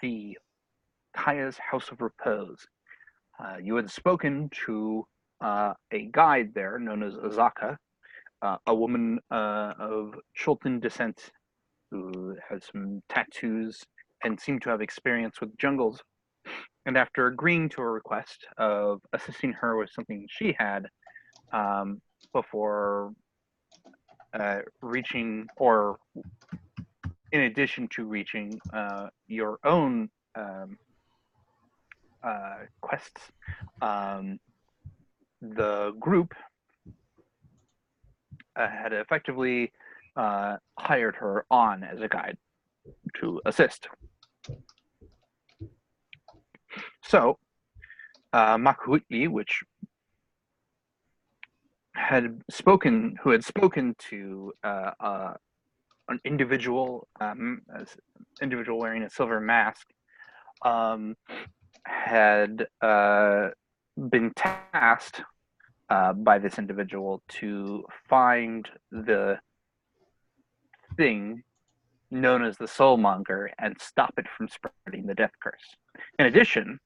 the CAIUS House of Repose. You had spoken to a guide there known as Azaka, a woman of Chultan descent who has some tattoos and seemed to have experience with jungles. And after agreeing to a request of assisting her with something she had before reaching, or in addition to reaching your own quests, the group had effectively hired her on as a guide to assist. So, Makuhutli, who had spoken to an individual wearing a silver mask, had been tasked by this individual to find the thing known as the Soulmonger and stop it from spreading the death curse. In addition,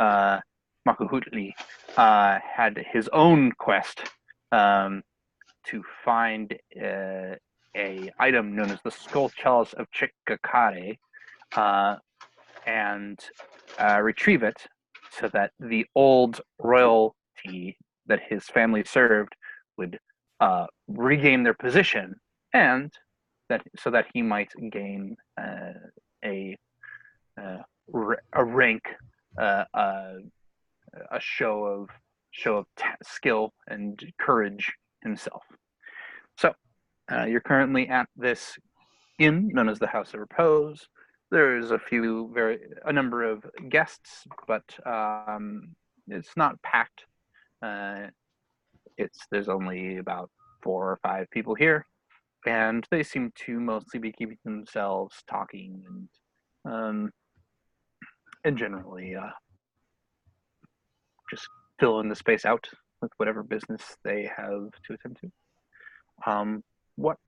Makuhutli had his own quest to find a item known as the Skull Chalice of Chikakare and retrieve it so that the old royalty that his family served would regain their position, and so that he might gain a rank, a show of skill and courage himself. So you're currently at this inn known as the House of Repose. There's a number of guests, but it's not packed. There's only about 4 or 5 people here, and they seem to mostly be keeping themselves talking and generally just filling the space out with whatever business they have to attend to. What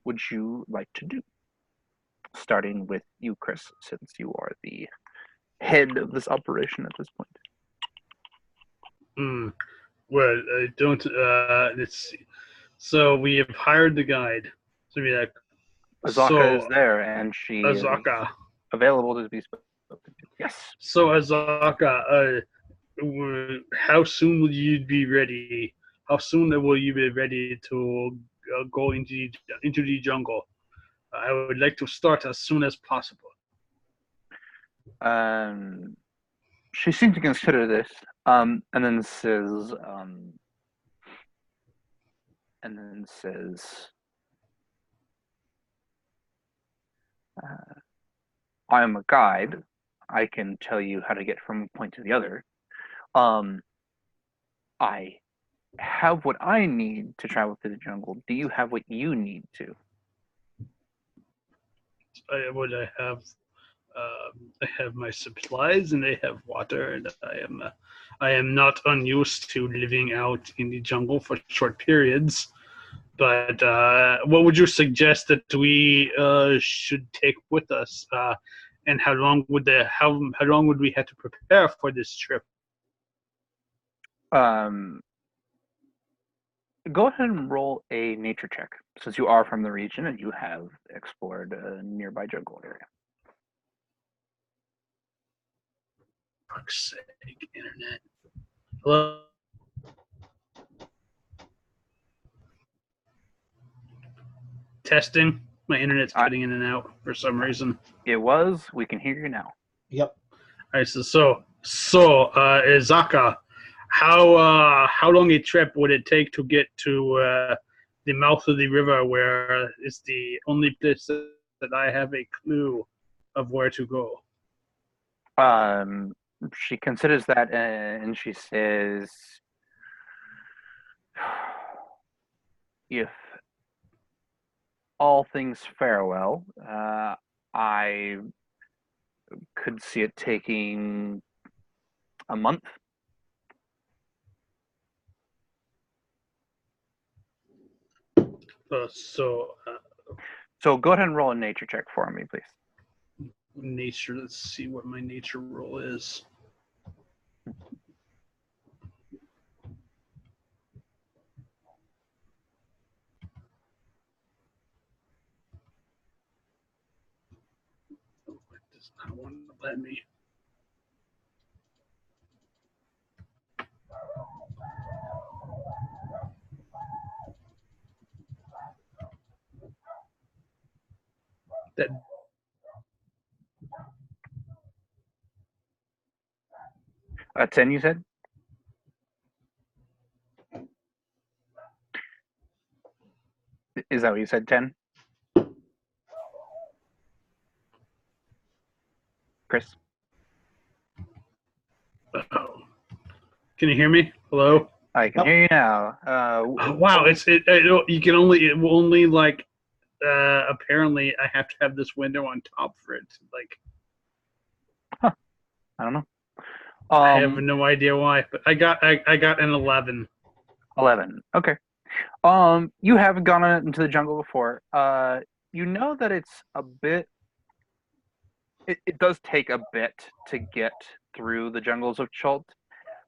would you like to do? Starting with you, Chris, since you are the head of this operation at this point. Well, I don't. Let's see. So we have hired the guide. So we like. Azaka is there, and she Azaka is available to be spoken to. Yes. So Azaka, how soon will you be ready? How soon will you be ready to go into the jungle? I would like to start as soon as possible. She seemed to consider this, and then says, I am a guide. I can tell you how to get from one point to the other. I have what I need to travel through the jungle. Do you have what you need to? I have my supplies, and I have water, and I am not unused to living out in the jungle for short periods. But what would you suggest that we should take with us, and how long would we have to prepare for this trip? Go ahead and roll a nature check, since you are from the region and you have explored a nearby jungle area. Fuck's sake, internet. Hello? Testing. My internet's cutting in and out for some reason. It was. We can hear you now. Yep. All right. So, Izaka, how long a trip would it take to get to the mouth of the river, where it's the only place that I have a clue of where to go? She considers that, and she says, if all things fare well, I could see it taking a month. So go ahead and roll a nature check for me, please. nature. Let's see what my nature roll is. Oh, it does not want to let me. That 10, you said? Is that what you said, 10? Chris? oh. Can you hear me? Hello? I can hear you now. Oh, wow, you can only it will only like apparently I have to have this window on top for it. Like I don't know. I have no idea why, but I got an 11. 11. Okay. You have gone into the jungle before. You know that it's a bit. It does take a bit to get through the jungles of Chult.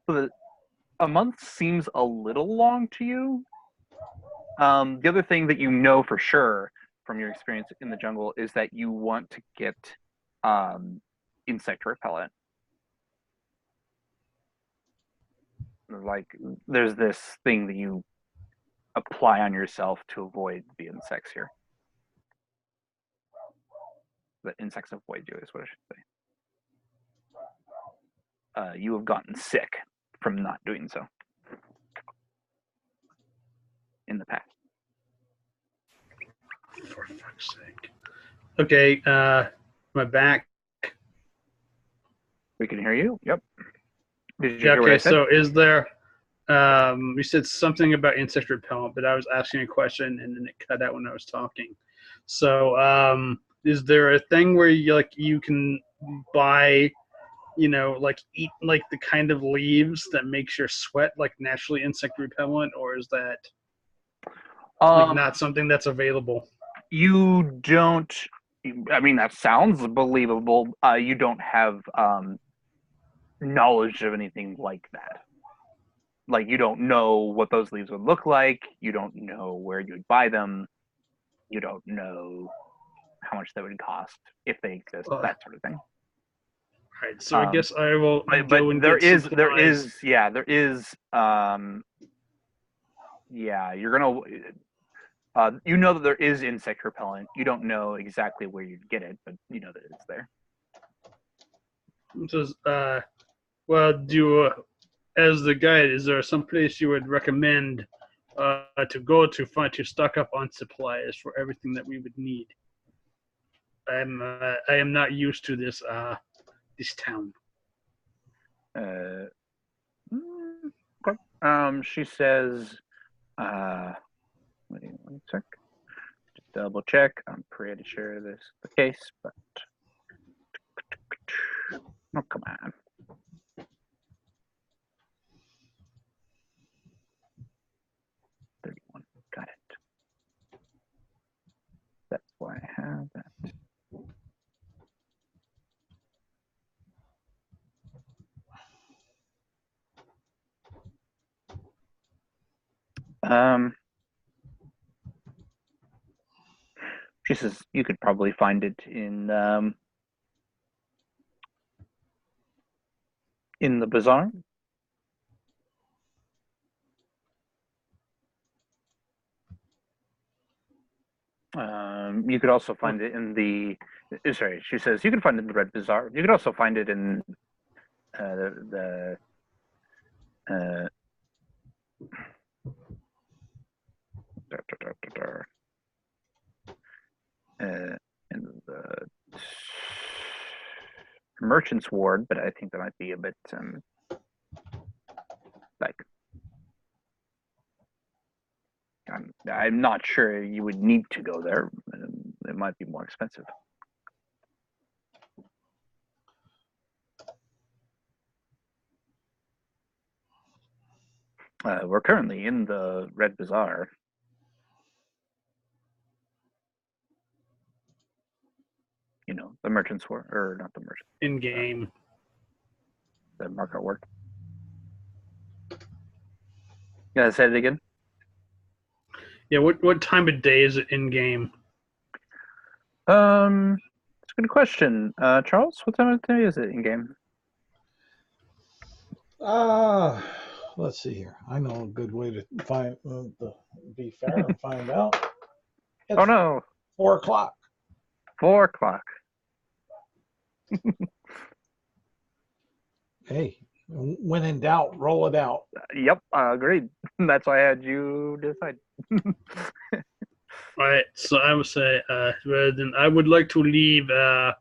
But a month seems a little long to you. The other thing that you know for sure from your experience in the jungle is that you want to get insect repellent. Like, there's this thing that you apply on yourself to avoid the insects here. The insects avoid you is what I should say. You have gotten sick from not doing so in the past. For fuck's sake. Okay, my back. We can hear you. Yep. Did you Yeah, hear what I okay, said? so is there you said something about insect repellent, but I was asking a question and then it cut out when I was talking. So, is there a thing where you can buy, like eat like the kind of leaves that makes your sweat like naturally insect repellent, or is that like not something that's available? You don't. I mean, that sounds believable. You don't have knowledge of anything like that. Like, you don't know what those leaves would look like. You don't know where you would buy them. You don't know how much they would cost if they exist. That sort of thing. Right, so I guess I will But go and there get is supplies. yeah, you're gonna you know that there is insect repellent. You don't know exactly where you'd get it, but you know that it's there. It says, well, as the guide, is there some place you would recommend to go to stock up on supplies for everything that we would need? I am not used to this town. Okay. She says, wait one sec. Just double check. I'm pretty sure this is the case, but oh, come on. 31. Got it. That's why I have that. She says you could probably find it in the bazaar. You could also find it in the. Sorry, she says you can find it in the Red Bazaar. You could also find it in the in the merchants ward, but I think that might be a bit like I'm not sure you would need to go there. It might be more expensive. We're currently in the Red Bazaar. the merchants were, or not the merchants, In game. the market work. Yeah, say it again. Yeah, what time of day is it in game? It's a good question. Charles, what time of day is it in game? Uh, let's see here. I know a good way to find to be fair and find out. Oh It's no, 4 o'clock. 4 o'clock. Hey, when in doubt, roll it out. Yep, agreed. That's why I had you decide. All right, so I would say, rather than I would like to leave uh,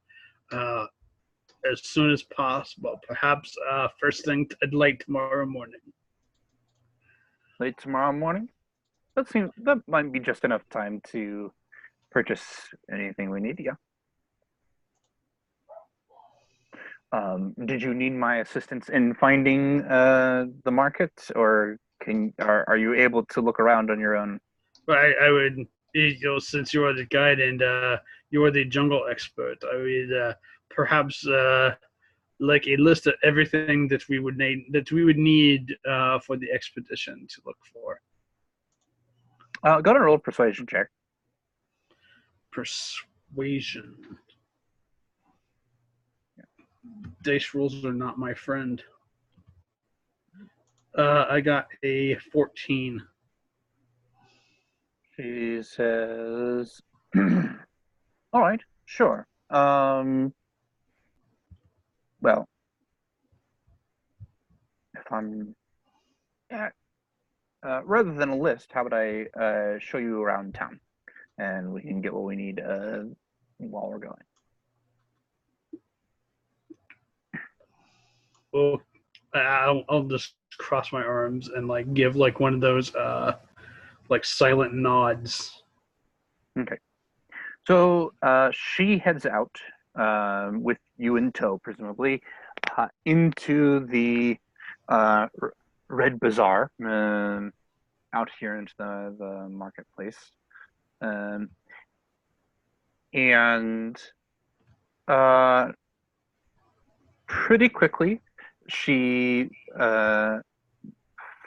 as soon as possible. Perhaps first thing like tomorrow morning. Late tomorrow morning. That might be just enough time to purchase anything we need. Yeah. Did you need my assistance in finding the market, or are you able to look around on your own? But I would, since you are the guide and you are the jungle expert, I would perhaps like a list of everything that we would need for the expedition to look for. Go and roll a persuasion check. Persuasion. Dice rolls are not my friend. I got a 14. She says, "All right, sure. Well, if I'm rather than a list, how would I show you around town, and we can get what we need while we're going." Well, I'll just cross my arms and like give like one of those like silent nods. Okay. So she heads out with you in tow, presumably, into the Red Bazaar, out here into the marketplace. And pretty quickly, she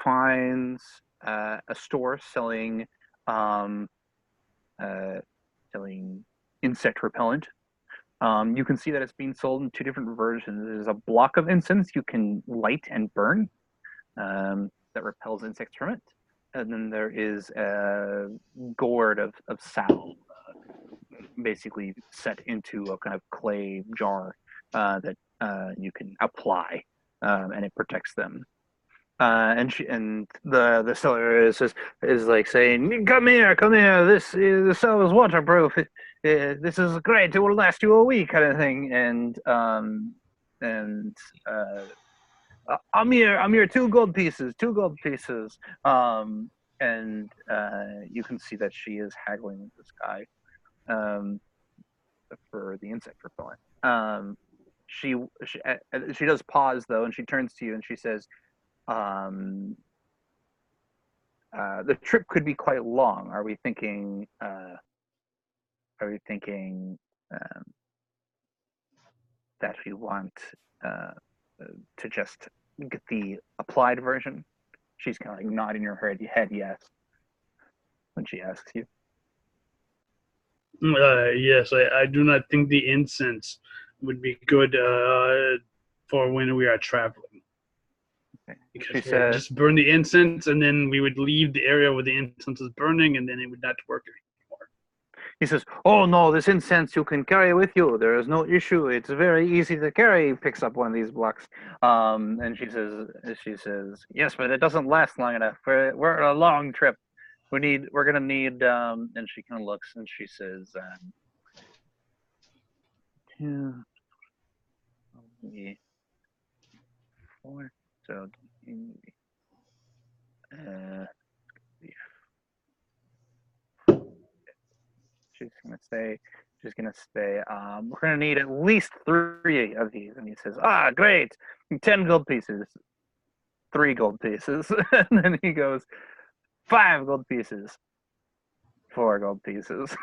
finds a store selling insect repellent. You can see that it's being sold in two different versions. There's a block of incense you can light and burn that repels insects from it. And then there is a gourd of salve, basically set into a kind of clay jar that you can apply, and it protects them. And the seller is like saying, come here, come here. The cell is waterproof. This is great. It will last you a week, kind of thing." And I'm here. 2 gold pieces. 2 gold pieces. And you can see that she is haggling with this guy for the insect repellent. She does pause though, and she turns to you and she says, "The trip could be quite long. Are we thinking? That we want to just get the applied version?" She's kind of like nodding her head yes when she asks you. Yes, I do not think the incense would be good for when we are traveling. Okay. Because She we would said, just burn the incense and then we would leave the area where the incense is burning and then it would not work anymore. he says, "Oh no, this incense you can carry with you. There is no issue. It's very easy to carry." He picks up one of these blocks, and she says, "Yes, but it doesn't last long enough. We're on a long trip. We're gonna need." And she kind of looks and she says, "2, 4. So, she's gonna say, we're gonna need at least 3 of these." And he says, "Ah, great, 10 gold pieces, 3 gold pieces." And then he goes, 5 gold pieces, 4 gold pieces.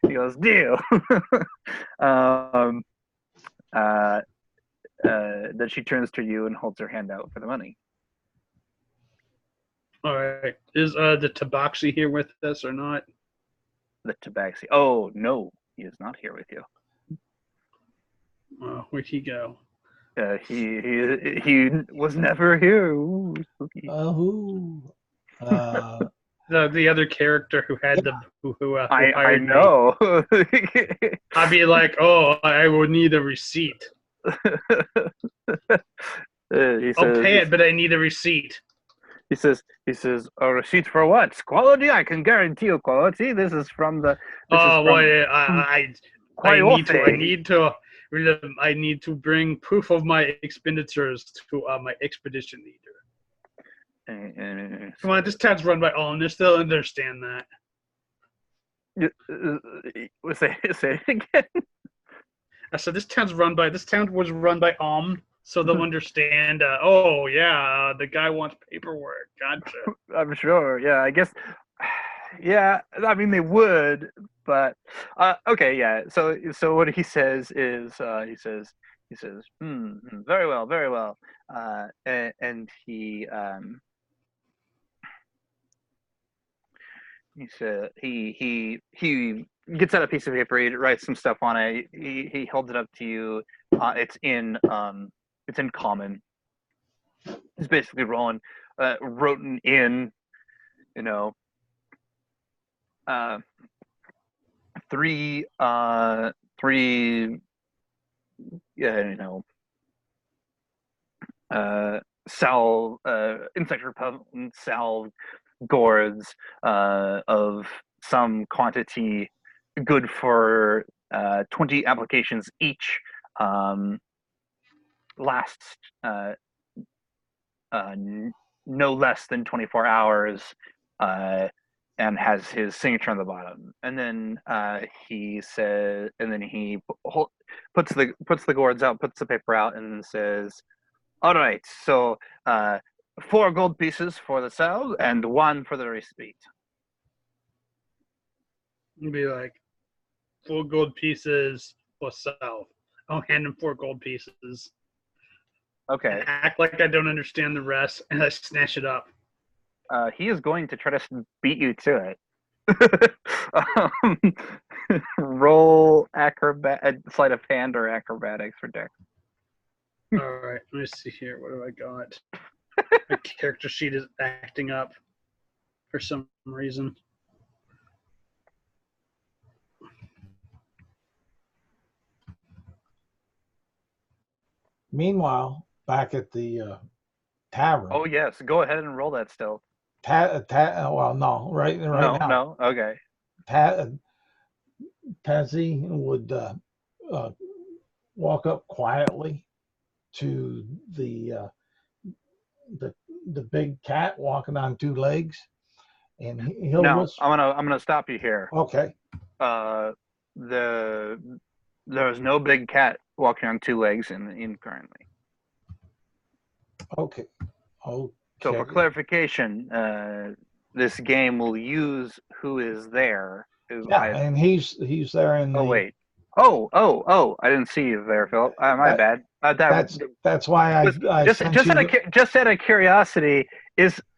He goes, deal. um, then she turns to you and holds her hand out for the money. All right. Is the Tabaxi here with us or not? The tabaxi. Oh no, he is not here with you. Where'd he go? He was never here. Ooh, spooky. The other character who had who I hired me. know. I'd be like, oh, I would need a receipt. I'll pay it, but I need a receipt. He says, a receipt for what? Quality? I can guarantee you quality. This is from the. I need to bring proof of my expenditures to my expedition leader. Come on, this town's run by Allenness. They'll understand that. Say it again. I said this town was run by so they'll understand. The guy wants paperwork. Gotcha. I'm sure. Yeah, I guess. Yeah, I mean they would, but okay. Yeah. So what he says is he says very well, very well, and he said he gets out a piece of paper, he writes some stuff on it, he holds it up to you. It's in common. He's basically written in, three insect repellent salve gourds of some quantity, good for 20 applications each, lasts no less than 24 hours, and has his signature on the bottom. And then he puts the gourds out, puts the paper out, and says, all right, so 4 gold pieces for the salve and 1 for the receipt. You'd be like, 4 gold pieces plus salve. I'll hand him 4 gold pieces. Okay. And act like I don't understand the rest, and I snatch it up. He is going to try to beat you to it. Roll sleight of hand or acrobatics for Dex. All right, let me see here. What have I got? My character sheet is acting up for some reason. Meanwhile, back at the tavern. Oh yes, go ahead and roll that still. Well, no, right now. No, okay. Tazzy would walk up quietly to the big cat walking on 2 legs, and he'll. No, I'm gonna stop you here. Okay. There's no big cat walking on 2 legs in currently. Okay. So for clarification, this game will use who is there. And he's there in. Wait. Oh! I didn't see you there, Phil. My bad. That's why I just out of curiosity,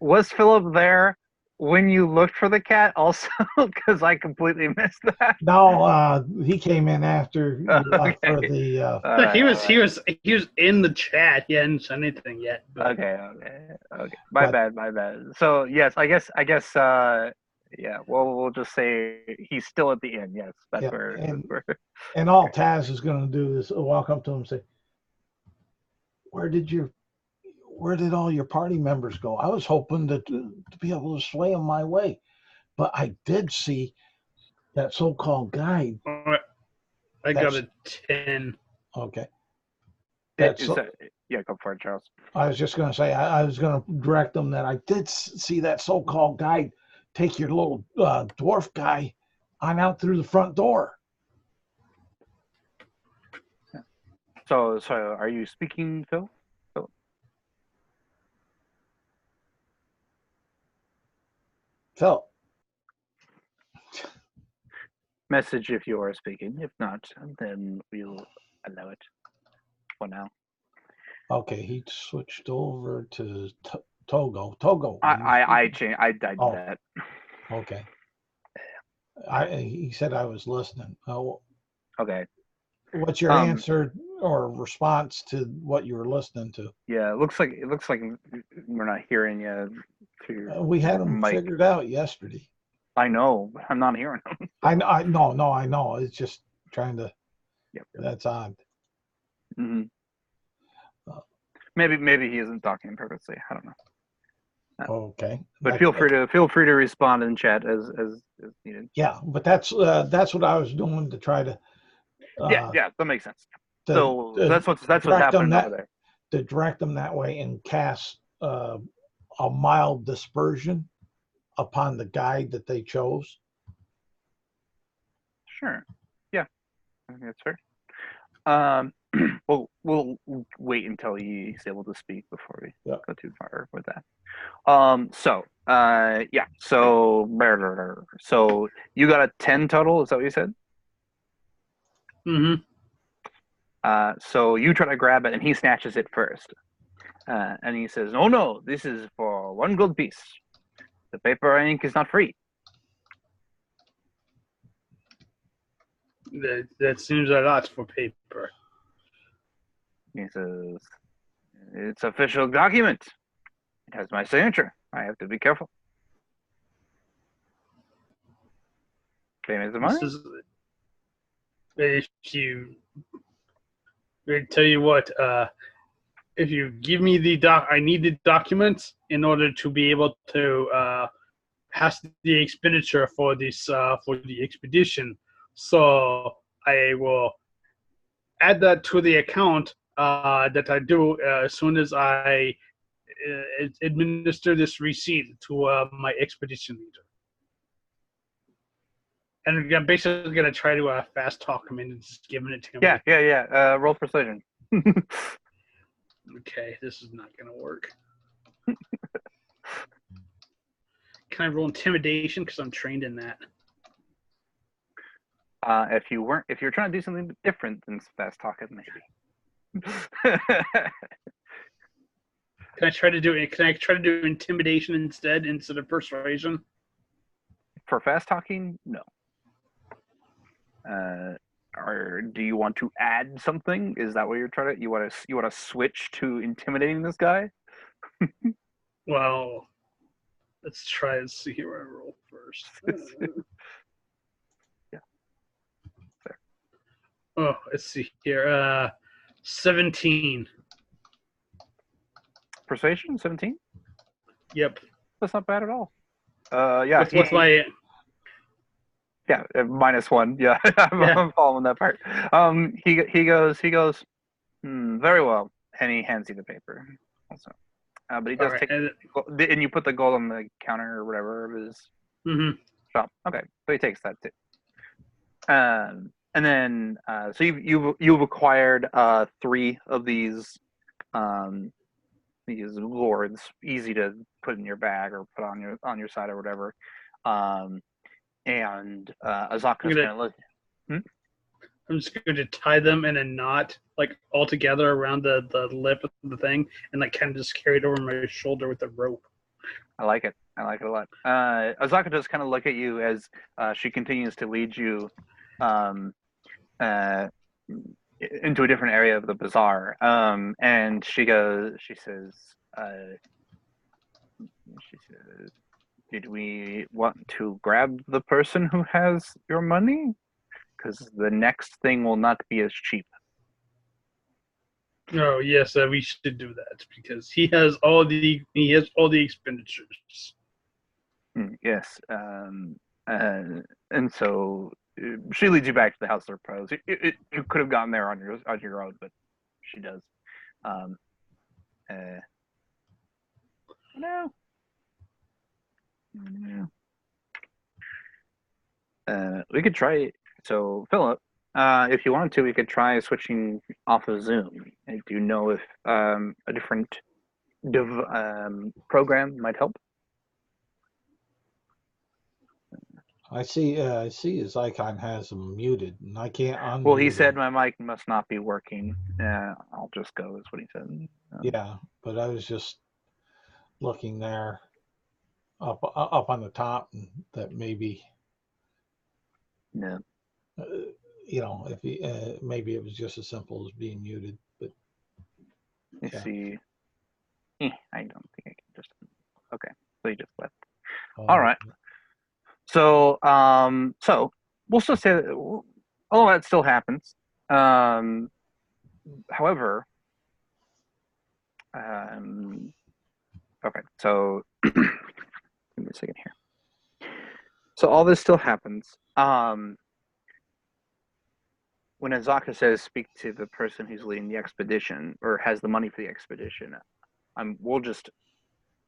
was Philip there when you looked for the cat also? Because I completely missed that. No, he came in after okay. For the. He was in the chat. He hadn't said anything yet. But. Okay. My bad. So yes, I guess. Yeah. Well, we'll just say he's still at the inn. Yes, that's where. And all Taz is going to do is walk up to him and say, where did all your party members go? I was hoping to be able to sway them my way, but I did see that so-called guide. I got a 10. Okay. Yeah, go for it, Charles. I was just going to say, I was going to direct them that I did see that so-called guide take your little dwarf guy on out through the front door. So are you speaking, Phil? Phil. message if you are speaking. If not, then we'll allow it for now. Okay, he switched over to Togo. Togo. I did Oh. that. Okay. He said I was listening. Okay. What's your answer or response to what you were listening to? Yeah, it looks like we're not hearing you through We had them mic. figured out yesterday. I know, but I'm not hearing them. I know. It's just trying to. Yep. That's odd. Mm-hmm. Maybe he isn't talking purposely. I don't know. Okay. But feel free to respond in chat as needed. Yeah, but that's what I was doing to try to. Yeah, that makes sense. So that's what's happening over there. To direct them that way and cast a mild dispersion upon the guide that they chose. Sure. Yeah, I think that's fair. We'll wait until he's able to speak before we go too far with that. So you got a 10 total, is that what you said? Mm-hmm. So you try to grab it and he snatches it first. And he says, "Oh no, this is for 1 gold piece. The paper and ink is not free." That seems a lot for paper. He says, "It's official document. It has my signature. I have to be careful." Payment the money? I tell you what, if you give me I need the documents in order to be able to pass the expenditure for this for the expedition. So I will add that to the account that I do as soon as I administer this receipt to my expedition leader. And I'm basically going to try to fast talk him into just giving it to him. Yeah. Roll persuasion. Okay, this is not going to work. Can I roll intimidation? Because I'm trained in that. If you're trying to do something different than fast talking, maybe. Can I try to do intimidation instead of persuasion? For fast talking, no. Or do you want to add something? Is that what you're trying to? You want to switch to intimidating this guy? Well, let's try and see where I roll first. Yeah. Fair. Oh, let's see here. 17. Persuasion, 17? Yep. That's not bad at all. Yeah. With my... Yeah, -1. Yeah, I'm following that part. He goes, very well, and he hands you the paper also. But he does take, and you put the gold on the counter or whatever of his shop. Okay, so he takes that too. And then, so you've acquired 3 of these lords, easy to put in your bag or put on your side or whatever. And Azaka's gonna look. I'm just going to tie them in a knot, like all together around the lip of the thing, and like kind of just carry it over my shoulder with a rope. I like it a lot. Azaka does kind of look at you as she continues to lead you into a different area of the bazaar. And she says, "Did we want to grab the person who has your money? Because the next thing will not be as cheap." Oh yes, we should do that because he has all the expenditures. Yes, and so she leads you back to the House of Repose. You could have gotten there on your own, but she does. No. We could try. So, Philip, if you wanted to, we could try switching off of Zoom. Do you know if a different program might help? I see his icon has him muted, and I can't unmute Well, he said him. my mic must not be working. I'll just go, is what he said. Yeah, but I was just looking there up on the top, and that maybe No, uh, if he maybe it was just as simple as being muted. But you yeah, see. I don't think I can just. Okay, so he just left. All uh, right. So, so we'll still say that all that still happens. However, um, okay. So, give me a second here. So all this still happens. When Azaka says speak to the person who's leading the expedition or has the money for the expedition, we'll just,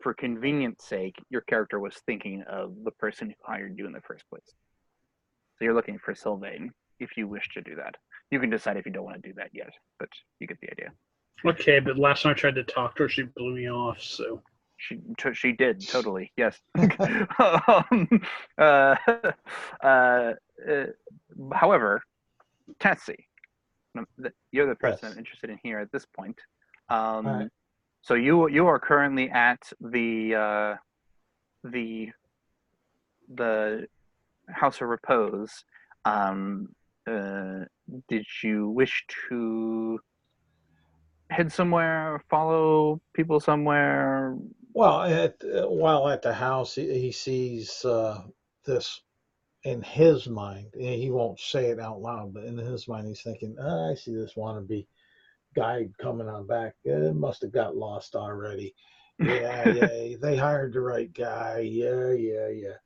for convenience sake, your character was thinking of the person who hired you in the first place. So you're looking for Sylvain if you wish to do that. You can decide if you don't want to do that yet, but you get the idea. Okay, but last time I tried to talk to her, she blew me off. So She did totally, yes. um, uh, uh, however, Tatsi, you're the person yes. I'm interested in here at this point. All right. So you are currently at the House of Repose. Um, did you wish to head somewhere, follow people somewhere? Well, while at the house, he sees this in his mind. He won't say it out loud, but in his mind, he's thinking, I see this wannabe guide coming on back. It must have got lost already. Yeah, yeah, they hired the right guy. Yeah, yeah, yeah.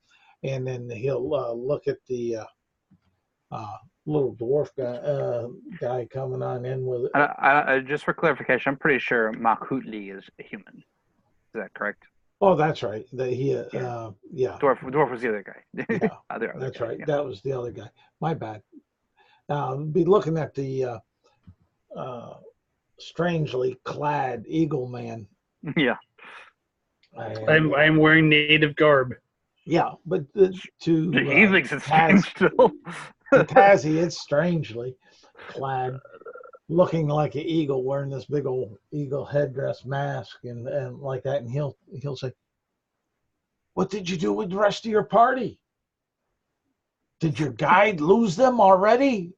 And then he'll look at the uh, little dwarf guy coming on in with it. Just for clarification, I'm pretty sure Makutli is a human. Is that correct? Oh, that's right. Yeah. Yeah, Dwarf was the other guy. yeah, Other that's guy. right. Yeah. That was the other guy. My bad. Now, be looking at the uh, strangely clad eagle man. Yeah. And I'm wearing native garb. yeah, but He to thinks it's Taz, strange still. to Tazzy, it's strangely clad, looking like an eagle, wearing this big old eagle headdress mask and like that. And he'll say, "What did you do with the rest of your party? Did your guide lose them already?"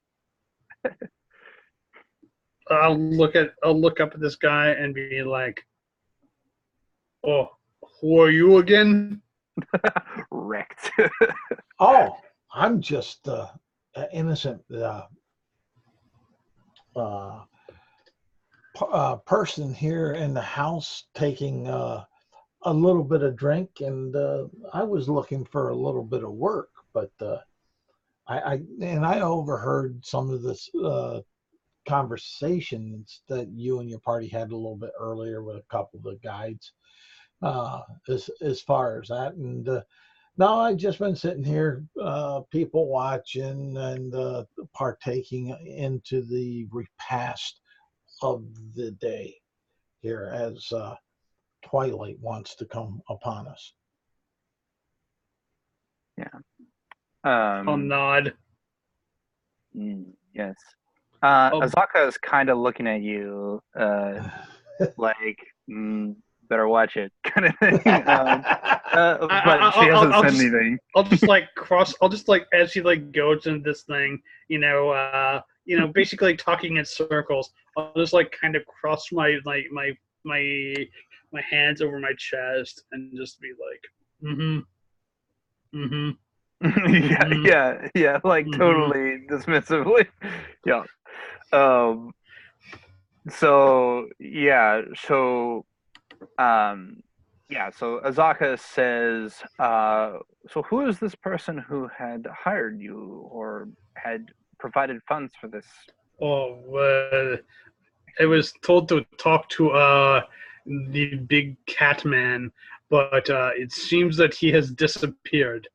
I'll look up at this guy and be like, "Oh, who are you again?" Wrecked. Oh, I'm just an innocent person here in the house taking a little bit of drink, and I was looking for a little bit of work, but I overheard some of this conversations that you and your party had a little bit earlier with a couple of the guides, as far as that, and no, I've just been sitting here, people watching and partaking into the repast of the day here as twilight wants to come upon us. Yeah. I'll nod. Yes. Oh. Azaka is kind of looking at you, like, better watch it, kind of thing. But she hasn't said anything. I'll just like as she like goes into this thing, basically talking in circles. I'll just like kind of cross my hands over my chest and just be like, yeah, like totally dismissively. Yeah. So yeah, so so Azaka says, so who is this person who had hired you or had provided funds for this? Oh, I was told to talk to the big cat man, but it seems that he has disappeared.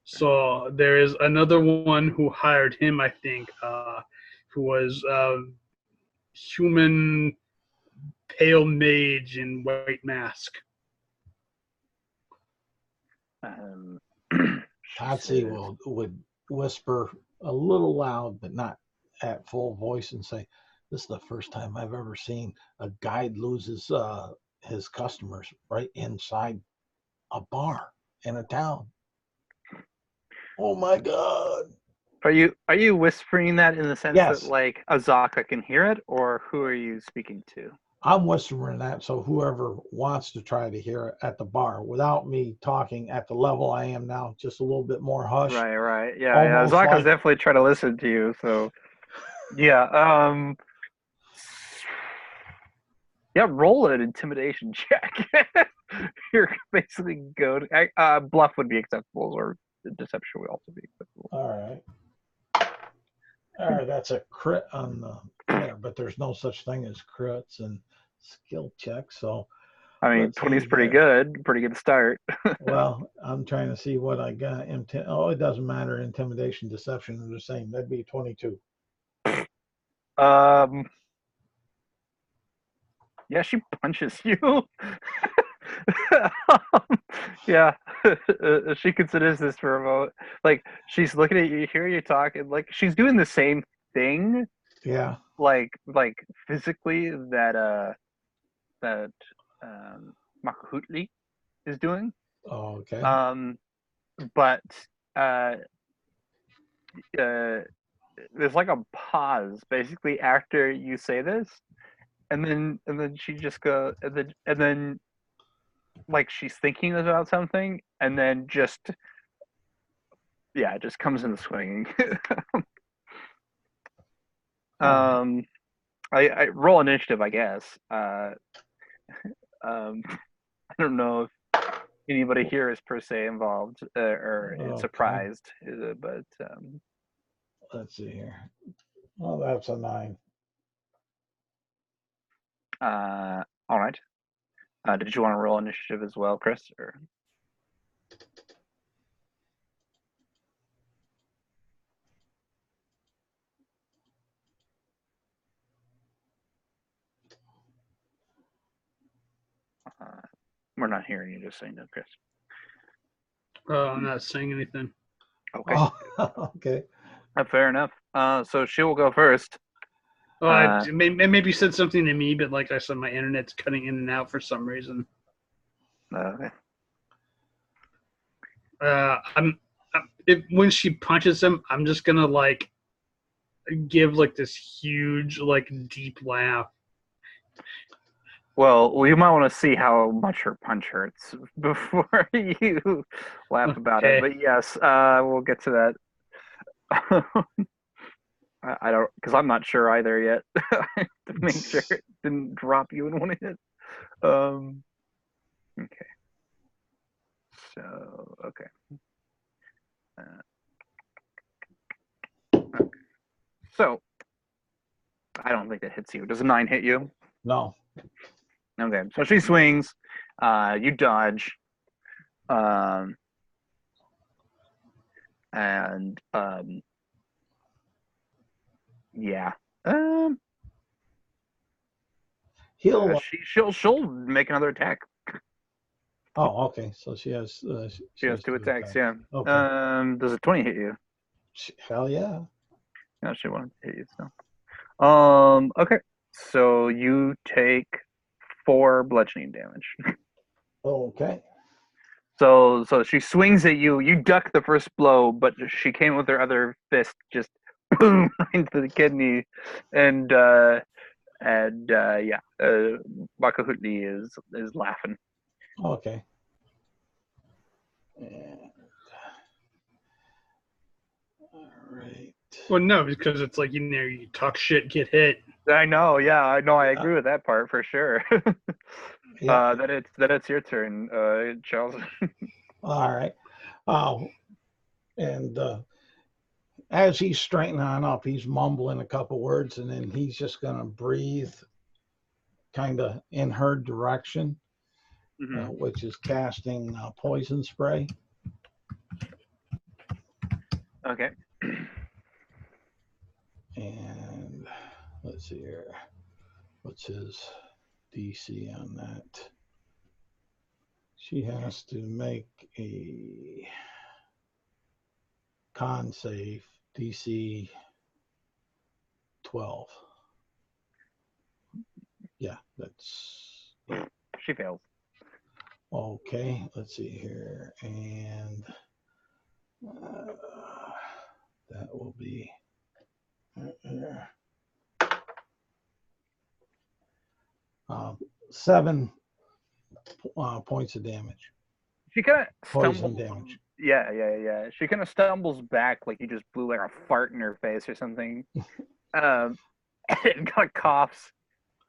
So there is another one who hired him, I think, who was human pale mage in white mask. Tatsi would whisper a little loud, but not at full voice, and say, "This is the first time I've ever seen a guide lose his customers right inside a bar in a town. Oh my God!" Are you whispering that in the sense that Yes, like Azaka can hear it, or who are you speaking to? I'm whispering that so whoever wants to try to hear it at the bar without me talking at the level I am now, just a little bit more hushed, Right. Yeah. almost Azaka's like, definitely trying to listen to you. So yeah. Yeah. Roll an intimidation check. You're basically good. Bluff would be acceptable, or deception would also be acceptable. all right. All right, that's a crit on the there, but there's no such thing as crits and skill checks. So I mean, let's 20 see is pretty here. good. Pretty good start. Well, I'm trying to see what I got. Oh, it doesn't matter. Intimidation, deception are the same. That'd be 22. Um. Yeah, she punches you. Yeah, she considers this for a moment. Like she's looking at you, hearing you talk, and like she's doing the same thing, Yeah. like physically that Makahutli is doing. Okay. Um, but uh, uh, there's like a pause basically after you say this, and then she just go and then like she's thinking about something, and then just yeah, it just comes in swinging. All right. um, I roll initiative, I guess. I don't know if anybody here is per se involved or Okay. surprised, but Let's see here. Well, that's a 9. all right. Did you want to roll initiative as well, Chris? Or uh, we're not hearing you. Just saying no, Chris. I'm not saying anything. Okay, Oh, okay. fair enough. So she will go first. Oh, maybe you said something to me, but like I said, my internet's cutting in and out for some reason. Okay. When she punches him, I'm just gonna like give like this huge, like deep laugh. Well, we might want to see how much her punch hurts before you laugh about it. Okay. But yes, we'll get to that. I don't, because I'm not sure either yet. To make sure it didn't drop you in one hit. Okay. So okay. Uh, okay. So I don't think that hits you. Does a 9 hit you? No. Okay. So she swings. You dodge. Um, and yeah. He'll. She'll make another attack. Oh, okay. So she has. She has 2 attacks. Yeah. Okay. Does a 20 hit you? Hell yeah. No, she won't hit you. So. Okay. So you take 4 bludgeoning damage. Okay. So she swings at you. You duck the first blow, but she came with her other fist, just boom right into the kidney, and yeah, Bakahutli is laughing. Okay. And, all right. Well, no, because it's like you talk shit, get hit. I know. Yeah, I know. I agree with that part for sure. Yeah. That it's your turn, Charles. All right. And as he's straightening on up, he's mumbling a couple words, and then he's just going to breathe kind of in her direction, which is casting poison spray. Okay. And let's see here. What's his DC on that? She has to make a con save, DC 12. Yeah, that's She fails. okay. Let's see here, and that will be 7 points of damage. She kind of Poison stumbles. damage. Yeah. She kind of stumbles back like you just blew like a fart in her face or something. And kind of coughs,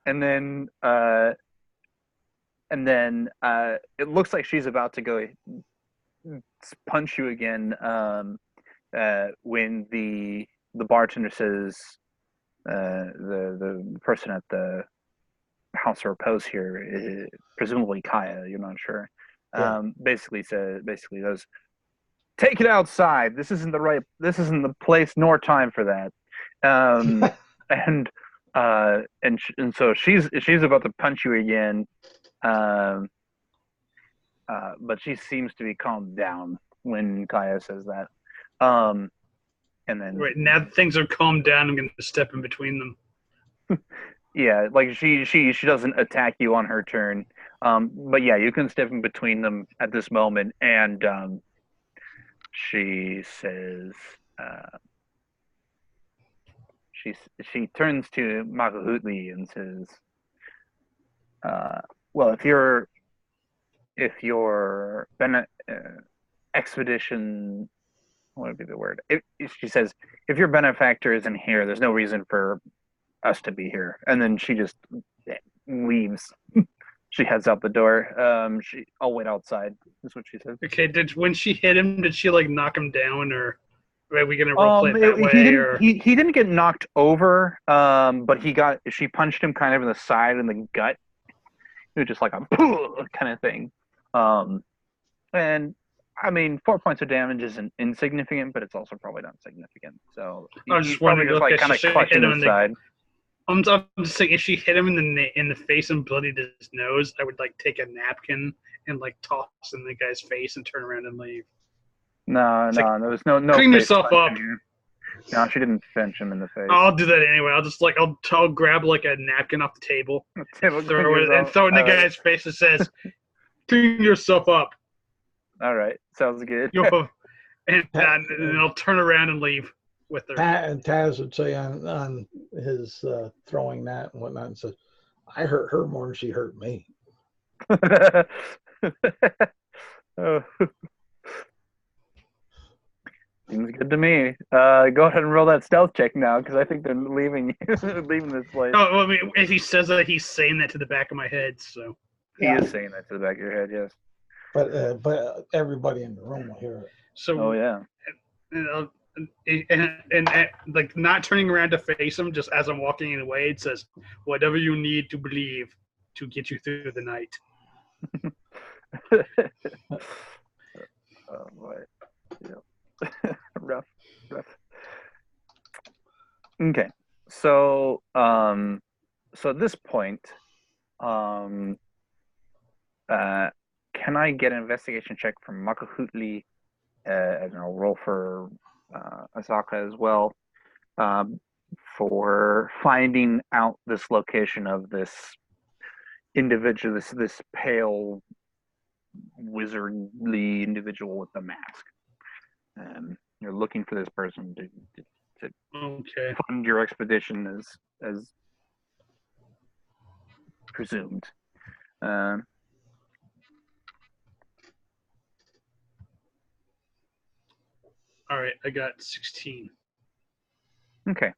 and then it looks like she's about to go punch you again. When the bartender says, the person at the house of repose here, presumably Kaya, you're not sure. Yeah. Basically goes, take it outside. This isn't the place nor time for that. And so she's about to punch you again. But she seems to be calmed down when Kaya says that. And then Right, now that things are calmed down, I'm going to step in between them. yeah, like she doesn't attack you on her turn. But yeah, you can step in between them at this moment, and she says, she turns to Makahutli and says, well, if your expedition, what would be the word? If she says, if your benefactor isn't here, there's no reason for us to be here. And then she just leaves. She heads out the door. I'll wait outside. Is what she says. Okay, when she hit him, did she like knock him down, or are we gonna roleplay it that way? He didn't get knocked over, but she punched him kind of in the side and the gut. It was just like a kind of thing. And I mean, 4 points of damage isn't insignificant, but it's also probably not significant. So I was just wondering, just like kind of clutching his side. I'm just saying, if she hit him in the face and bloodied his nose, I would like take a napkin and like toss in the guy's face and turn around and leave. No, there was no. Clean yourself up. No, she didn't pinch him in the face. I'll do that anyway. I'll grab like a napkin off the table, throw it in the guy's face and says, "Clean yourself up." All right, sounds good. And I'll turn around and leave with her. And Taz would say on his throwing that and whatnot, and says, "I hurt her more than she hurt me." Oh. Seems good to me. Go ahead and roll that stealth check now, because I think they're leaving this place. Oh, well, I mean, if he says that, he's saying that to the back of my head. So he is saying that to the back of your head, yes. But everybody in the room will hear it. So oh yeah. And like not turning around to face him, just as I'm walking away, it says, "Whatever you need to believe to get you through the night." Oh boy. Yeah. rough. Okay. So at this point, can I get an investigation check from Makahutli, and I'll roll for Asaka as well, for finding out this location of this individual, this pale wizardly individual with the mask. You're looking for this person to okay. fund your expedition as presumed. All right, I got 16. Okay.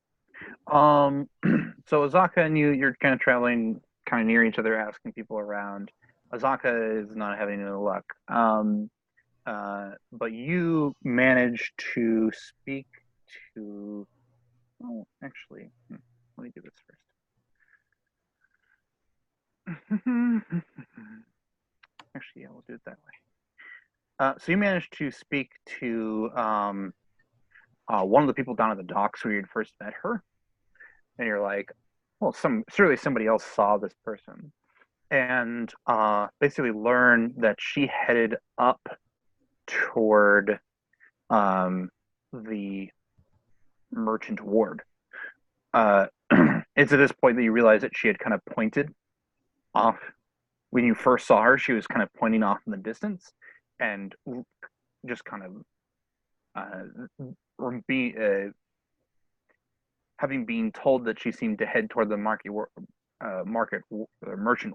So Azaka and you're kind of traveling kind of near each other, asking people around. Azaka is not having any luck. But you managed to speak to. Oh, actually, let me do this first. Actually, yeah, we'll do it that way. So you managed to speak to one of the people down at the docks where you'd first met her, and you're like, well, surely somebody else saw this person, and basically learned that she headed up toward the merchant ward. It's at this point that you realize that she had kind of pointed off. When you first saw her, she was kind of pointing off in the distance and just kind of having been told that she seemed to head toward the merchant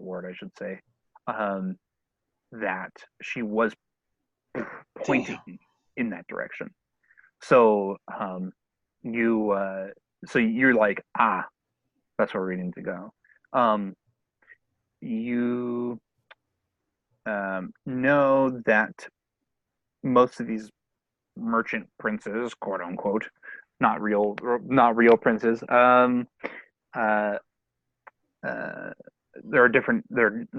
ward, I should say, that she was pointing in that direction. So you're like, that's where we need to go. You know that most of these merchant princes, quote unquote, not real princes. There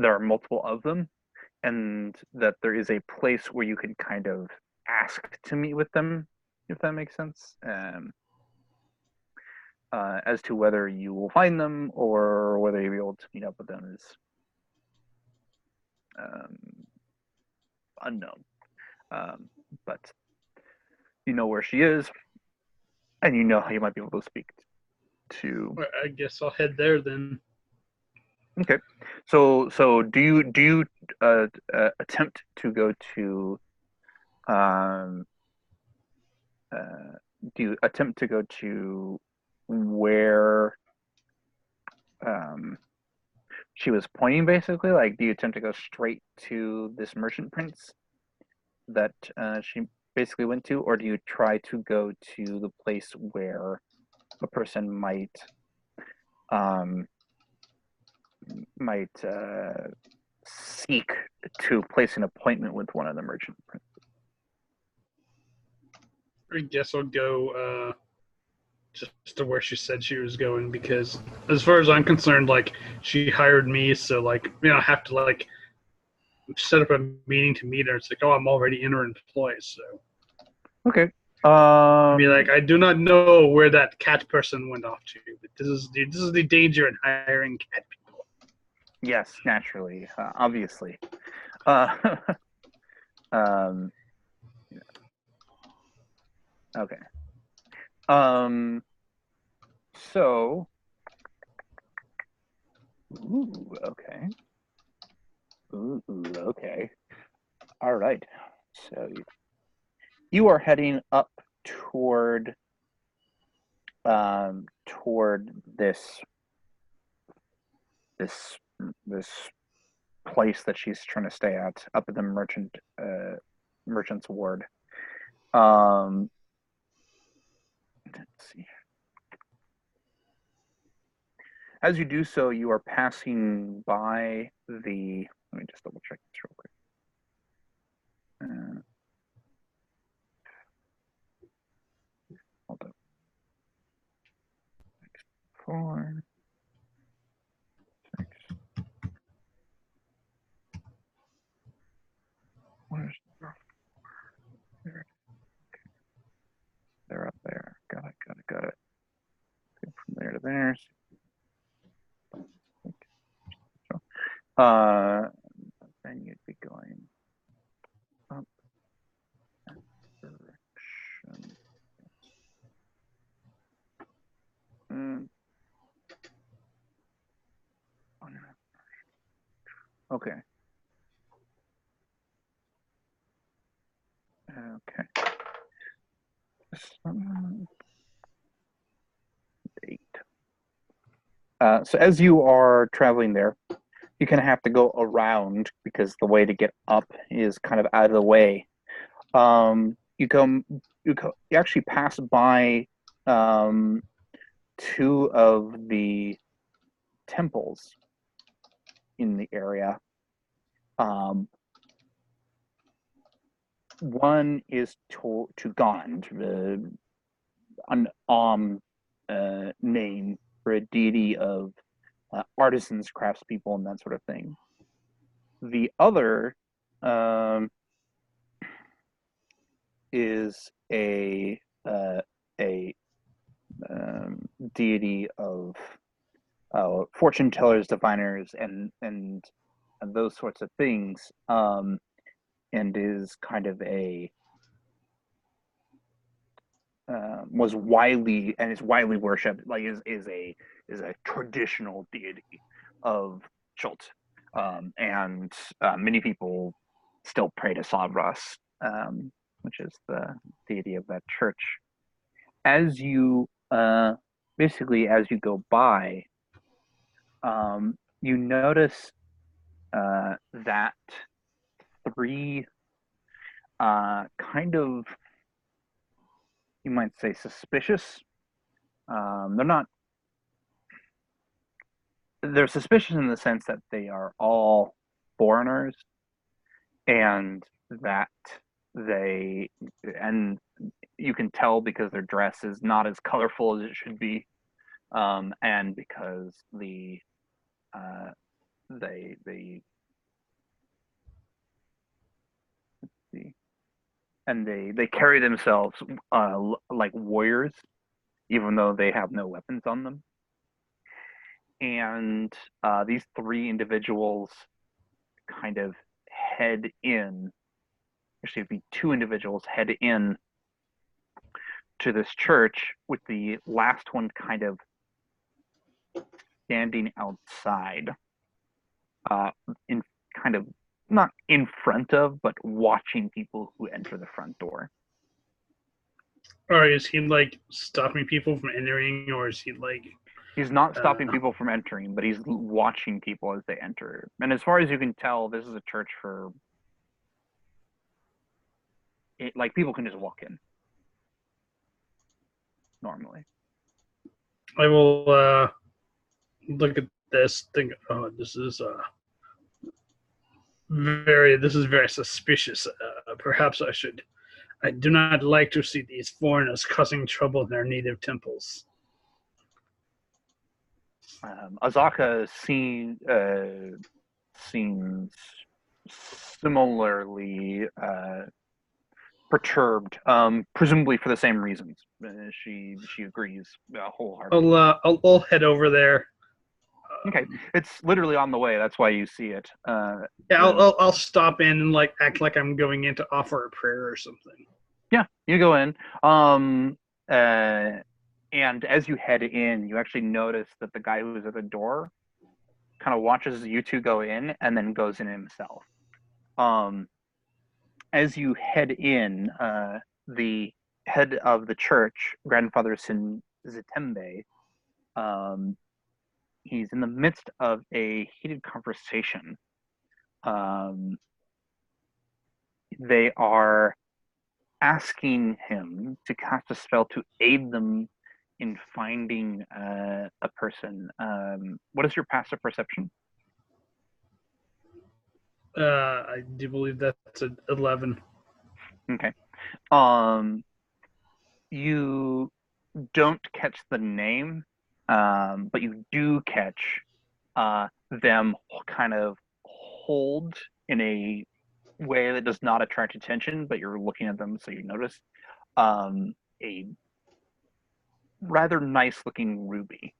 are multiple of them, and that there is a place where you can kind of ask to meet with them, if that makes sense. As to whether you will find them or whether you'll be able to meet up with them is unknown. But you know where she is, and you know how you might be able to speak to. I guess I'll head there then. Okay, so do you attempt to go to where she was pointing, basically? Like, do you attempt to go straight to this merchant prince that she basically went to, or do you try to go to the place where a person might seek to place an appointment with one of the merchant princes? I guess I'll go just to where she said she was going, because as far as I'm concerned, like, she hired me, so, like, I have to, like, set up a meeting to meet her. It's like, oh, I'm already in her employ, so. Okay. Be like, I do not know where that cat person went off to, but this is the danger in hiring cat people. Yes, naturally, obviously. Okay. So. Okay. Okay. All right. So you are heading up toward this place that she's trying to stay at, up at the merchant's ward. Let's see. As you do so, you are passing by the. Let me just double check this real quick. Hold up. 4, 6. Where's there? They're up there. Got it. Go from there to there. Then you'd be going up that direction. Okay. So as you are traveling there, you kind of have to go around because the way to get up is kind of out of the way. You actually pass by 2 of the temples in the area. One is to Gond, an name for a deity of artisans, craftspeople, and that sort of thing. The other is a deity of fortune tellers, diviners, and those sorts of things, and is kind of was widely and is widely worshipped, like is a traditional deity of Chult, and many people still pray to Savras, which is the deity of that church. As you basically as you go by, you notice that three kind of, you might say, suspicious. They're not. They're suspicious in the sense that they are all foreigners, and that they, and you can tell because their dress is not as colorful as it should be, and because they and they carry themselves like warriors, even though they have no weapons on them. And these three individuals kind of head in. Actually, it'd be two individuals head in to this church, with the last one kind of standing outside, in kind of not in front of, but watching people who enter the front door. Or is he like stopping people from entering, or is he like? He's not stopping people from entering, but he's watching people as they enter. And as far as you can tell, this is a church for like people can just walk in normally. I will look at this. Think, oh, this is very suspicious. Perhaps I should. I do not like to see these foreigners causing trouble in their native temples. Azaka seems similarly perturbed, presumably for the same reasons. She agrees wholeheartedly. I'll head over there. Okay, it's literally on the way. That's why you see it. Yeah, I'll stop in and like act like I'm going in to offer a prayer or something. Yeah, you go in. And as you head in, you actually notice that the guy who's at the door kind of watches you two go in and then goes in himself. As you head in, the head of the church, Grandfather Zitembe, he's in the midst of a heated conversation. They are asking him to cast a spell to aid them in finding a person. What is your passive perception? I do believe that's an 11. Okay. You don't catch the name, but you do catch them kind of hold in a way that does not attract attention, but you're looking at them, so you notice a rather nice looking ruby.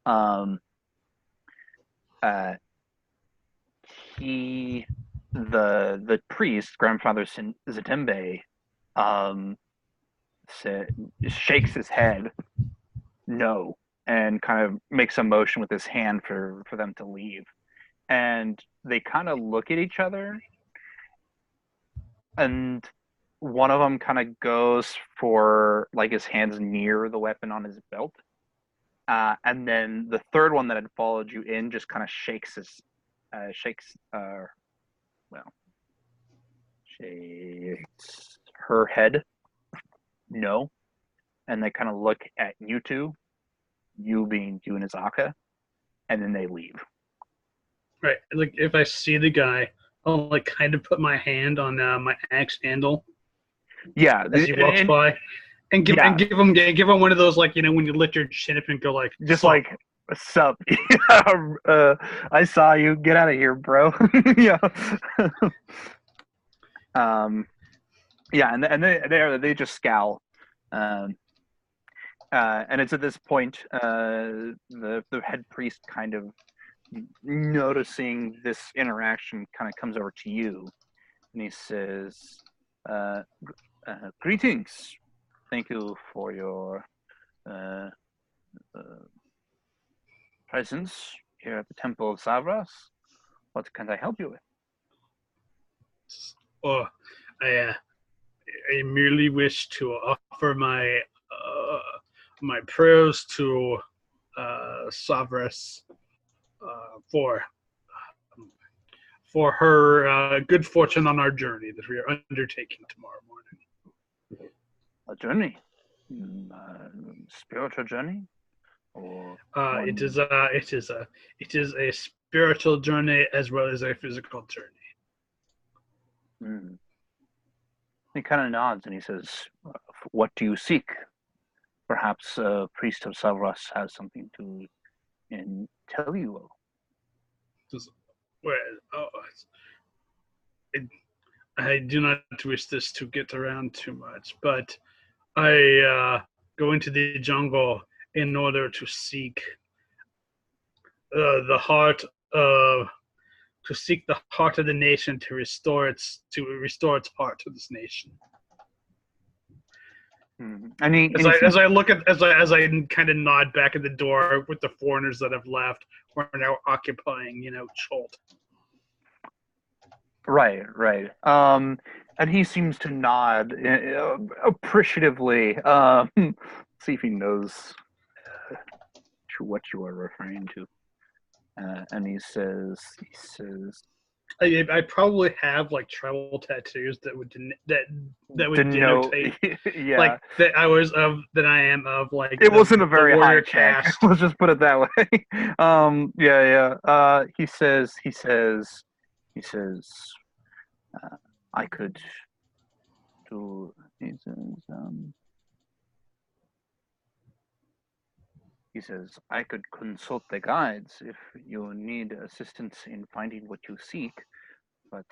The priest, Grandfather Zitembe, shakes his head no, and kind of makes a motion with his hand for them to leave. And they kind of look at each other, and one of them kind of goes for like his hands near the weapon on his belt, and then the third one that had followed you in just kind of shakes her head no, and they kind of look at you two, you being you and Azaka, and then they leave. Right, like if I see the guy, I'll like kind of put my hand on my axe handle. Yeah, as he walks by, and give him one of those, like, you know, when you lift your chin up and go like, just sup. Like, sup. I saw you. Get out of here, bro. Yeah. Yeah, and they just scowl, and it's at this point the head priest, kind of noticing this interaction, kind of comes over to you, and he says, "Greetings, thank you for your uh, presence here at the Temple of Savras. What can I help you with? Oh, I merely wish to offer my prayers to Savras for her good fortune on our journey that we are undertaking tomorrow morning. A journey? Spiritual journey? Or it is a spiritual journey as well as a physical journey. He kind of nods and he says, "What do you seek? Perhaps a priest of Savras has something to tell you." Well, I do not wish this to get around too much, but I go into the jungle in order to seek the heart of the nation to restore its heart to this nation. And as I kind of nod back at the door with the foreigners that have left, who are now occupying, Cholt. Right. And he seems to nod appreciatively. See if he knows what you are referring to. And he says, I probably have like tribal tattoos that would denotate yeah, like that I am of like it wasn't a very high cast. check. Let's just put it that way. He says I could do. He says I could consult the guides if you need assistance in finding what you seek, but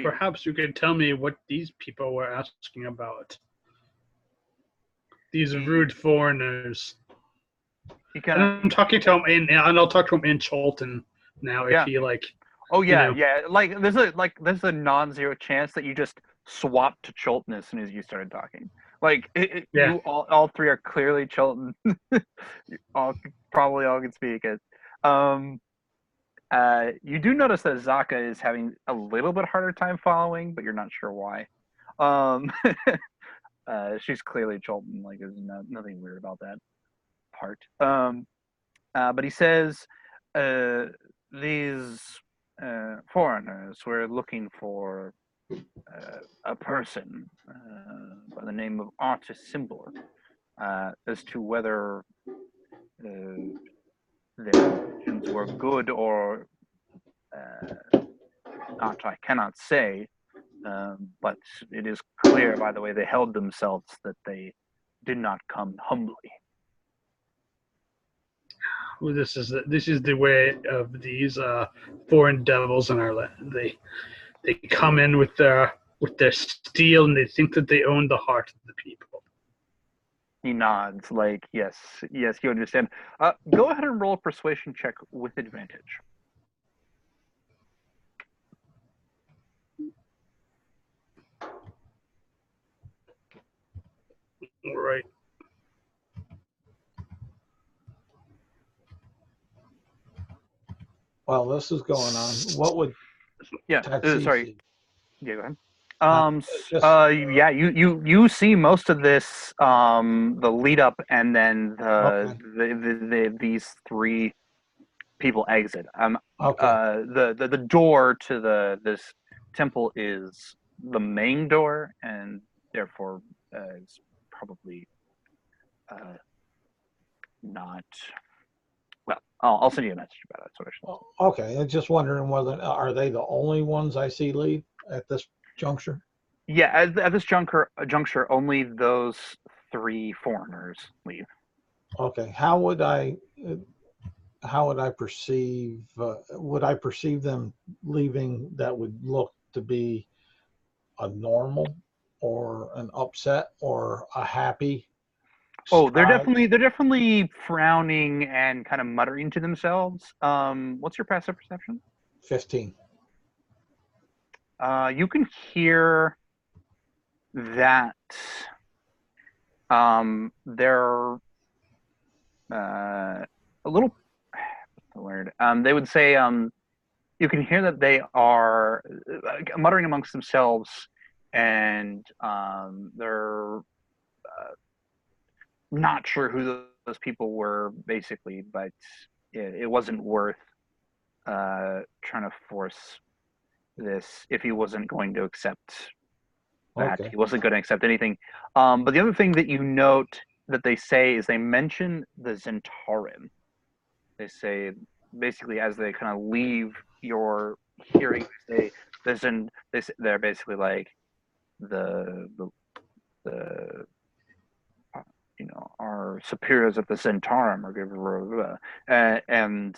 perhaps you could tell me what these people were asking about. These rude foreigners. I'm talking to him and I'll talk to him in Cholton now if he like. Oh yeah, Like there's a non-zero chance that you just swap to Cholton as soon as you started talking. Like you all three are clearly Cholton. Probably all can speak it. You do notice that Zaka is having a little bit harder time following, but you're not sure why. She's clearly Cholton. Like there's nothing weird about that part. But he says these foreigners were looking for a person by the name of Artist Symbol as to whether their intentions were good or not. I cannot say, but it is clear by the way they held themselves that they did not come humbly. Well, this is the way of these foreign devils in our land. They come in with their steel and they think that they own the heart of the people. He nods, like yes, you understand. Go ahead and roll a persuasion check with advantage. All right. While this is going on, what would sorry. Yeah, go ahead. You see most of this, the lead up, and then these three people exit. The door to this temple is the main door, and therefore is probably not. Well, I'll send you a message about it. Okay, I'm just wondering whether are they the only ones I see leave at this juncture? Yeah, at this juncture, only those three foreigners leave. Okay, how would I perceive? Would I perceive them leaving that would look to be a normal, or an upset, or a happy? Oh, they're definitely frowning and kind of muttering to themselves. What's your passive perception? 15. You can hear that they're a little. What's the word? They would say you can hear that they are muttering amongst themselves, and they're not sure who those people were, basically, but it wasn't worth trying to force this if he wasn't going to accept that. Okay. He wasn't going to accept anything. But the other thing that you note that they say is they mention the Zentarim. They say, basically, as they kind of leave your hearing, they say, they're basically like the our superiors at the Zentarum are and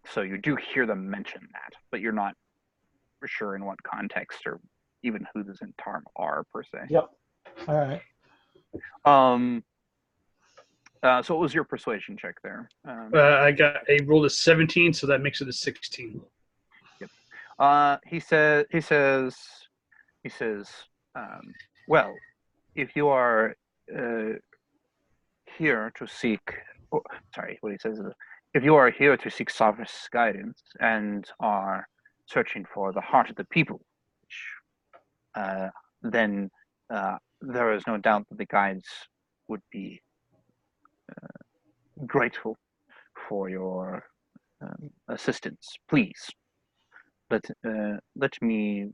so you do hear them mention that, but you're not sure in what context or even who the Zentarum are per se. Yep. All right. So what was your persuasion check there? I got a roll of 17, so that makes it a 16. Yep. He says, well, if you are here to seek, sorry, what he says is, if you are here to seek Sovereign's guidance and are searching for the heart of the people, then there is no doubt that the guides would be grateful for your assistance. Please, let me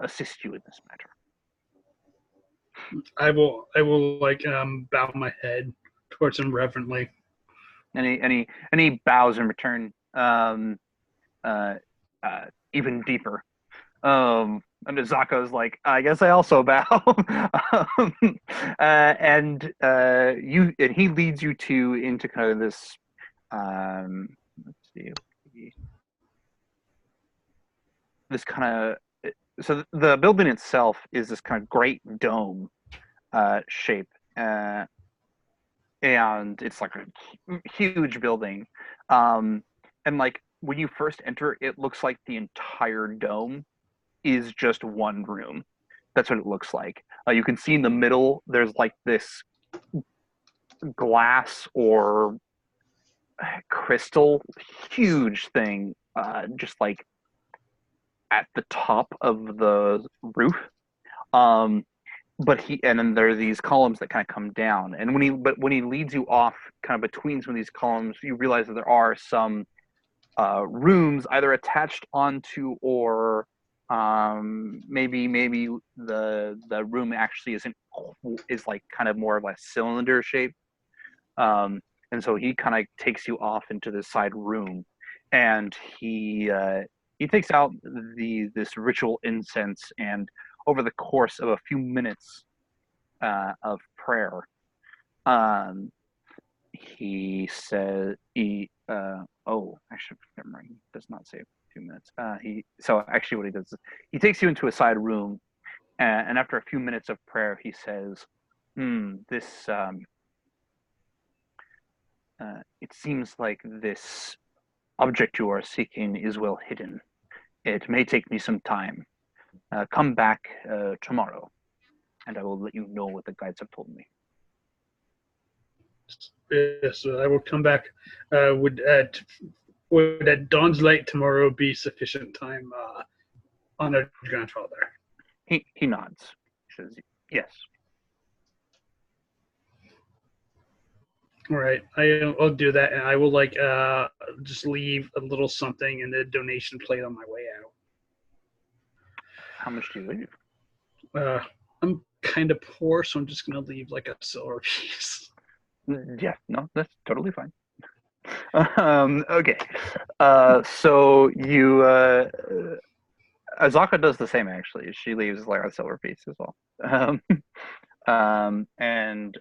assist you in this matter. I will like bow my head towards him reverently. And he bows in return, even deeper. And Azaka's like, I guess I also bow. And he leads you into kind of this. Let's see. This kind of, so the building itself is this kind of great dome shape, and it's like a huge building, and like when you first enter, it looks like the entire dome is just one room. That's what it looks like. You can see in the middle there's like this glass or crystal huge thing, just like at the top of the roof. But then there are these columns that kind of come down, and when he leads you off kind of between some of these columns, you realize that there are some rooms either attached onto or maybe the room actually is like kind of more of a cylinder shape, and so he kind of takes you off into this side room, and he takes out this ritual incense, and over the course of a few minutes of prayer, he said actually, never mind, he does not say a few minutes. So actually what he does is he takes you into a side room, and after a few minutes of prayer, he says, this it seems like this object you are seeking is well hidden. It may take me some time. Come back tomorrow, and I will let you know what the guides have told me. Yes, I will come back. Would at dawn's light tomorrow be sufficient time, honored grandfather? He nods. He says, yes. All right, I'll do that, and I will like just leave a little something in the donation plate on my way out. How much do you leave? I'm kind of poor, so I'm just gonna leave like a silver piece. Yeah, no, that's totally fine. Okay, so you Azaka does the same actually. She leaves like a silver piece as well. And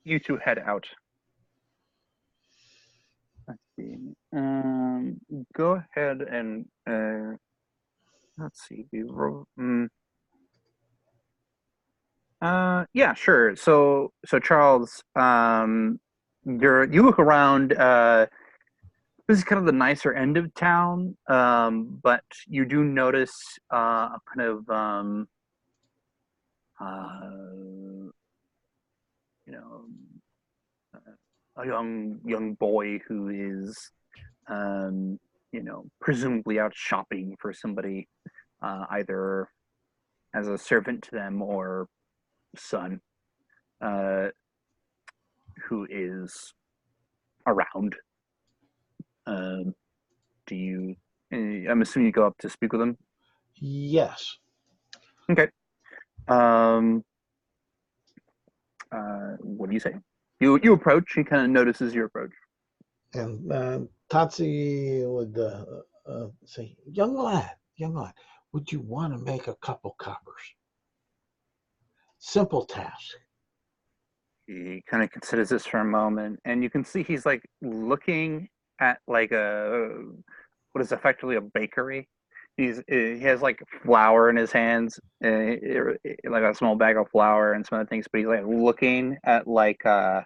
you two head out. Let's see. Go ahead and let's see. Yeah, sure. So Charles, you look around. this is kind of the nicer end of town, but you do notice a kind of you know, a young boy who is presumably out shopping for somebody, either as a servant to them or son, who is around. Do you? I'm assuming you go up to speak with him. Yes. Okay. What do you say? You approach. He kind of notices your approach. And Tatsi would say, young lad, would you want to make a couple coppers? Simple task. He kind of considers this for a moment, and you can see he's like looking at like what is effectively a bakery. He has like flour in his hands, like a small bag of flour and some other things. But he's like looking at like a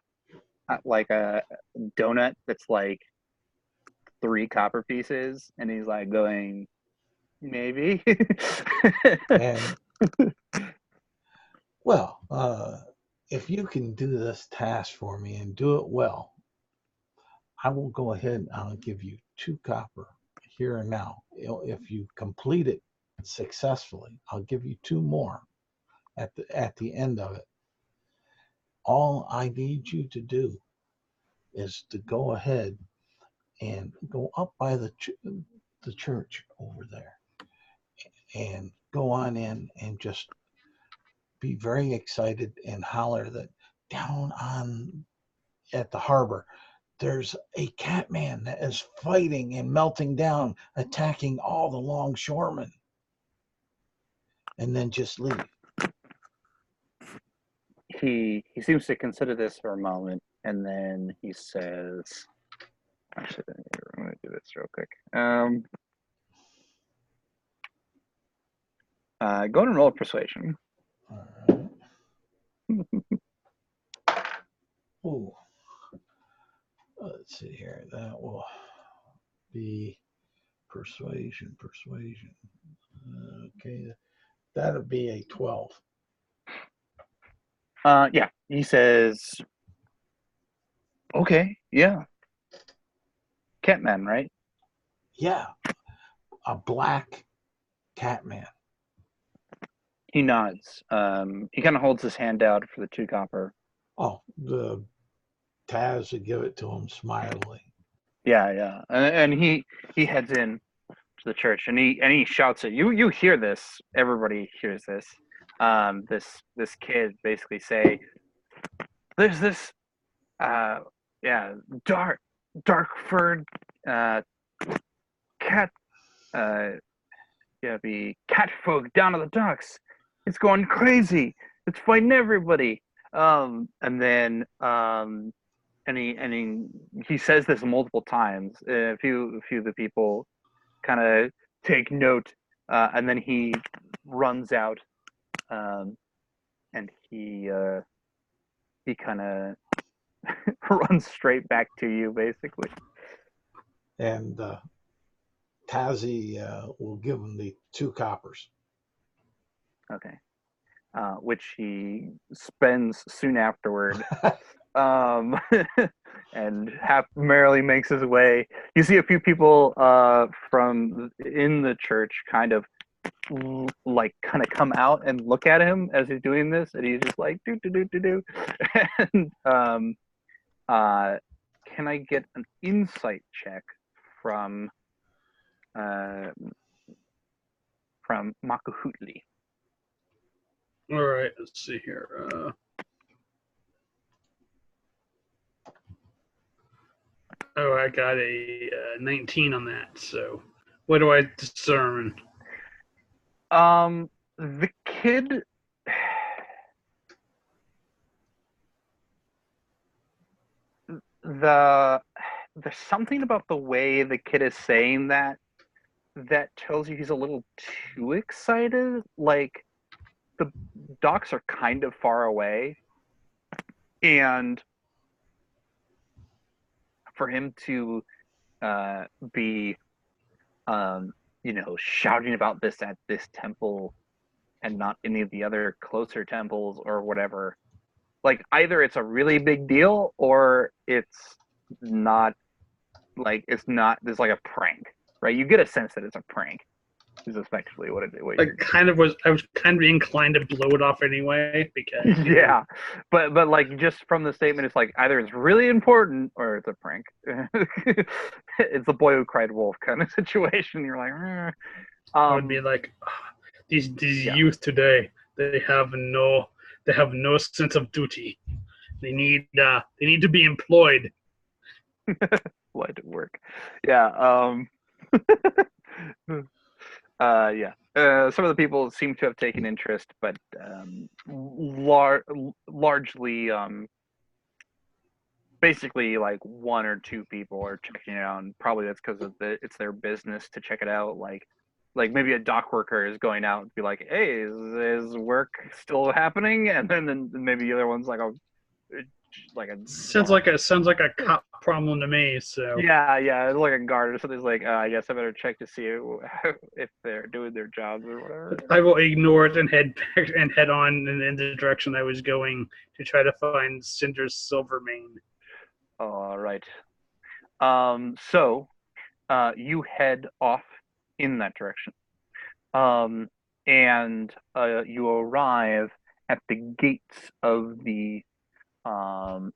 donut that's like 3 copper pieces, and he's like going, maybe. And well, if you can do this task for me and do it well, I will go ahead and I'll give you 2 copper here and now. If you complete it successfully, I'll give you 2 more at the end of it. All I need you to do is to go ahead and go up by the church over there and go on in and just be very excited and holler that down on at the harbor there's a catman that is fighting and melting down, attacking all the longshoremen. And then just leave. He seems to consider this for a moment, and then he says, actually, I'm going to do this real quick. Go ahead and roll persuasion. All right. Ooh. Let's see here. That will be persuasion. Okay. That'll be a 12. Yeah. He says, okay, yeah. Catman, right? Yeah. A black catman. He nods. He kind of holds his hand out for the 2 copper. Oh, the Taz would give it to him smilingly. Yeah. And he heads in to the church, and he shouts at you. You hear this. Everybody hears this. This kid basically say, "There's this, dark furred cat, the cat folk down at the docks. It's going crazy. It's fighting everybody." And then he says this multiple times. A few of the people kind of take note, and then he runs out, and he kind of runs straight back to you, basically. And Tazzy will give him the 2 coppers. Okay. Which he spends soon afterward. And half merrily makes his way. You see a few people from in the church kind of come out and look at him as he's doing this, and he's just like do. And can I get an insight check from Makuhutli? All right, let's see here. I got a 19 on that. So, what do I discern? The kid. There's something about the way the kid is saying that tells you he's a little too excited. Like, the docks are kind of far away, and for him to be, shouting about this at this temple and not any of the other closer temples or whatever. Like either it's a really big deal or it's not. Like it's not. There's like a prank, right? You get a sense that it's a prank. Is effectively what you're. I was kind of inclined to blow it off anyway because Yeah, but like just from the statement, it's like either it's really important or it's a prank. It's the boy who cried wolf kind of situation. You're like, I would be like, these yeah. youth today, they have no sense of duty. They need to be employed. What work? Yeah. Yeah. Some of the people seem to have taken interest, but largely, basically, like one or two people are checking it out, and probably that's because it's their business to check it out. Like maybe a dock worker is going out and be like, "Hey, is work still happening?" And then maybe the other one's like, "Oh, like a sounds like a cop problem to me." So yeah, it's like a guard or something. It's like, I guess I better check to see if they're doing their jobs or whatever. I will ignore it and head back and head on in the direction I was going to try to find Cinder's Silvermane. All right. So you head off in that direction. And you arrive at the gates of um,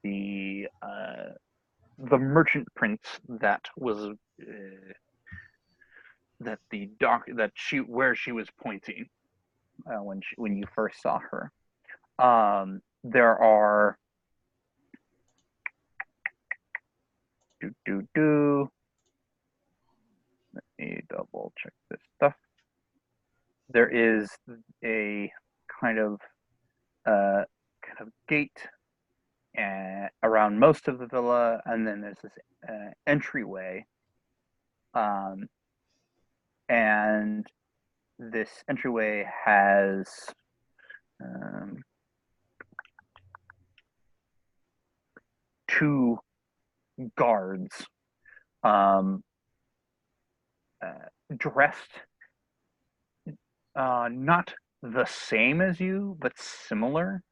the merchant prince that was where she was pointing when you first saw her. There are let me double check this stuff. There is a kind of gate around most of the villa, and then there's this entryway, and this entryway has two guards dressed not the same as you, but similar.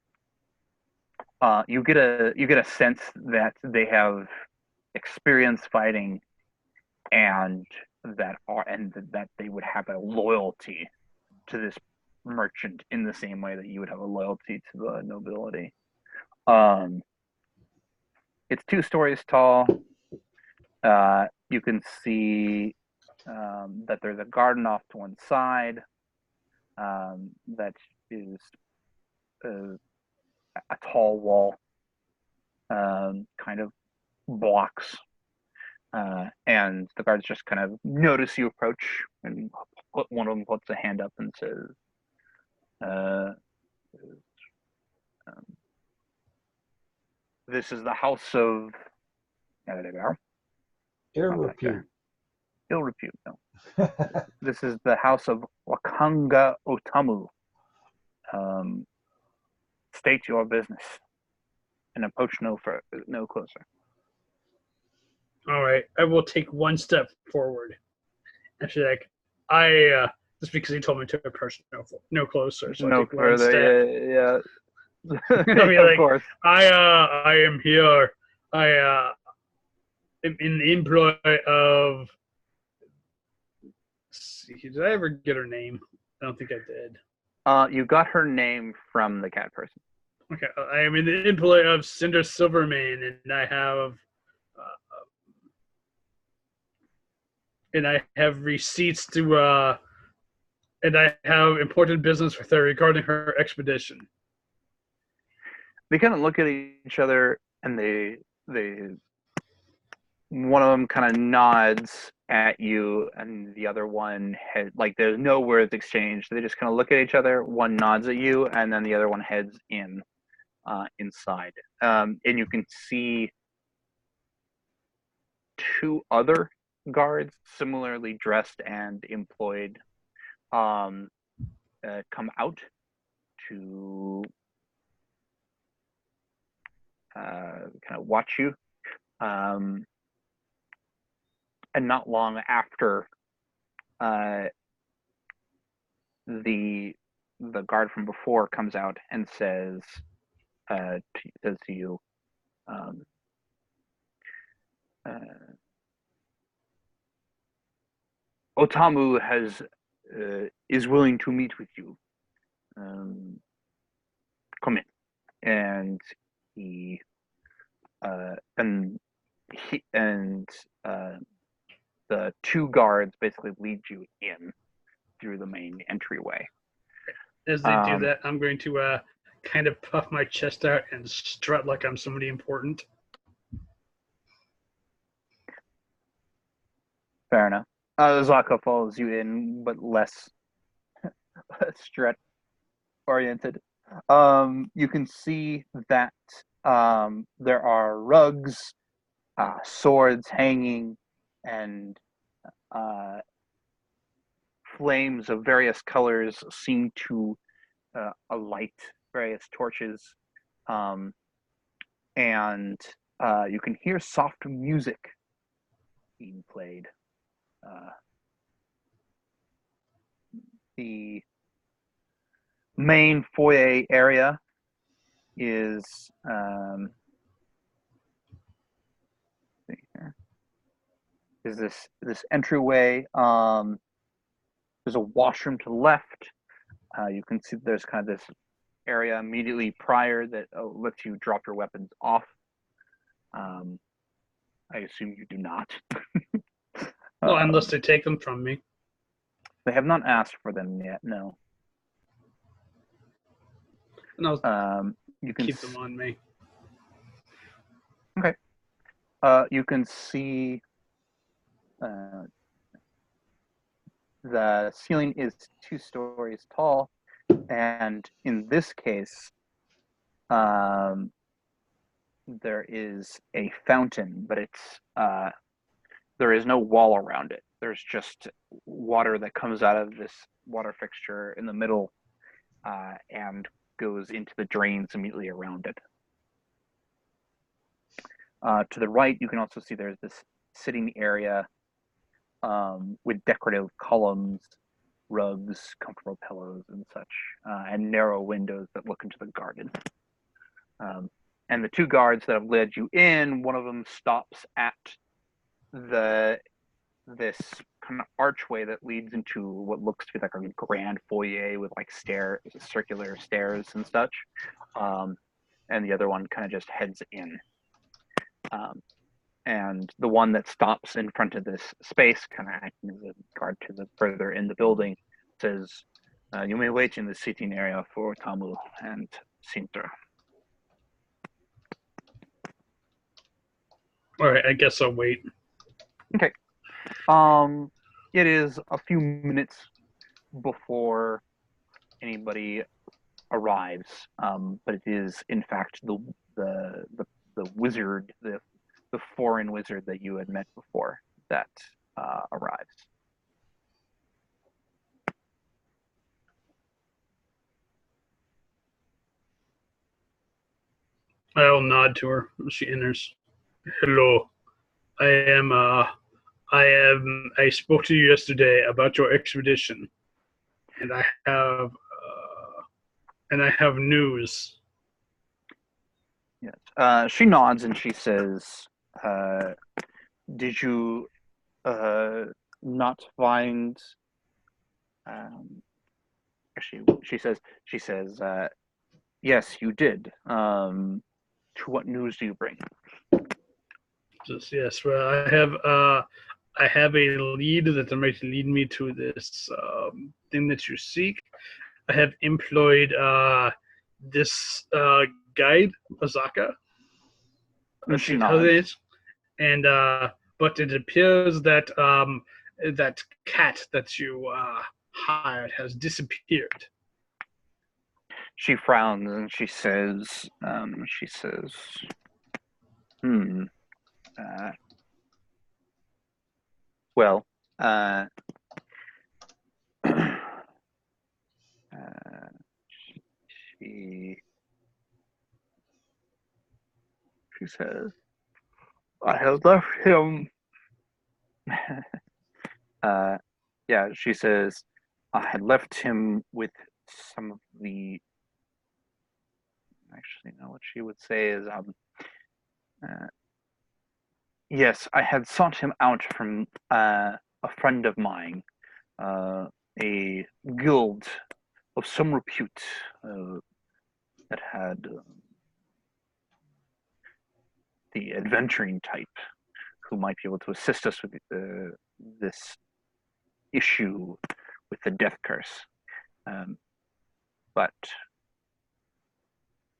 You get a sense that they have experience fighting, and that they would have a loyalty to this merchant in the same way that you would have a loyalty to the nobility. It's 2 stories tall. You can see that there's a garden off to one side that is a tall wall, kind of blocks, and the guards just kind of notice you approach, and one of them puts a hand up and says, "This is the house of Ill repute. Ill repute. No, this is the house of Wakanga Otamu. State your business and approach no closer." All right, I will take one step forward. Actually, like just because he told me to approach no closer, so I take one step. Yeah. I'll be of like, course. I am here. I am in the employ of. Did I ever get her name? I don't think I did. You got her name from the cat person. Okay, I am in the employ of Cinder Silvermane, and I have receipts to and I have important business with her regarding her expedition. They kind of look at each other, and they one of them kind of nods at you, and the other one like there's no words exchanged. They just kind of look at each other. One nods at you, and then the other one heads inside. And you can see 2 other guards similarly dressed and employed come out to kind of watch you. and not long after, the guard from before comes out and says to you, Otamu is willing to meet with you. Come in. And he the two guards basically lead you in through the main entryway. As they do that, I'm going to kind of puff my chest out and strut like I'm somebody important. Fair enough. Zaka follows you in, but less strut oriented. You can see that there are rugs, swords hanging, and flames of various colors seem to alight various torches. And you can hear soft music being played. The main foyer area is this entryway. There's a washroom to the left. You can see there's kind of this area immediately prior that lets you drop your weapons off. I assume you do not. Well, unless they take them from me. They have not asked for them yet, no. And I'll you can keep them on me. Okay. You can see the ceiling is 2 stories tall, and in this case, there is a fountain, but it's there is no wall around it. There's just water that comes out of this water fixture in the middle and goes into the drains immediately around it. To the right, you can also see there's this sitting area with decorative columns, rugs, comfortable pillows, and such, and narrow windows that look into the garden. And the 2 guards that have led you in, one of them stops at this kind of archway that leads into what looks to be like a grand foyer with like circular stairs and such. And the other one kind of just heads in. And the one that stops in front of this space, kind of acting as a guard to the further in the building, says, you may wait in the seating area for Tamu and Sintra. All right, I guess I'll wait. Okay. It is a few minutes before anybody arrives, but it is in fact the wizard, the foreign wizard that you had met before that arrives. I'll nod to her when she enters. Hello, I spoke to you yesterday about your expedition, and I have news. Yes. She nods and she says, "Did you not find?" She says, "Yes, you did. To what news do you bring?" Yes, well, I have a lead that might lead me to this thing that you seek. I have employed this guide, Azaka. She nods. And but it appears that that cat that you hired has disappeared. She frowns and she says, well, she says, I have left him Yeah, she says, I had left him with some of the. Actually, no, what she would say is, uh, yes, I had sought him out from a friend of mine, a guild of some repute that had the adventuring type who might be able to assist us with this issue with the death curse. But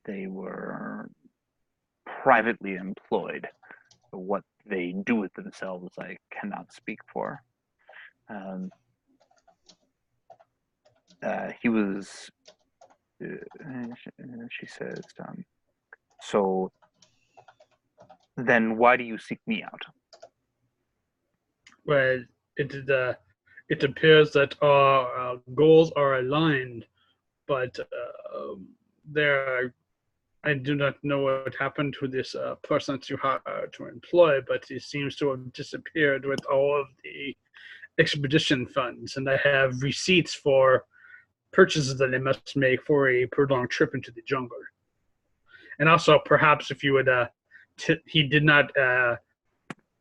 they were privately employed. What they do with themselves, I cannot speak for. He was, she says, so then why do you seek me out? Well, it appears that our goals are aligned, but there I do not know what happened to this person to employ, but he seems to have disappeared with all of the expedition funds, and I have receipts for purchases that they must make for a prolonged trip into the jungle. And also, perhaps if you would, he did not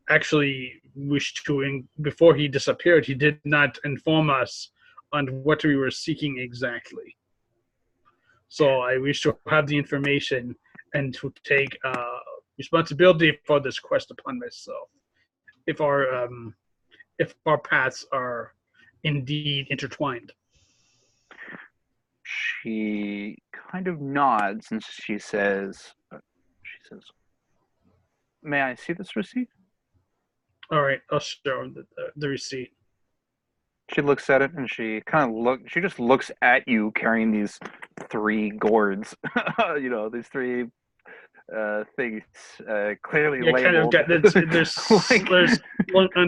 actually wish to, before he disappeared, he did not inform us on what we were seeking exactly. So I wish to have the information and to take responsibility for this quest upon myself. If our paths are indeed intertwined. She kind of nods and she says, may I see this receipt? All right, I'll show him the receipt. She looks at it and she just looks at you carrying these 3 gourds, these 3 things, clearly labeled. Kind of got this. They're slung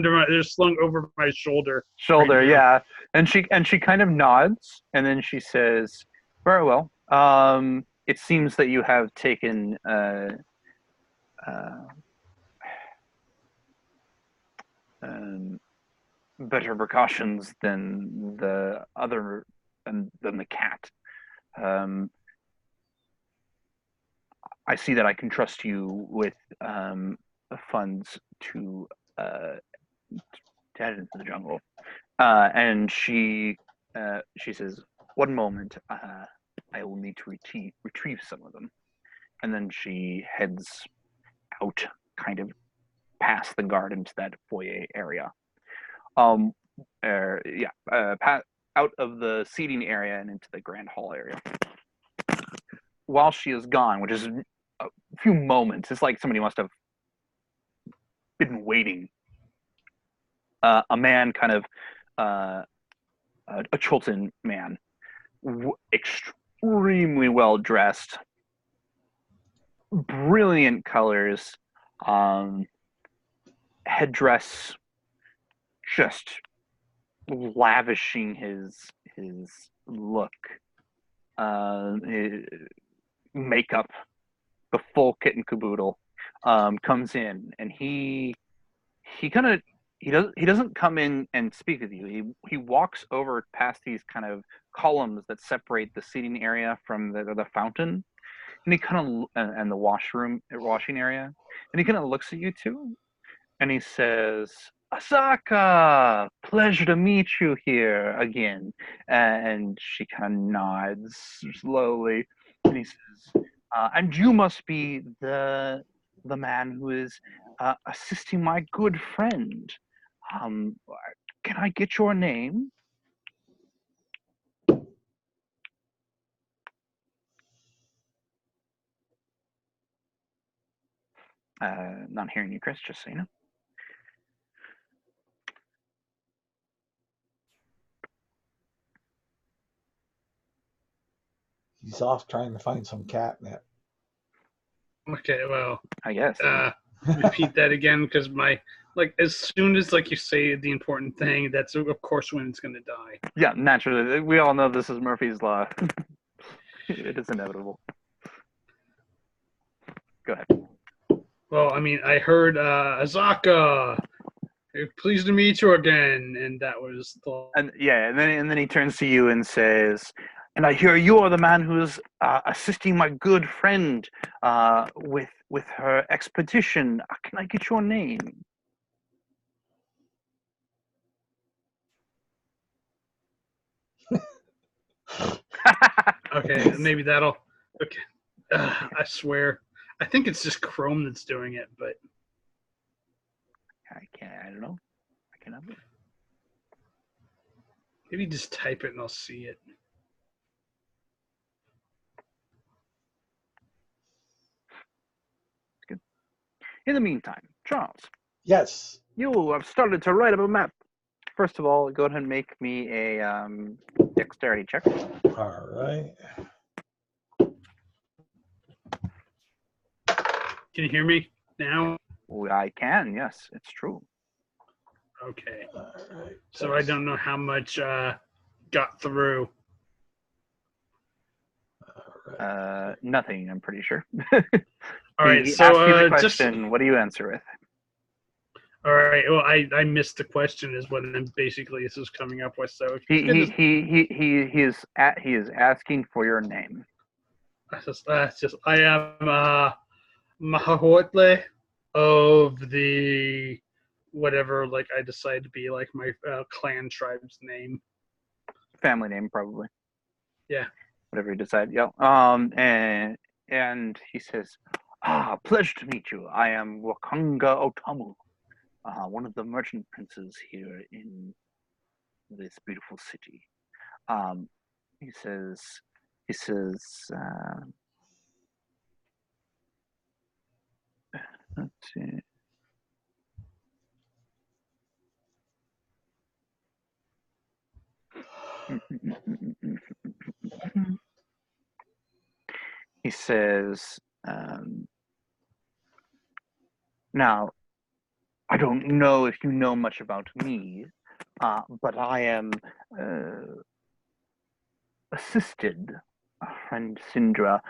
they're slung over my shoulder. Right, yeah. And she kind of nods, and then she says, "Very well. It seems that you have taken better precautions than the other than the cat. I see that I can trust you with funds to head into the jungle." And she says, "One moment, I will need to retrieve some of them." And then she heads out, kind of past the garden to that foyer area. Out of the seating area and into the grand hall area. While she is gone, which is a few moments, it's like somebody must have been waiting. A man, kind of a Chultan man, extremely well dressed, brilliant colors, headdress, just lavishing his look, his makeup, the full kit and caboodle, comes in, and he doesn't come in and speak with you. He walks over past these kind of columns that separate the seating area from the fountain, and he kind of and the washing area, and he kind of looks at you two, and he says, "Asaka, pleasure to meet you here again." And she kind of nods slowly, and he says, "And you must be the man who is assisting my good friend. Can I get your name?" Not hearing you, Chris, just so you know. He's off trying to find some catnip. Okay, well, I guess. Repeat that again, because as soon as you say the important thing, that's of course when it's gonna die. Yeah, naturally. We all know this is Murphy's Law. It is inevitable. Go ahead. Well, I mean, I heard Azaka. Pleased to meet you again. And that was the. And yeah, and then he turns to you and says, "And I hear you are the man who's assisting my good friend with her expedition. Can I get your name?" Okay, maybe that'll. Okay, I swear. I think it's just Chrome that's doing it, but I don't know. I cannot. maybe just type it and I'll see it. Good. In the meantime, Charles, Yes. you have started to write up a map. First of all, go ahead and make me a dexterity check. All right. Can you hear me now? I can, yes, it's true. Okay. All right. So I don't know how much got through. All right. Nothing, I'm pretty sure. All right, he so asked you the just question. What do you answer with? all right. Well, I missed the question. Is what I'm basically this is coming up with. So if you could just, He is asking for your name. that's just I am Mahahotle of the whatever like I decide to be like my clan tribe's name. Family name, probably. Yeah. Whatever you decide. Yeah. And he says, pleasure to meet you. I am Wakanga Otamu, one of the merchant princes here in this beautiful city. He says, let's see. He says, now, I don't know if you know much about me, but I am assisted friend Sindra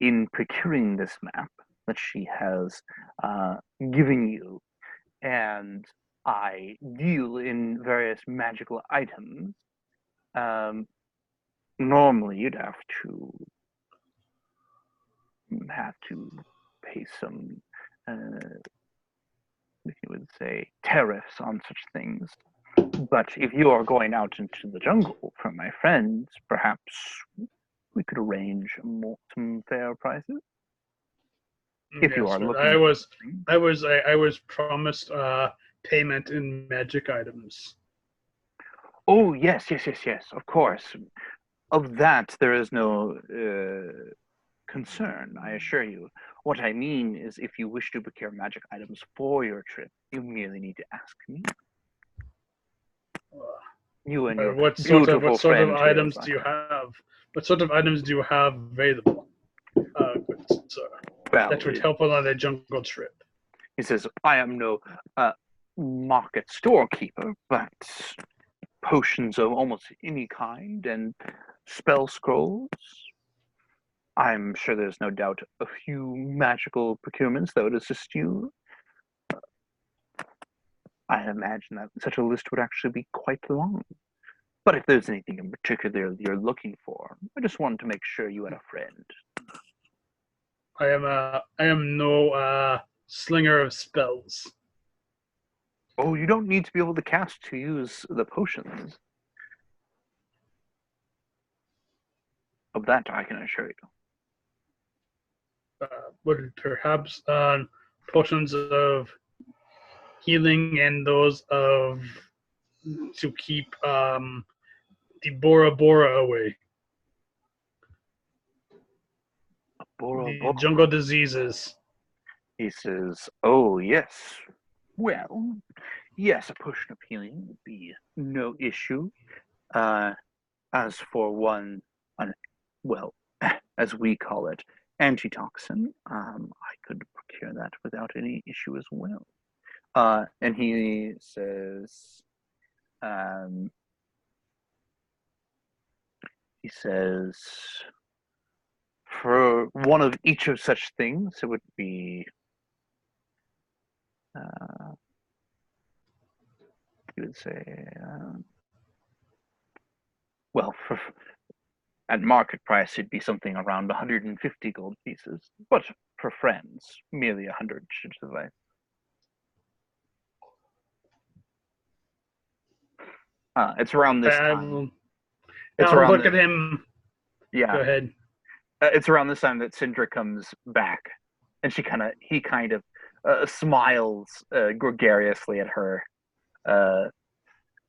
in procuring this map that she has given you, and I deal in various magical items. Normally, you'd have to pay some, you would say, tariffs on such things. But if you are going out into the jungle for my friends, perhaps we could arrange some fair prices. If you are looking, I was promised payment in magic items. Oh yes, of course. Of that there is no concern, I assure you. What I mean is, if you wish to procure magic items for your trip, you merely need to ask me. You and your what sort of items do you have? What sort of items do you have available? Good sir. Well, that would help on a jungle trip. He says, I am no market storekeeper, but potions of almost any kind and spell scrolls. I'm sure there's no doubt a few magical procurements that would assist you. I imagine that such a list would actually be quite long. But if there's anything in particular you're looking for, I just wanted to make sure you had a friend. I am no slinger of spells. Oh, you don't need to be able to cast to use the potions. Of that, I can assure you. Would perhaps potions of healing and those of to keep the Bora Bora away. The jungle diseases. He says, oh, yes. Well, yes, a potion of healing would be no issue. As for one, well, as we call it, antitoxin, I could procure that without any issue as well. And he says, for one of each of such things, it would be he would say, well, at market price, it'd be something around 150 gold pieces. But for friends, merely 100 should suffice. It's around this time. I'll look at him. Yeah. Go ahead. It's around this time that Sindra comes back, and he kind of smiles gregariously at her,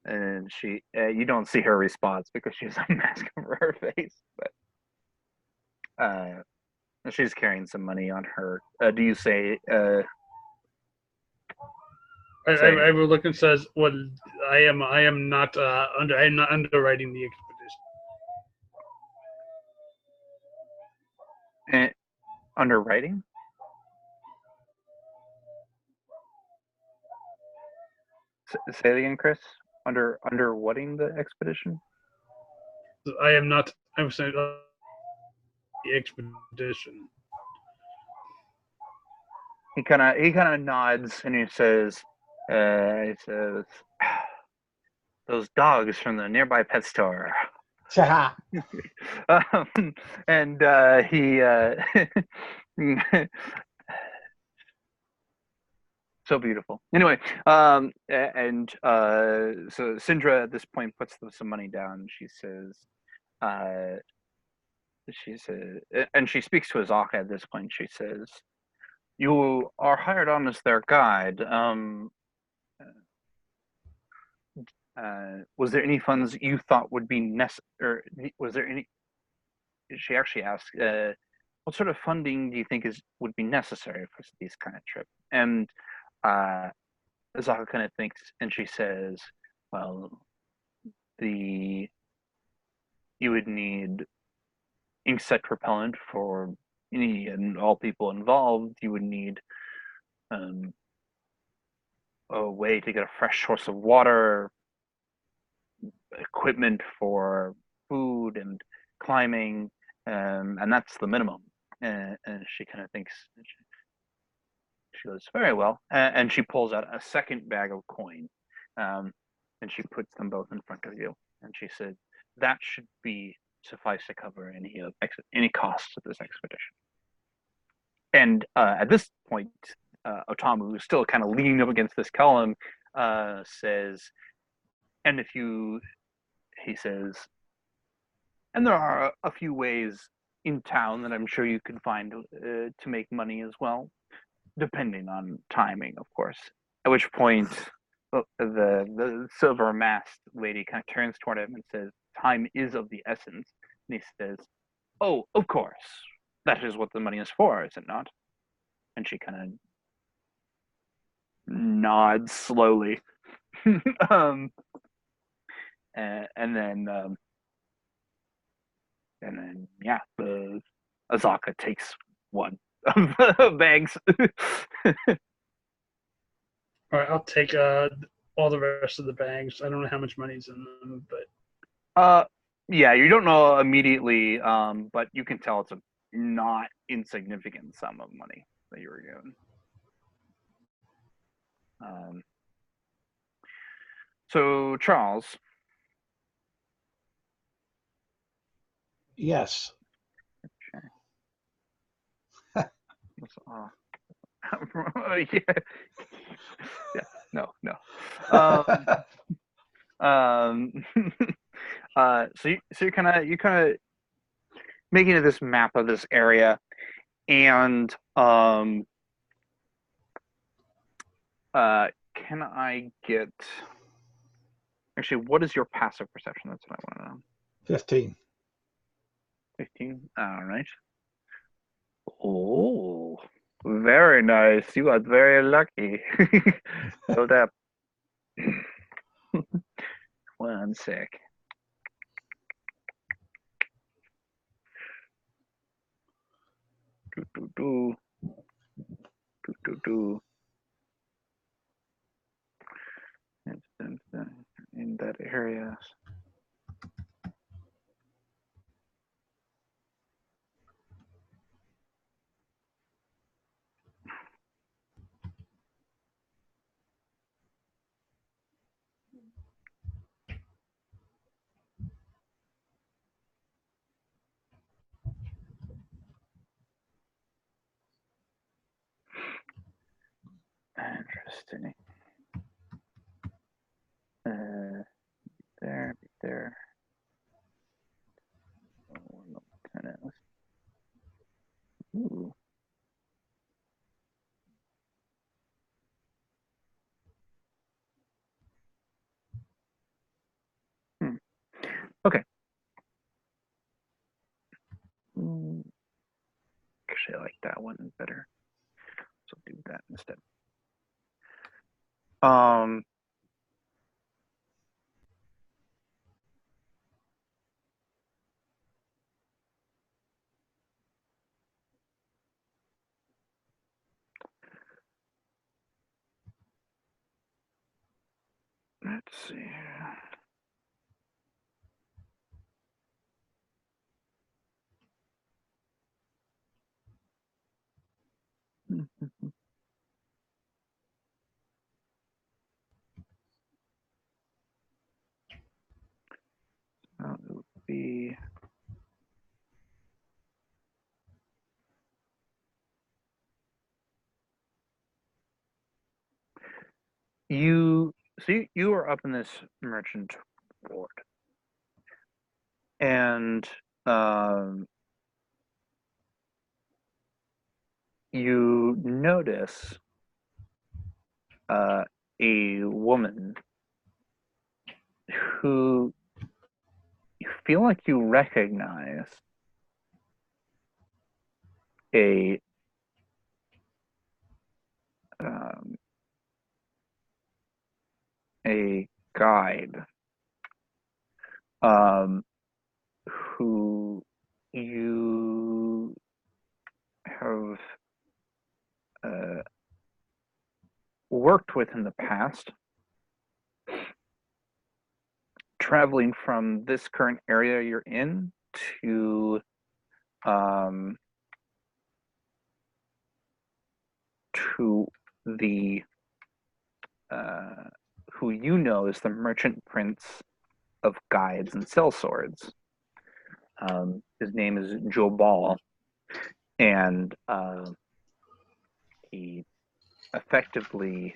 and you don't see her response because she has a mask over her face, but she's carrying some money on her. Do you say? I will look and says, "Well, I am not underwriting the expedition." Underwriting? Say it again, Chris. Underwhatting the expedition? I am not. I'm saying the expedition. He kind of nods and he says, those dogs from the nearby pet store. And he so beautiful. Anyway, so Sindra at this point puts some money down. She says, and she speaks to Azaka at this point. She says, "You are hired on as their guide. Was there any funds you thought would be necessary? Or was there any?" She actually asked, "What sort of funding do you think would be necessary for these kind of trips?" And Azaka kind of thinks, and she says, "Well, you would need inkset repellent for any and all people involved. You would need a way to get a fresh source of water, equipment for food and climbing, and that's the minimum." And she kind of thinks. She goes, "Very well," and she pulls out a second bag of coin, and she puts them both in front of you. And she said, "That should suffice to cover any costs of this expedition." And at this point, Otamu, who's still kind of leaning up against this column, says, "And he says, and there are a few ways in town that I'm sure you can find to make money as well, depending on timing, of course." At which point, the silver masked lady kind of turns toward him and says, "Time is of the essence." And he says, "Oh, of course. That is what the money is for, is it not?" And she kind of nods slowly. and then yeah, the Azaka takes one of the bags. All right, I'll take all the rest of the bags. I don't know how much money's in them, but yeah, you don't know immediately, but you can tell it's a not insignificant sum of money that you were given. So Charles. Yes. Okay. Yeah. No. So you're kind of making this map of this area, and can I get actually what is your passive perception? That's what I want to know. 15. 15. All right. Oh, very nice. You are very lucky. Hold up. 1 sec. In that area. see. There. Oh, no, kind of. Ooh. Okay. Actually, I like that one better. So I'll do that instead. Let's see. It would be you. See, you are up in this merchant ward, and you notice a woman who you feel like you recognize a guide who you have worked with in the past, traveling from this current area you're in to the who you know is the merchant prince of guides and sellswords. His name is Jobal, and he effectively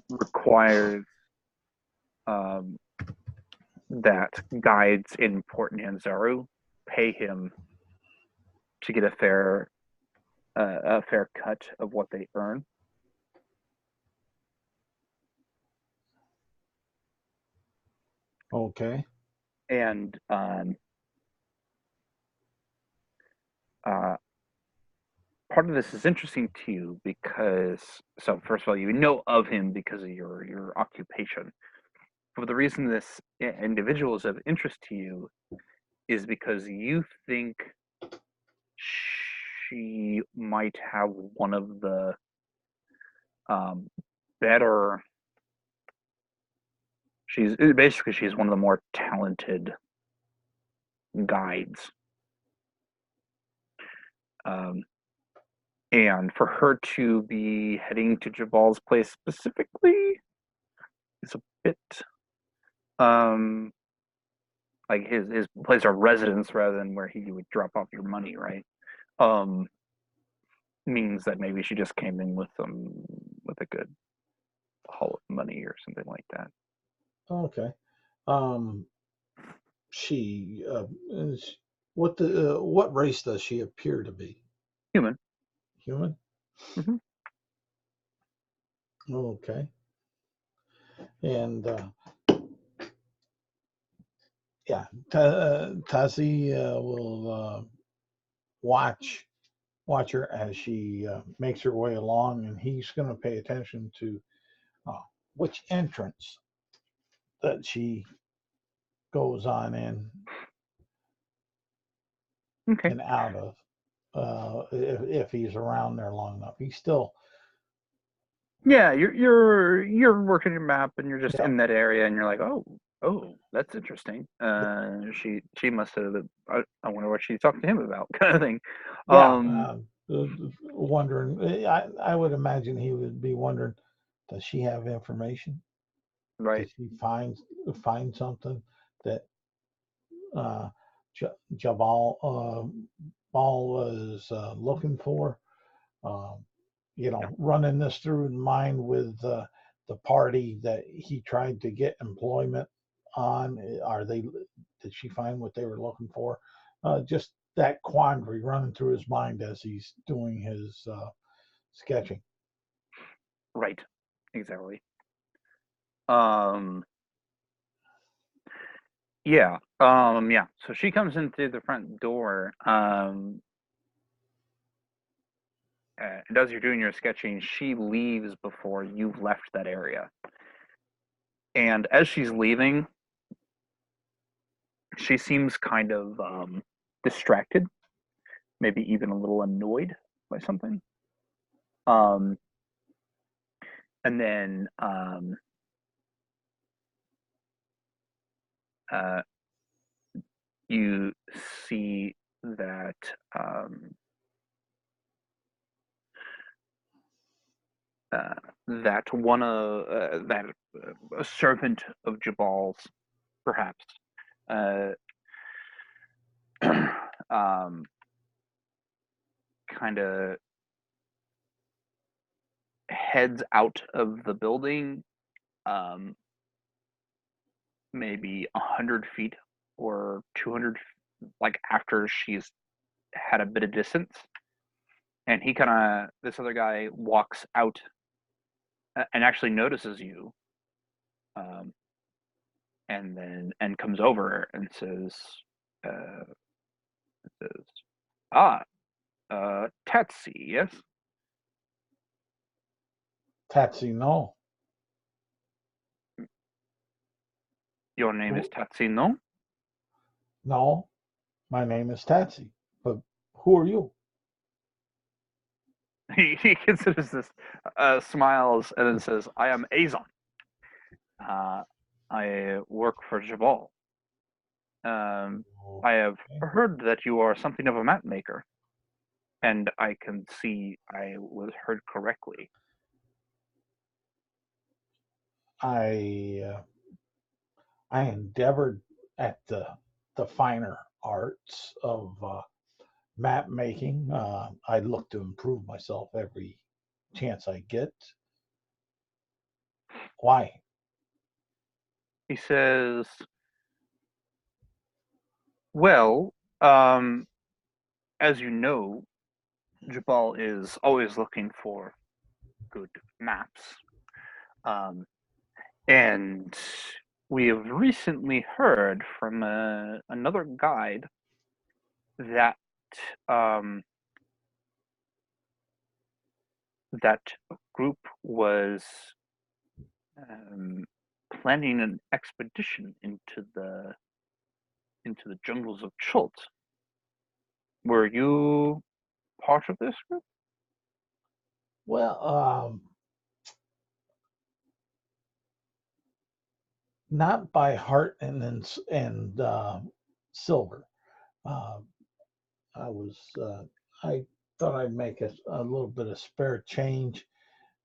requires that guides in Port Nanzaru pay him to get a fair cut of what they earn. Okay. And part of this is interesting to you because, so first of all, you know of him because of your occupation. But the reason this individual is of interest to you is because you think she might have one of the better. She's one of the more talented guides. And for her to be heading to Jabal's place specifically is a bit like his place of residence rather than where he would drop off your money, right? Means that maybe she just came in with a good haul of money or something like that. Okay. She what race does she appear to be? Human. Human? Mm-hmm. Okay. And yeah, Tazi will watch her as she makes her way along, and he's going to pay attention to which entrance that she goes on in and out of. If he's around there long enough, he's still. Yeah, you're working your map and you're just in that area and you're like, oh, that's interesting. She must have. I wonder what she talked to him about, kind of thing. Yeah, wondering. I would imagine he would be wondering, does she have information? Right. Did she find something that uh, Jabal Ball was looking for? Um, running this through in mind with the party that he tried to get employment on. Did she find what they were looking for? Just that quandary running through his mind as he's doing his sketching. Right. Exactly. Um. Yeah. Yeah. So she comes in through the front door. And as you're doing your sketching, she leaves before you've left that area. And as she's leaving, she seems kind of distracted, maybe even a little annoyed by something. Um, and then uh, you see that uh, that one that a servant of Jabal's, perhaps, uh, kind of heads out of the building, um, maybe 100 feet or 200, like after she's had a bit of distance, and this other guy walks out and actually notices you, um, and comes over and uh, says, "Ah, Tatsy, yes, Tatsy, no. your name is Tatsy, no?" No, my name is Tatsy. But who are you? He considers this, smiles, and then says, "I am Azon. Uh, I work for Jabal. I have Okay. heard that you are something of a map maker, and I can see I was heard correctly." I I endeavored at the finer arts of map making. I look to improve myself every chance I get. Why? He says, "Well, um, as you know, Jabal is always looking for good maps. Um, and we have recently heard from another guide that um, that group was um, planning an expedition into the jungles of Chult. Were you part of this group?" Well, not by heart and silver. Uh, I thought I'd make a little bit of spare change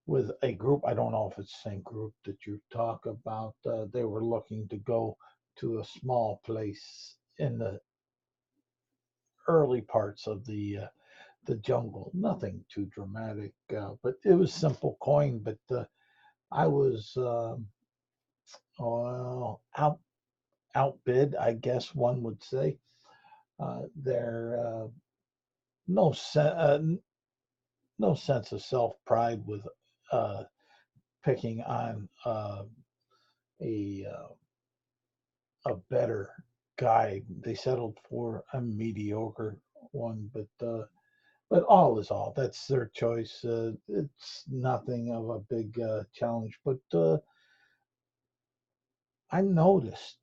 with a group. I don't know if it's the same group that you talk about. They were looking to go to a small place in the early parts of the jungle. Nothing too dramatic, but it was simple coin. But I was well, outbid, I guess one would say. There no no sense of self pride with uh, picking on a a better guy. They settled for a mediocre one, but all is all. That's their choice. It's nothing of a big challenge. But I noticed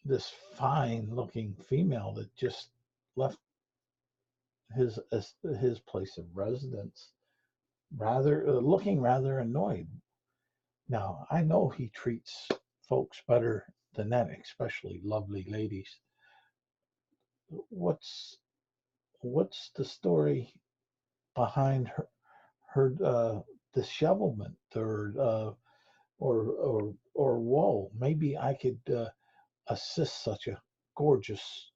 this fine-looking female that just left his place of residence, rather looking rather annoyed. Now I know he treats folks better than that, especially lovely ladies. What's what's the story behind her dishevelment or woe. Maybe I could assist such a gorgeous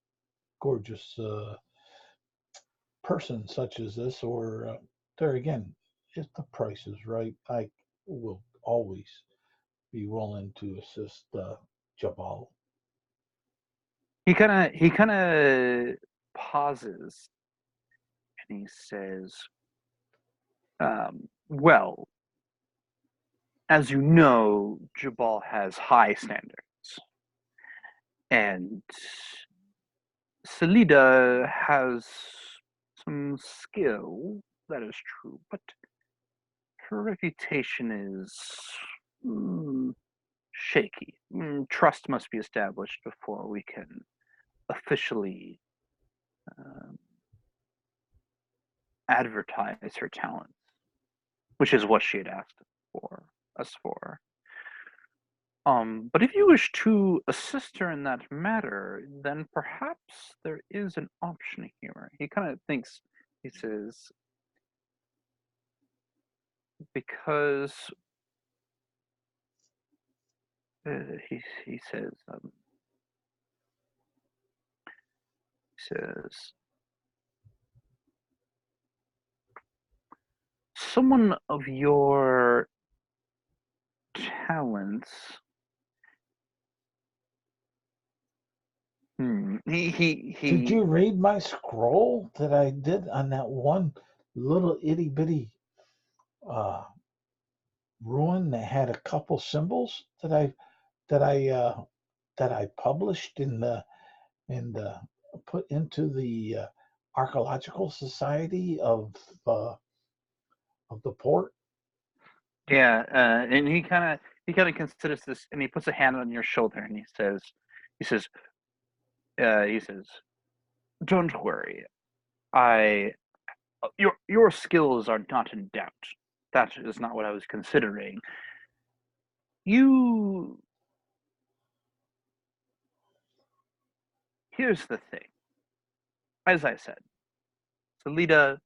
person such as this. Or there again, if the price is right, I will always be willing to assist Jabal. He kind of pauses, and he says, "Well, as you know, Jabal has high standards, and Salida has some skill. That is true, but her reputation is shaky. Trust must be established before we can officially advertise her talents, which is what she had asked for us for. But if you wish to assist her in that matter, then perhaps there is an option here." He kind of thinks. He says, "Because he says someone of your talents." Did you read my scroll that I did on that one little itty bitty ruin that had a couple symbols that I published and put into the Archaeological Society of the port? Yeah, and he kind of considers this, and he puts a hand on your shoulder, and he says, "Don't worry, your skills are not in doubt. That is not what I was considering. Here's the thing. As I said, Salida,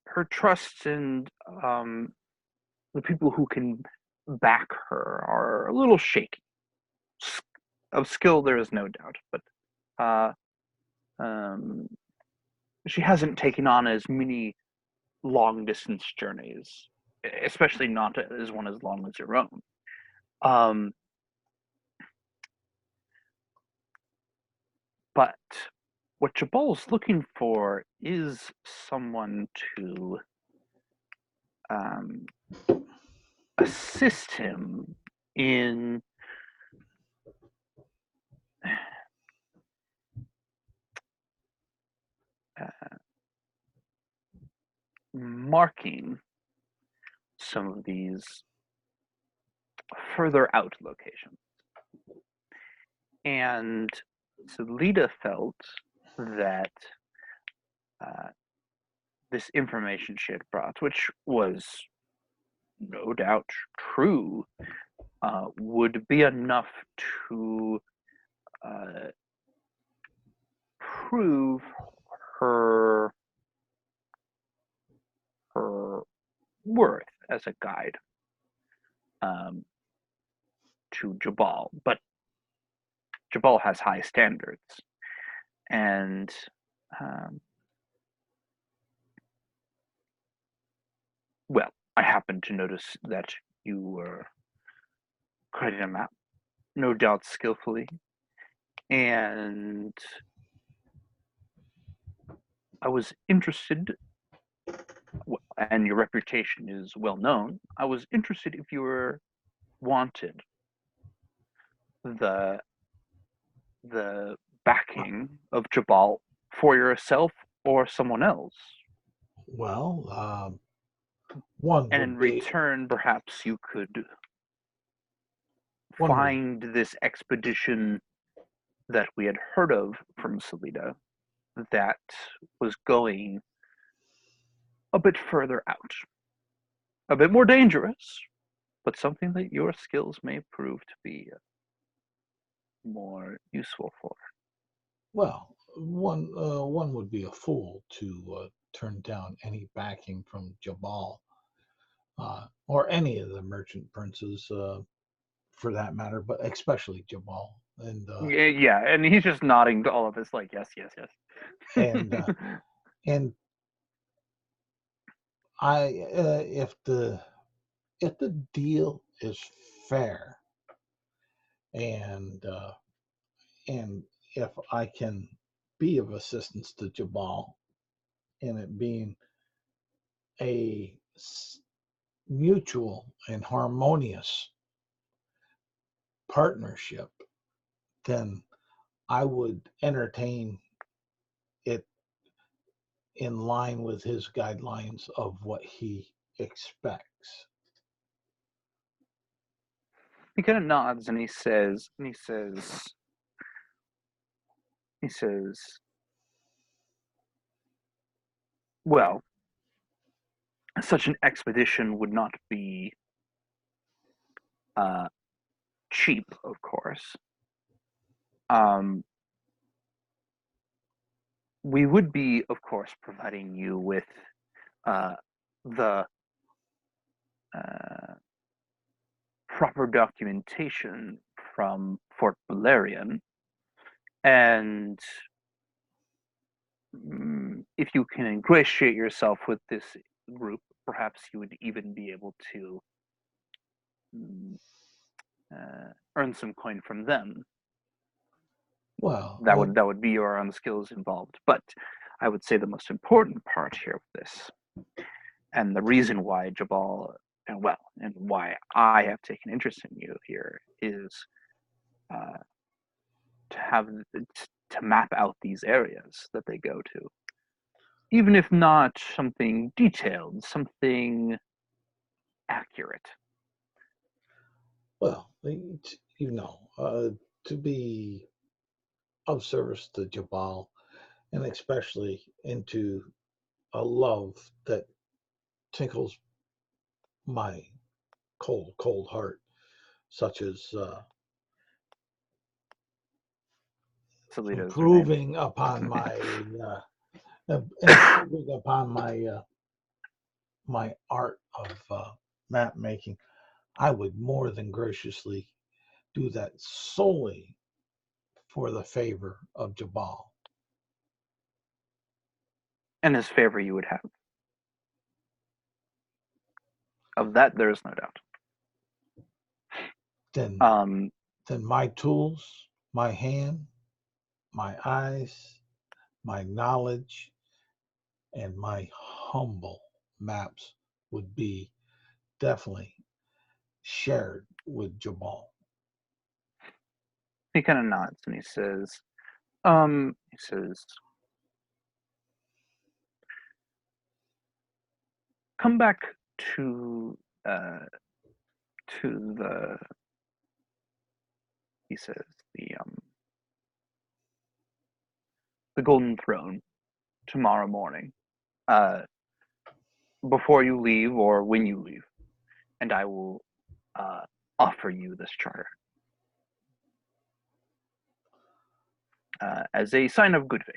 her trust in the people who can back her are a little shaky. Of skill, there is no doubt, but she hasn't taken on as many long distance journeys, especially not as one as long as your own. But what Jabal's looking for is someone to assist him in marking some of these further out locations. And so Lita felt that this information she had brought, which was no doubt true, would be enough to prove her worth as a guide to Jabal. But Jabal has high standards, and well, I happened to notice that you were creating a map, no doubt skillfully, and I was interested, and your reputation is well known. I was interested if you were wanted the backing of Jabal for yourself or someone else. Well, one and in return, perhaps you could find this expedition that we had heard of from Salida that was going a bit further out, a bit more dangerous, but something that your skills may prove to be more useful for. Well, one would be a fool to turn down any backing from Jabal or any of the merchant princes, for that matter, but especially Jabal. And Yeah, and he's just nodding to all of us, like, yes, yes, yes. and and if the deal is fair, and and if I can be of assistance to Jabal in it being a mutual and harmonious partnership, then I would entertain it in line with his guidelines of what he expects. He kind of nods and he says, well, such an expedition would not be uh, cheap, of course. Um, we would be, of course, providing you with the proper documentation from Fort Valerian, and if you can ingratiate yourself with this group, perhaps you would even be able to earn some coin from them. Well, That would be your own skills involved. But I would say the most important part here with this, and the reason why Jabal, and why I have taken interest in you here, is to have to map out these areas that they go to, even if not something detailed, something accurate. well, you know, to be of service to Jabal, and especially into a love that tinkles my cold, cold heart, such as Salitos are named. improving upon improving upon my art of map making. I would more than graciously do that solely for the favor of Jabal. And his favor you would have. Of that, there is no doubt. Then, Um, then my tools, my hand, my eyes, my knowledge, and my humble maps would be definitely shared with Jabal. he kind of nods and he says, come back to uh, the, he says, the Golden Throne tomorrow morning, uh, before you leave or when you leave, and I will offer you this charter as a sign of good faith.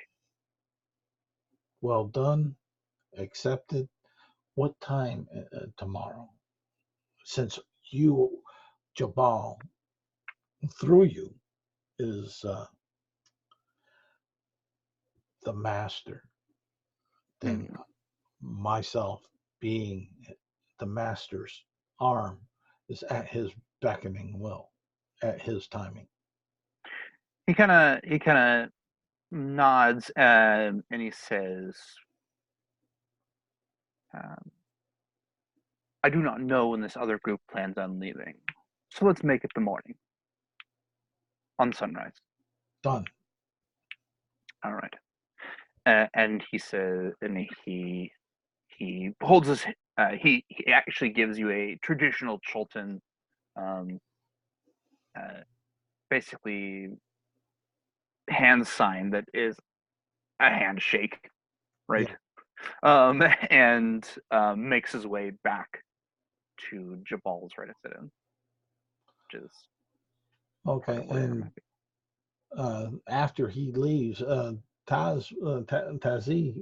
Well done, accepted. What time tomorrow? Since you, Jabal, through you, is the master, then myself being the master's arm is at his beckoning will, at his timing. He kind of nods and he says, I do not know when this other group plans on leaving, so let's make it the morning on sunrise. Done. All right. And he says, and he holds his he actually gives you a traditional Chultan, um, basically hand sign that is a handshake, right? Yeah. And makes his way back to Jabal's residence, which is okay. And after he leaves, Tazi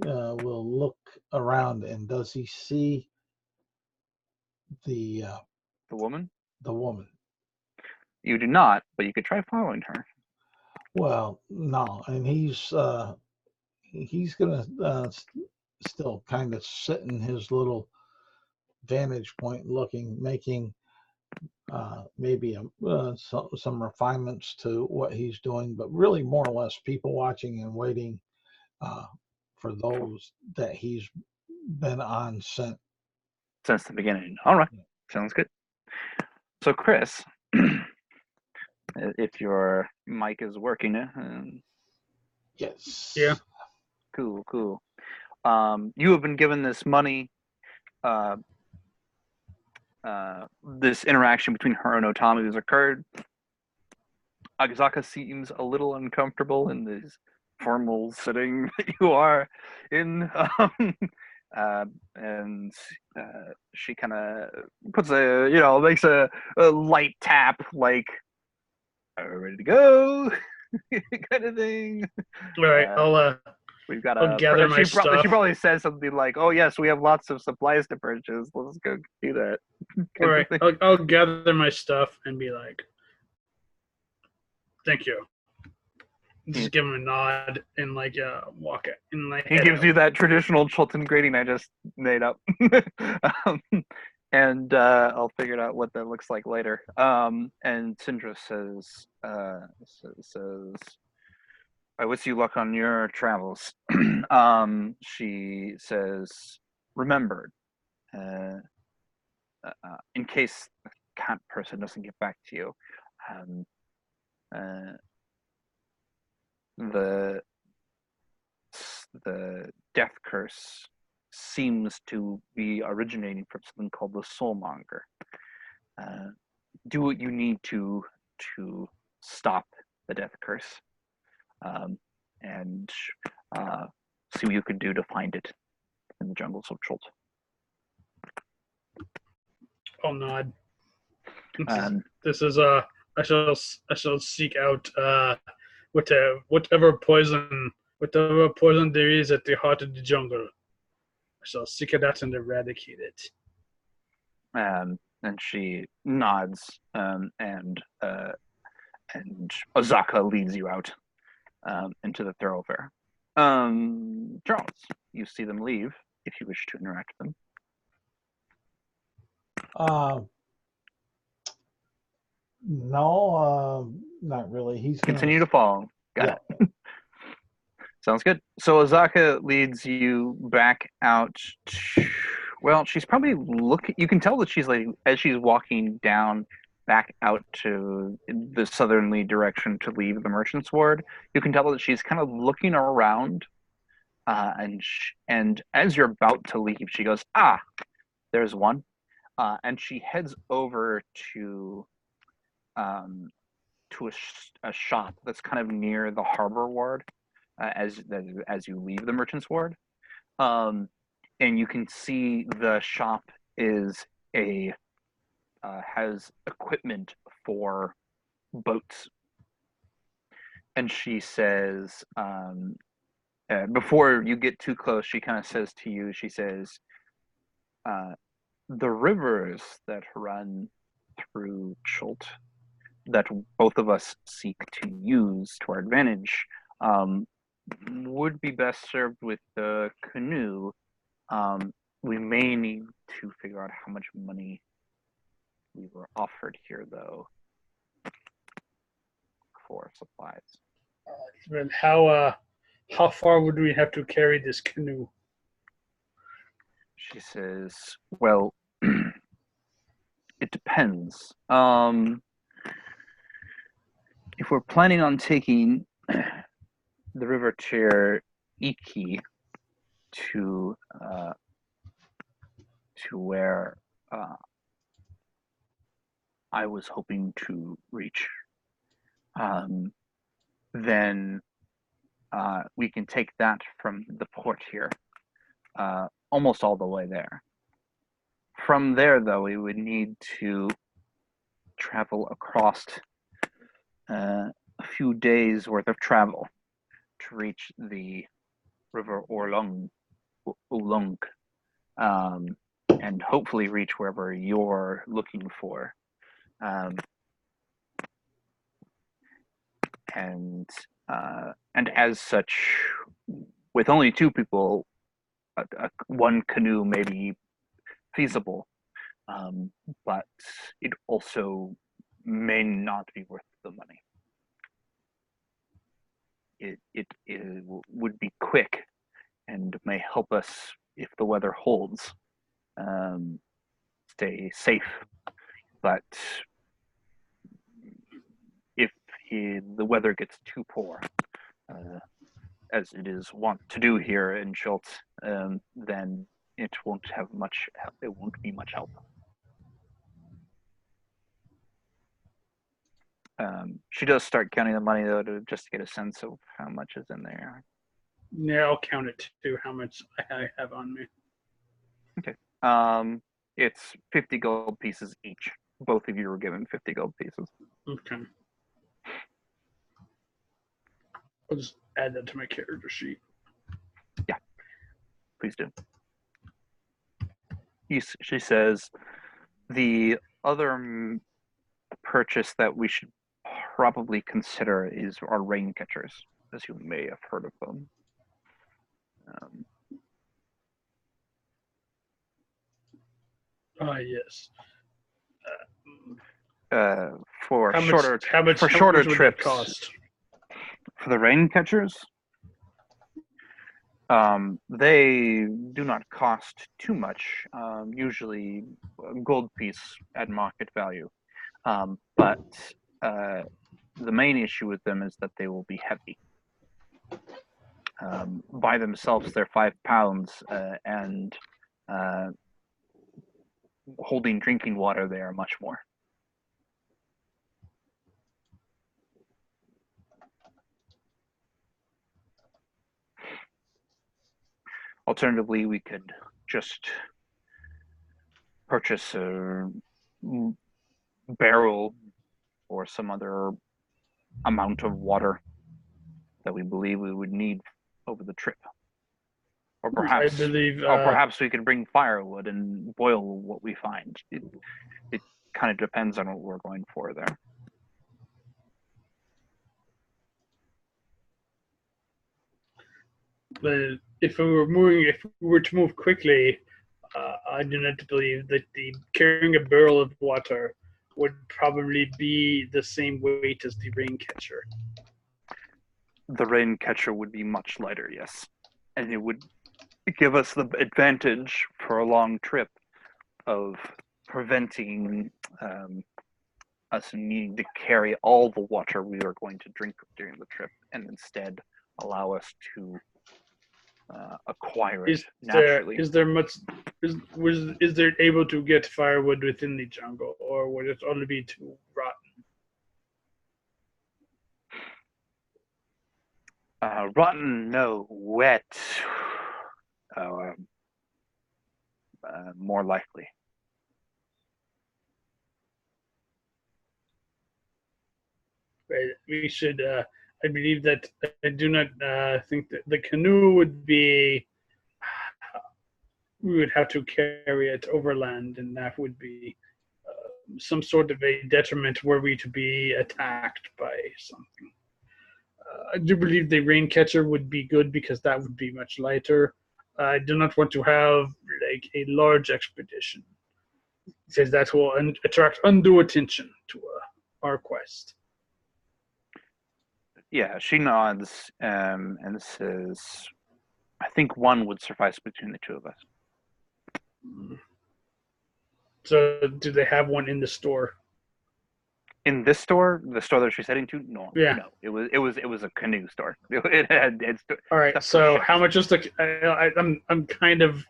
will look around, and does he see the woman? the woman? You do not, but you could try following her. Well, no, and he's gonna still kind of sit in his little vantage point, looking, making maybe some refinements to what he's doing, but really more or less people watching and waiting for those that he's been on scent since the beginning. All right, sounds good. So, Chris, if your mic is working, yes. Yeah. Cool. You have been given this money. This interaction between her and Otami has occurred. Agazaka seems a little uncomfortable in this formal sitting that you are in. And she kind of puts makes a light tap, like, are we ready to go? Kind of thing. All right, we've got I'll gather my stuff. She probably says something like, "Oh yes, we have lots of supplies to purchase. Let's go do that." All right, I'll gather my stuff and be like, "Thank you." Just give him a nod and walk it and he gives you that traditional Chilton greeting I just made up. And I'll figure out what that looks like later. And Sindra says, "I wish you luck on your travels." She says, "Remember, in case the cat person doesn't get back to you, the death curse seems to be originating from something called the Soulmonger. Do what you need to stop the death curse, and see what you can do to find it in the jungles of Chult." I'll nod. This is I shall seek out whatever poison there is at the heart of the jungle. I shall seek it out and eradicate it. And she nods, and Ozaka leads you out into the thoroughfare. Charles, you see them leave if you wish to interact with them. No, not really. He's continue to follow. Got it. Sounds good. So Ozaka leads you back out. Well, she's probably looking. You can tell that she's as she's walking down back out to the southerly direction to leave the Merchant's Ward. You can tell that she's kind of looking around, and as you're about to leave, she goes, "Ah, there's one," and she heads over to a shop that's kind of near the Harbor Ward. As you leave the Merchant's Ward, and you can see the shop is has equipment for boats. And she says, before you get too close, she kind of says to you, she says, "The rivers that run through Chult that both of us seek to use to our advantage would be best served with the canoe. We may need to figure out how much money we were offered here, though, for supplies." And how far would we have to carry this canoe? She says, "Well, it depends. If we're planning on taking the river chair Iki to where I was hoping to reach, then we can take that from the port here, almost all the way there. From there, though, we would need to travel across a few days worth of travel. to reach the River Ulung, and hopefully reach wherever you're looking for. And as such, with only 2 people, one canoe may be feasible, but it also may not be worth the money. It would be quick and may help us if the weather holds, stay safe. But if the weather gets too poor, as it is wont to do here in Schultz, then it won't have much. It won't be much help. She does start counting the money though, just to get a sense of how much is in there. Yeah, I'll count it too. How much I have on me? Okay. It's 50 gold pieces each. Both of you were given 50 gold pieces. Okay. I'll just add that to my character sheet. Yeah, please do. She says, the other purchase that we should probably consider is our rain catchers, as you may have heard of them. Yes. For how shorter much trips, cost? For the rain catchers, they do not cost too much. Usually, a gold piece at market value. But the main issue with them is that they will be heavy. By themselves, they're 5 pounds, and holding drinking water, they are much more. Alternatively, we could just purchase a barrel or some other amount of water that we believe we would need over the trip. Or perhaps, perhaps we could bring firewood and boil what we find. It kind of depends on what we're going for there. But if we were to move quickly, I do not believe that carrying a barrel of water would probably be the same weight as the rain catcher. The rain catcher would be much lighter, yes, and it would give us the advantage for a long trip of preventing us needing to carry all the water we are going to drink during the trip, and instead allow us to acquire it naturally. Is there able to get firewood within the jungle, or would it only be too rotten? Rotten, no. Wet, more likely. We should. I believe that I do not think that the canoe would be. We would have to carry it overland, and that would be some sort of a detriment were we to be attacked by something. I do believe the rain catcher would be good because that would be much lighter. I do not want to have like a large expedition because that will attract undue attention to our quest. Yeah, she nods and says, I think one would suffice between the 2 of us. So do they have one in the store? In this store, the store that she's heading to, no. Yeah. No, it was a canoe store. It had all right. So how much is the? I'm kind of.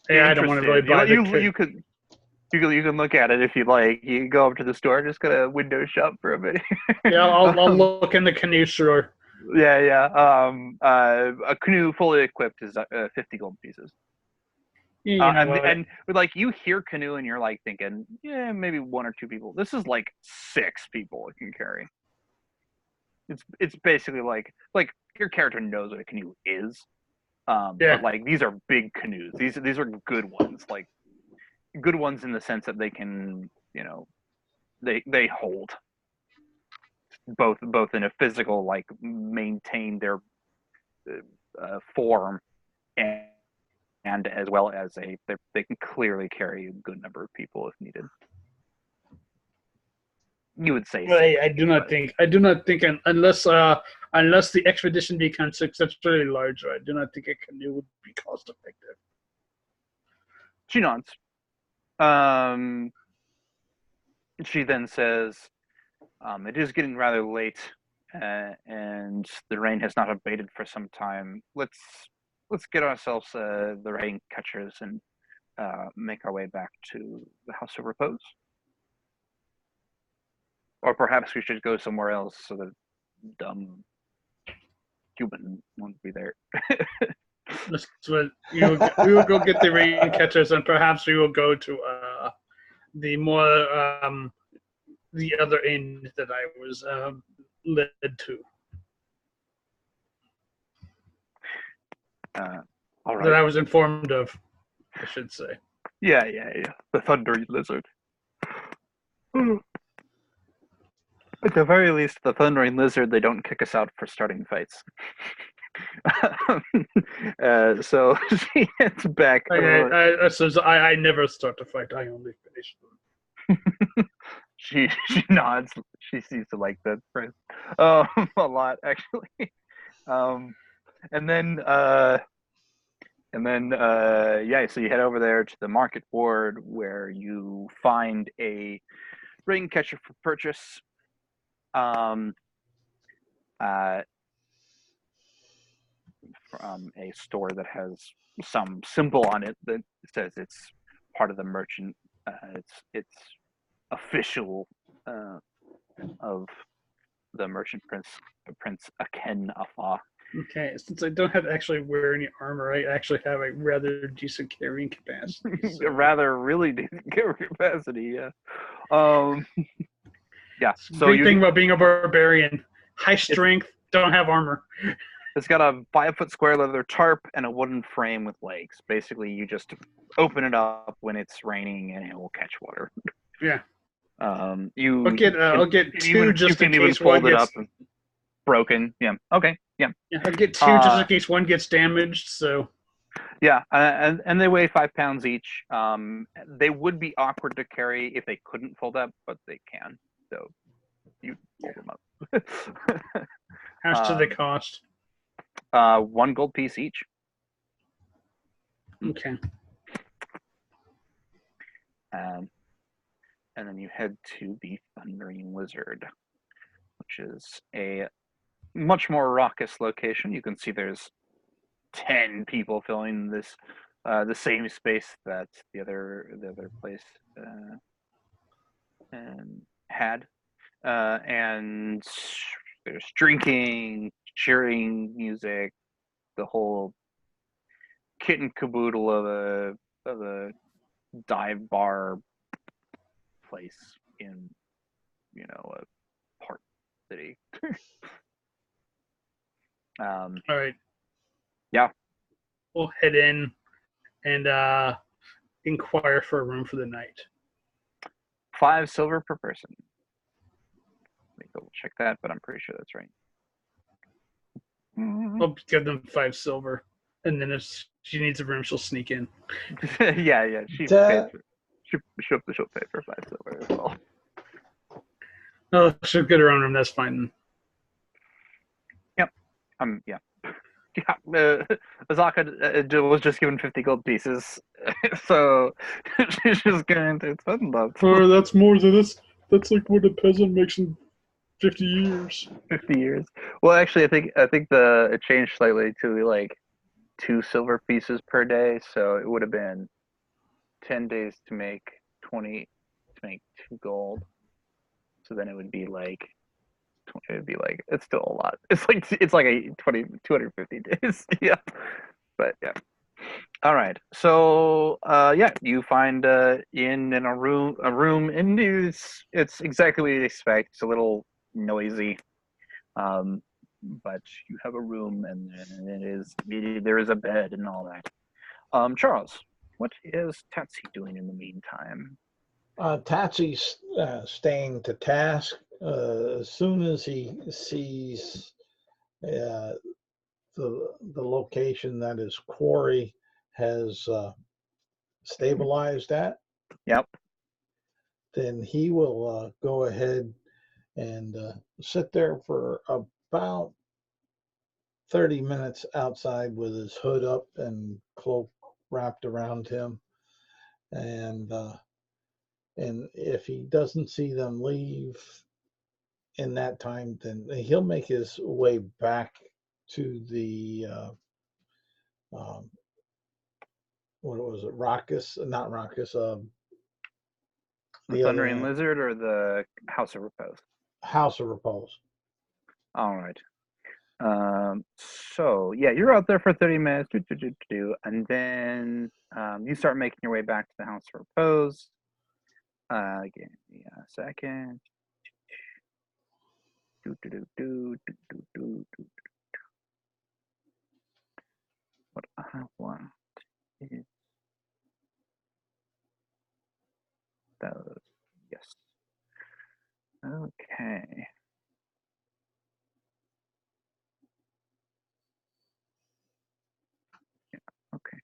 Yeah, I don't want to really buy you can look at it if you like. You can go up to the store, just gonna window shop for a bit. Yeah, I'll look in the canoe store. Yeah. A canoe fully equipped is 50 gold pieces. Yeah, and like you hear canoe and you're like thinking, yeah, maybe 1 or 2 people. This is like 6 people it can carry. It's basically like your character knows what a canoe is. Yeah. But like these are big canoes. These are good ones. Like good ones in the sense that they can, they hold both in a physical, like maintain their form, and as well as they can clearly carry a good number of people if needed. You would say I do not think unless the expedition becomes exceptionally large, I do not think a canoe would be cost effective. She nods. She then says, it is getting rather late, and the rain has not abated for some time. Let's get ourselves the rain catchers and make our way back to the House of Repose. Or perhaps we should go somewhere else so that dumb human won't be there. That's what we will go get the rain catchers, and perhaps we will go to the more the other end that I was led to. All right. That I was informed of, I should say. Yeah. The thundering lizard. At the very least, the thundering lizard, they don't kick us out for starting fights. So she heads back. I never start a fight. I only finish them. She nods. She seems to like that phrase a lot, actually. And then yeah. So you head over there to the market board where you find a ring catcher for purchase. From a store that has some symbol on it that says it's part of the merchant. It's official of the merchant Prince Aken Afa. Okay, since I don't have to actually wear any armor, I actually have a rather decent carrying capacity. So. A rather really decent carrying capacity, yeah. Yeah. So great thing about being a barbarian: high strength, don't have armor. It's got a 5-foot square leather tarp and a wooden frame with legs. Basically, you just open it up when it's raining and it will catch water. Yeah. I'll get two just in case one gets broken. Yeah. Okay. Yeah. Yeah, I'll get two just in case one gets damaged. So. Yeah, and they weigh 5 pounds each. They would be awkward to carry if they couldn't fold up, but they can. So you fold them up. How much do they cost? 1 gold piece each. Okay. And then you head to the Thundering Lizard, which is a much more raucous location. You can see there's 10 people filling this the same space that the other place had, and there's drinking, cheering, music, the whole kit and caboodle of a dive bar place in a port city. All right. Yeah. We'll head in and inquire for a room for the night. 5 silver per person. Let me double check that, but I'm pretty sure that's right. I'll give them 5 silver, and then if she needs a room, she'll sneak in. Yeah. She'll pay for 5 silver as well. Oh, she'll get her own room. That's fine. Yep. Yeah. Yeah. Azaka was just given 50 gold pieces, so she's just going to spend that. Oh, that's more than this. That's like what a peasant makes in 50 years. 50 years. Well, actually, I think it changed slightly to like 2 silver pieces per day, so it would have been 10 days to make 20 to make 2 gold. So then it would be like it's still a lot. It's like a 250 days. Yeah. But yeah. All right. So yeah, you find in a room, and it's exactly what you'd expect. It's a little noisy. but you have a room, and there is a bed and all that. Charles, what is Tatsy doing in the meantime? Tatsy's staying to task. As soon as he sees uh, the location that his quarry has stabilized at, Yep. then he will go ahead and sit there for about 30 minutes outside with his hood up and cloak wrapped around him. And if he doesn't see them leave in that time, then he'll make his way back to the um, what was it, Raucous? Not Raucous. The The other Thundering one, Lizard or the House of Repose? House of Repose. All right. So yeah, you're out there for 30 minutes, and then you start making your way back to the House of Repose. Give me a second. What I want is those. Yes. Okay. Okay.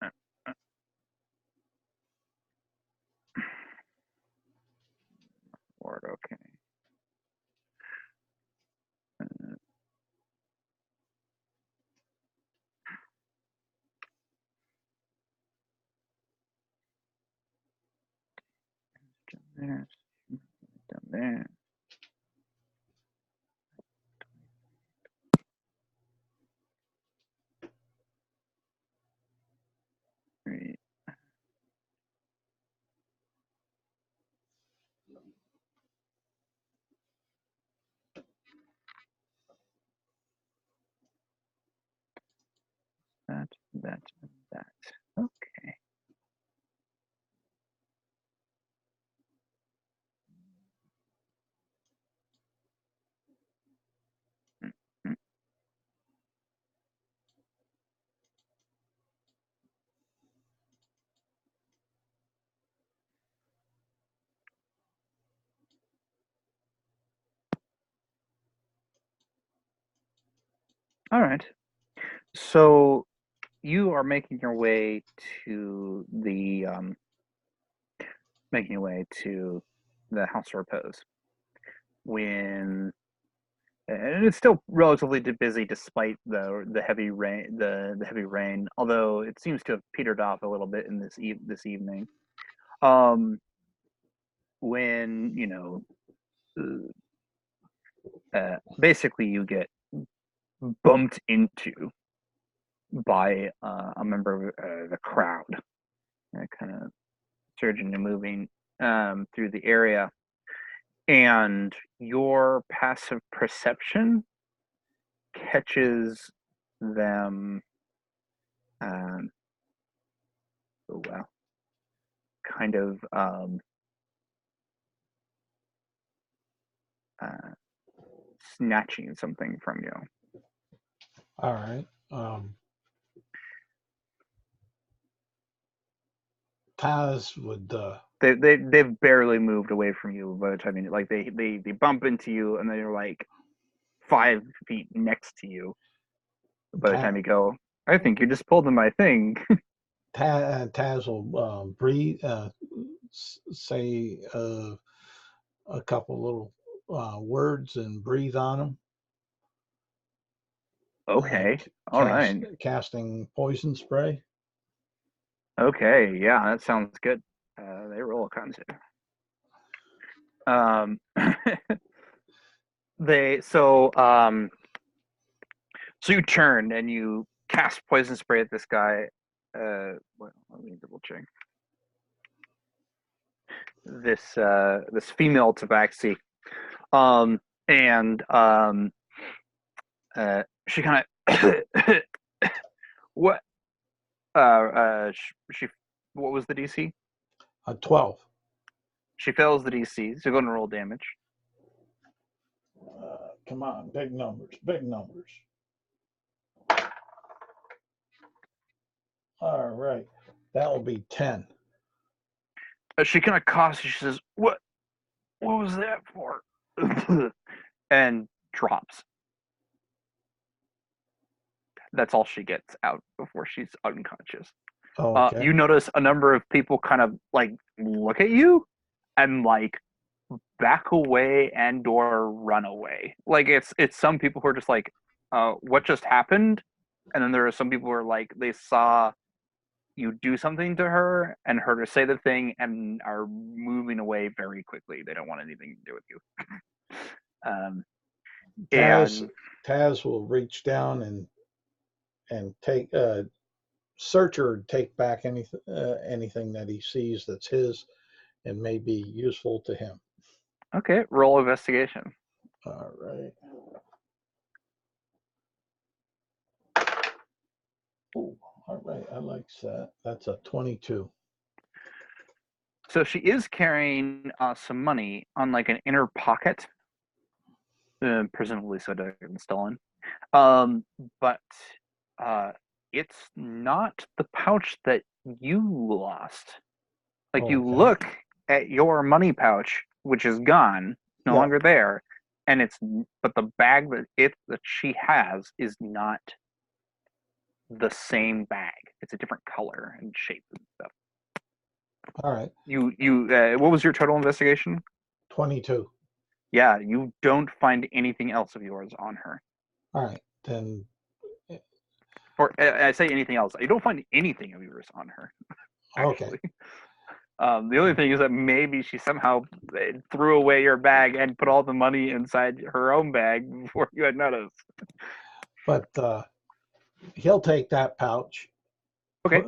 Uh, uh, Word. Okay. Uh, done there. Done there. Three. That. That. That. Okay. Mm, mm. All right. So you are making your way to the House of Repose when and it's still relatively busy despite the heavy rain the heavy rain, although it seems to have petered off a little bit in this evening. Um, when basically you get bumped into by a member of the crowd, kind of surging and moving through the area, and your passive perception catches them. Um, oh wow, kind of uh, snatching something from you. All right. Taz would. They've barely moved away from you by the time like they bump into you and then you're like 5 feet next to you. By the time you go, I think you just pulled in my thing. Taz will breathe, say a couple little words and breathe on them. Okay, all right. Casting poison spray. Okay, yeah, that sounds good. They roll a con save. They so you turn and you cast poison spray at this guy. Well, let me double check. This female tabaxi, and she kind of what she what was the DC? 12. She fails the DC, so go and roll damage. come on, big numbers, big numbers. All right, that will be 10. She kind of coughs. She says, "What was that for?" and drops. That's all she gets out before she's unconscious. Okay. You notice a number of people kind of like look at you and like back away and or run away. Like it's some people who are just like, what just happened? And then there are some people who are like they saw you do something to her and heard her say the thing and are moving away very quickly. They don't want anything to do with you. Taz, And Taz will reach down and take search or take back anything that he sees that's his and may be useful to him. okay, roll investigation. All right. Oh, all right. I like that. That's a 22. So she is carrying some money on like an inner pocket, presumably so it hasn't been stolen. But it's not the pouch that you lost. Like you Okay. look at your money pouch, which is gone, no Yeah. longer there, and but the bag that she has is not the same bag. It's a different color and shape and stuff. All right. What was your total investigation? 22. Yeah, you don't find anything else of yours on her. All right. Then. Or I say anything else. You don't find anything of yours on her. Actually. Okay. The only thing is that maybe she somehow threw away your bag and put all the money inside her own bag before you had noticed. But he'll take that pouch. Okay.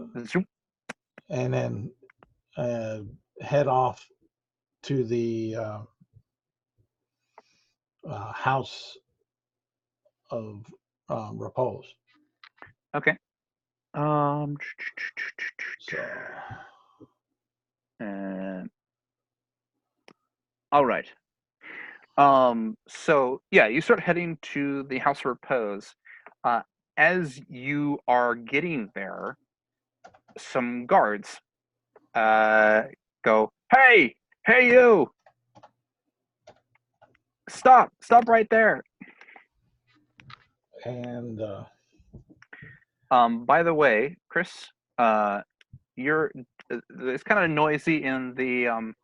And then head off to the house of repose. Okay. So. All right. So yeah, you start heading to the house of repose. As you are getting there, some guards go, hey you, stop right there. And by the way, Chris, it's kind of noisy in the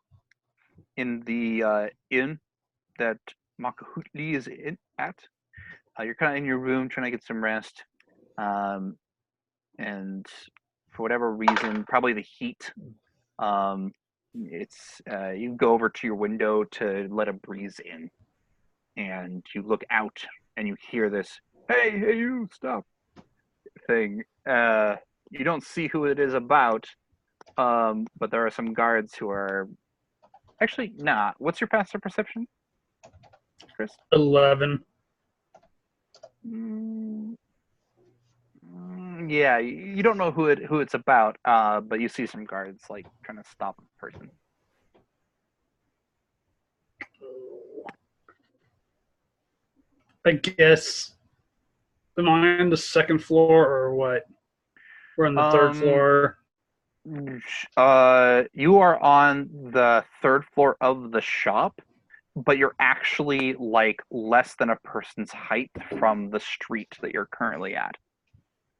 inn that Makahutli is at. You're kind of in your room trying to get some rest, and for whatever reason, probably the heat. It's you go over to your window to let a breeze in, and you look out and you hear this, hey you, stop thing. You don't see who it is about, but there are some guards who are actually not. What's your passive perception, Chris? 11. Yeah, you don't know who it's about, but you see some guards like trying to stop a person. I guess. Am I on the second floor or what? We're on the third floor. You are on the third floor of the shop, but you're actually like less than a person's height from the street that you're currently at.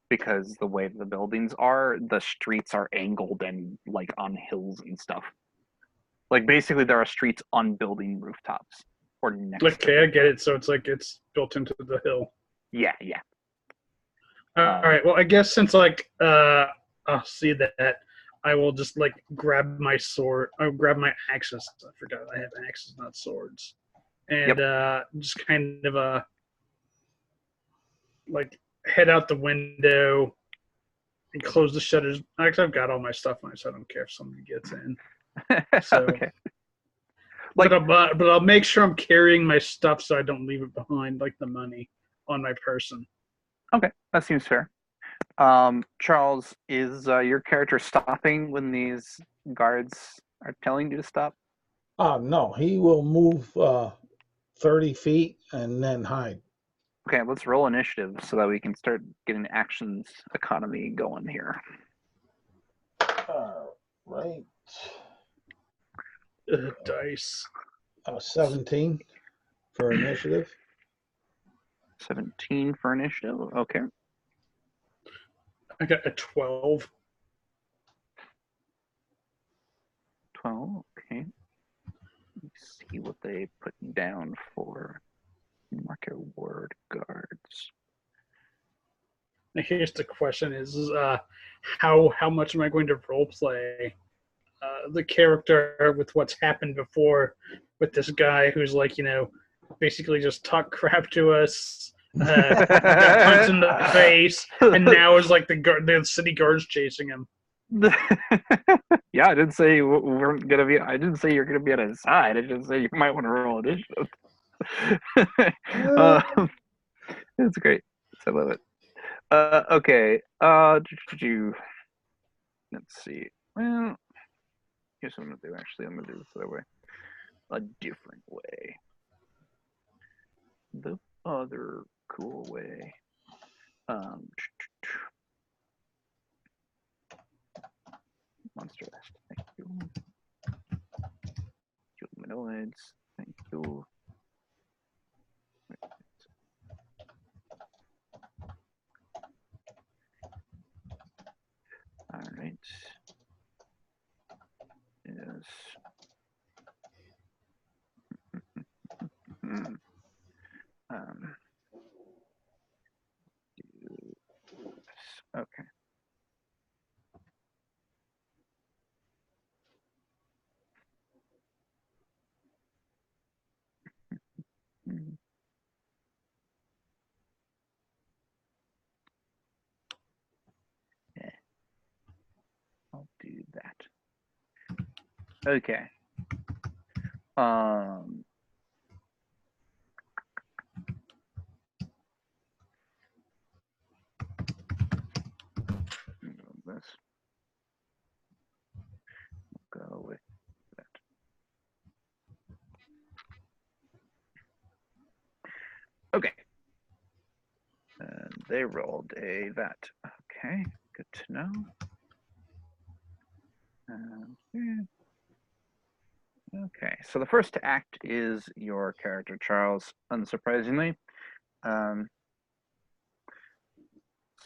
Because the way the buildings are, the streets are angled and like on hills and stuff. Like basically there are streets on building rooftops or next Okay, I get it. So it's like it's built into the hill. Yeah. All right. Well, I guess since like I'll see that, I will just like grab my sword. I'll grab my axes. I forgot I have axes, not swords. And just kind of like head out the window and close the shutters. Actually, I've got all my stuff on it, so I don't care if somebody gets in. So, okay. But I'll make sure I'm carrying my stuff so I don't leave it behind, like the money on my person. Okay, that seems fair. Charles, is your character stopping when these guards are telling you to stop? No, he will move 30 feet and then hide. Okay, let's roll initiative so that we can start getting actions economy going here. All right. Dice. 17 for initiative. 17 for initiative. Okay. I got a 12. 12. Okay. Let's see what they put down for market word guards. Now here's the question: is how much am I going to role play the character with what's happened before with this guy who's like, basically just talk crap to us, got punched in the face, and now is like the city guards chasing him. Yeah, I didn't say you weren't gonna be. I didn't say you're gonna be on his side. I just say you might want to roll initiative. It's great. I love it. Okay. Let's see. Well, here's what I'm gonna do. Actually, I'm gonna do this the other way. A different way. The other cool way. Monster Nest. Thank you. Humanoids. Thank you. All right. Yes. Okay. Yeah. I'll do that. Okay. This. We'll go with that. Okay. And they rolled a that. Okay, good to know. Okay, so the first act is your character, Charles, unsurprisingly.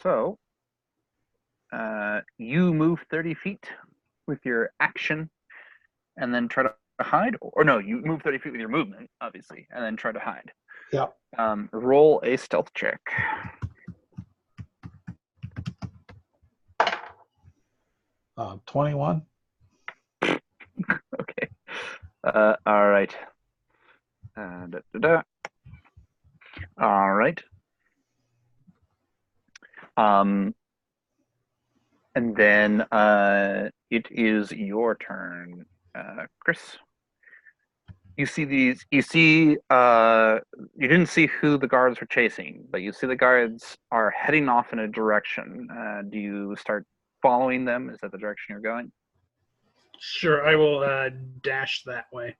So you move 30 feet with your action and then try to hide. Or no, you move 30 feet with your movement, obviously, and then try to hide. Yep. Roll a stealth check. 21. Okay. All right. All right. And then it is your turn, Chris. You see these. You see. You didn't see who the guards were chasing, but you see the guards are heading off in a direction. Do you start following them? Is that the direction you're going? Sure, I will dash that way.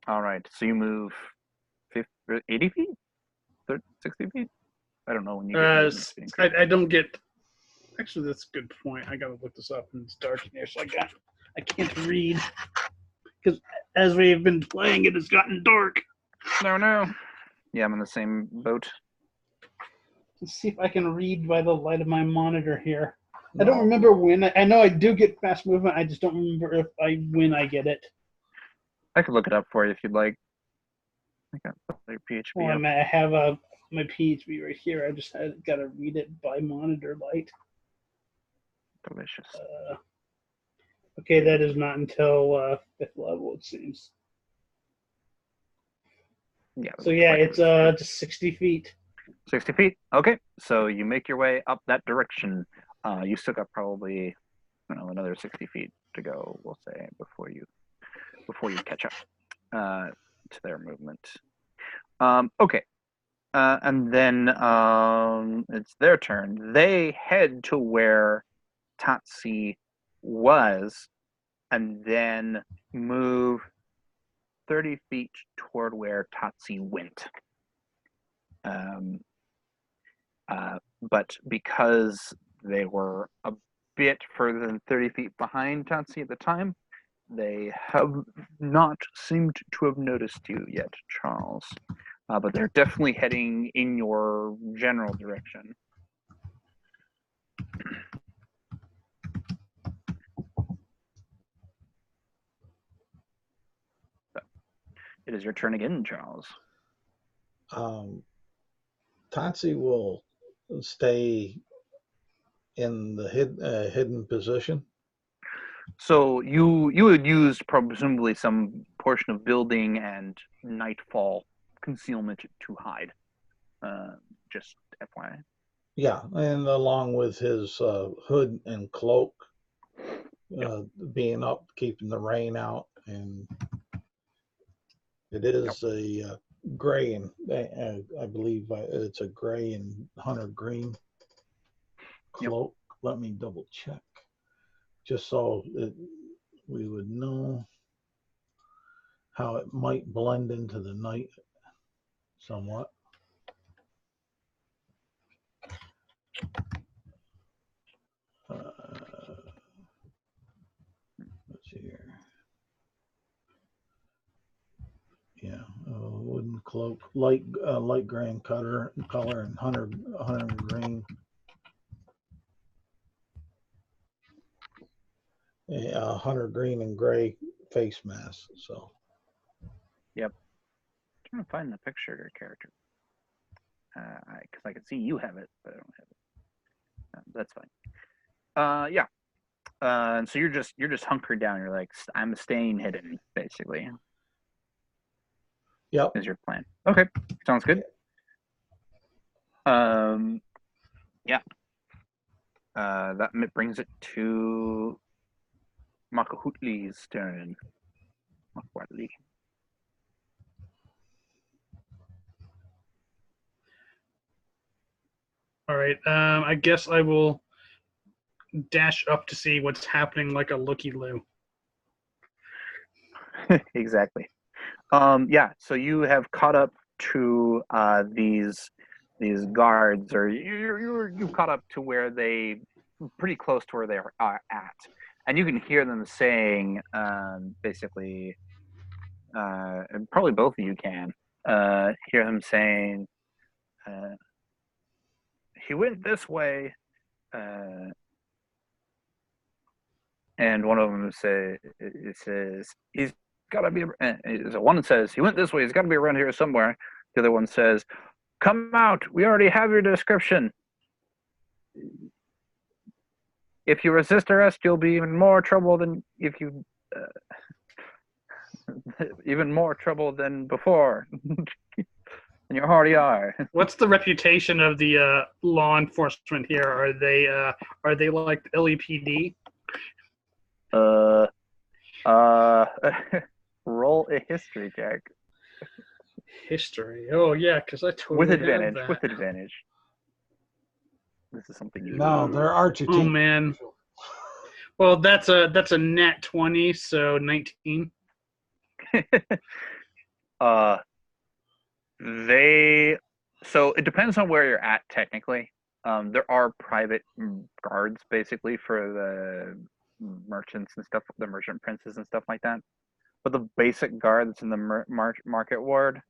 All right. So you move 80 feet, 60 feet. I don't know when you get. I don't get. Actually, that's a good point. I gotta look this up, and it's dark in here, so I can't read because as we've been playing, it has gotten dark. No. Yeah, I'm in the same boat. Let's see if I can read by the light of my monitor here. No. I don't remember when. I know I do get fast movement. I just don't remember when I get it. I could look it up for you if you'd like. I got your PHP. Well, I have my PHP right here. I just got to read it by monitor light. Delicious. Okay, that is not until 5th level, it seems. Yeah. So yeah, it's just 60 feet. 60 feet. Okay, so you make your way up that direction. You still got probably, another 60 feet to go. We'll say before you catch up to their movement. Okay, and then it's their turn. They head to where Tatsi was, and then move 30 feet toward where Tatsi went. But because they were a bit further than 30 feet behind Tatsi at the time, they have not seemed to have noticed you yet, Charles. But they're definitely heading in your general direction. It is your turn again, Charles. Tatsi will stay in the hidden position. So you would use presumably some portion of building and nightfall concealment to hide. Just FYI. Yeah, and along with his hood and cloak, being up, keeping the rain out, and it is a gray and I believe it's a gray and hunter green cloak. Let me double check, just so we would know how it might blend into the night somewhat. Let's see here. Yeah, wooden cloak, light gray color and hunter green. Hunter green and gray face mask. So. Yep. I'm trying to find the picture of your character. Because I can see you have it, but I don't have it. That's fine. Yeah. And so you're just hunkered down. You're like, I'm staying hidden, basically. Yep. Is your plan? Okay, sounds good. Yeah. That brings it to Makahutli's turn. Makahutli. All right. I guess I will dash up to see what's happening like a looky-loo. Exactly. Yeah. So you have caught up to these guards, or you've caught up to where they pretty close to where they are at, and you can hear them saying basically, and probably both of you can hear them saying, he went this way, and one of them says he's got to be. One says he went this way. He's got to be around here somewhere. The other one says, "Come out. We already have your description. If you resist arrest, you'll be even more trouble than if you." Even more trouble than before. And you already are. What's the reputation of the law enforcement here? Are they like the LAPD? Roll a history check. History. Oh yeah, because I totally with advantage. have that. With advantage. This is something you. No, they're Archer team. Oh man. Well, that's a nat 20, so 19. So it depends on where you're at technically. There are private guards basically for the merchants and stuff, the merchant princes and stuff like that. But the basic guard that's in the market ward,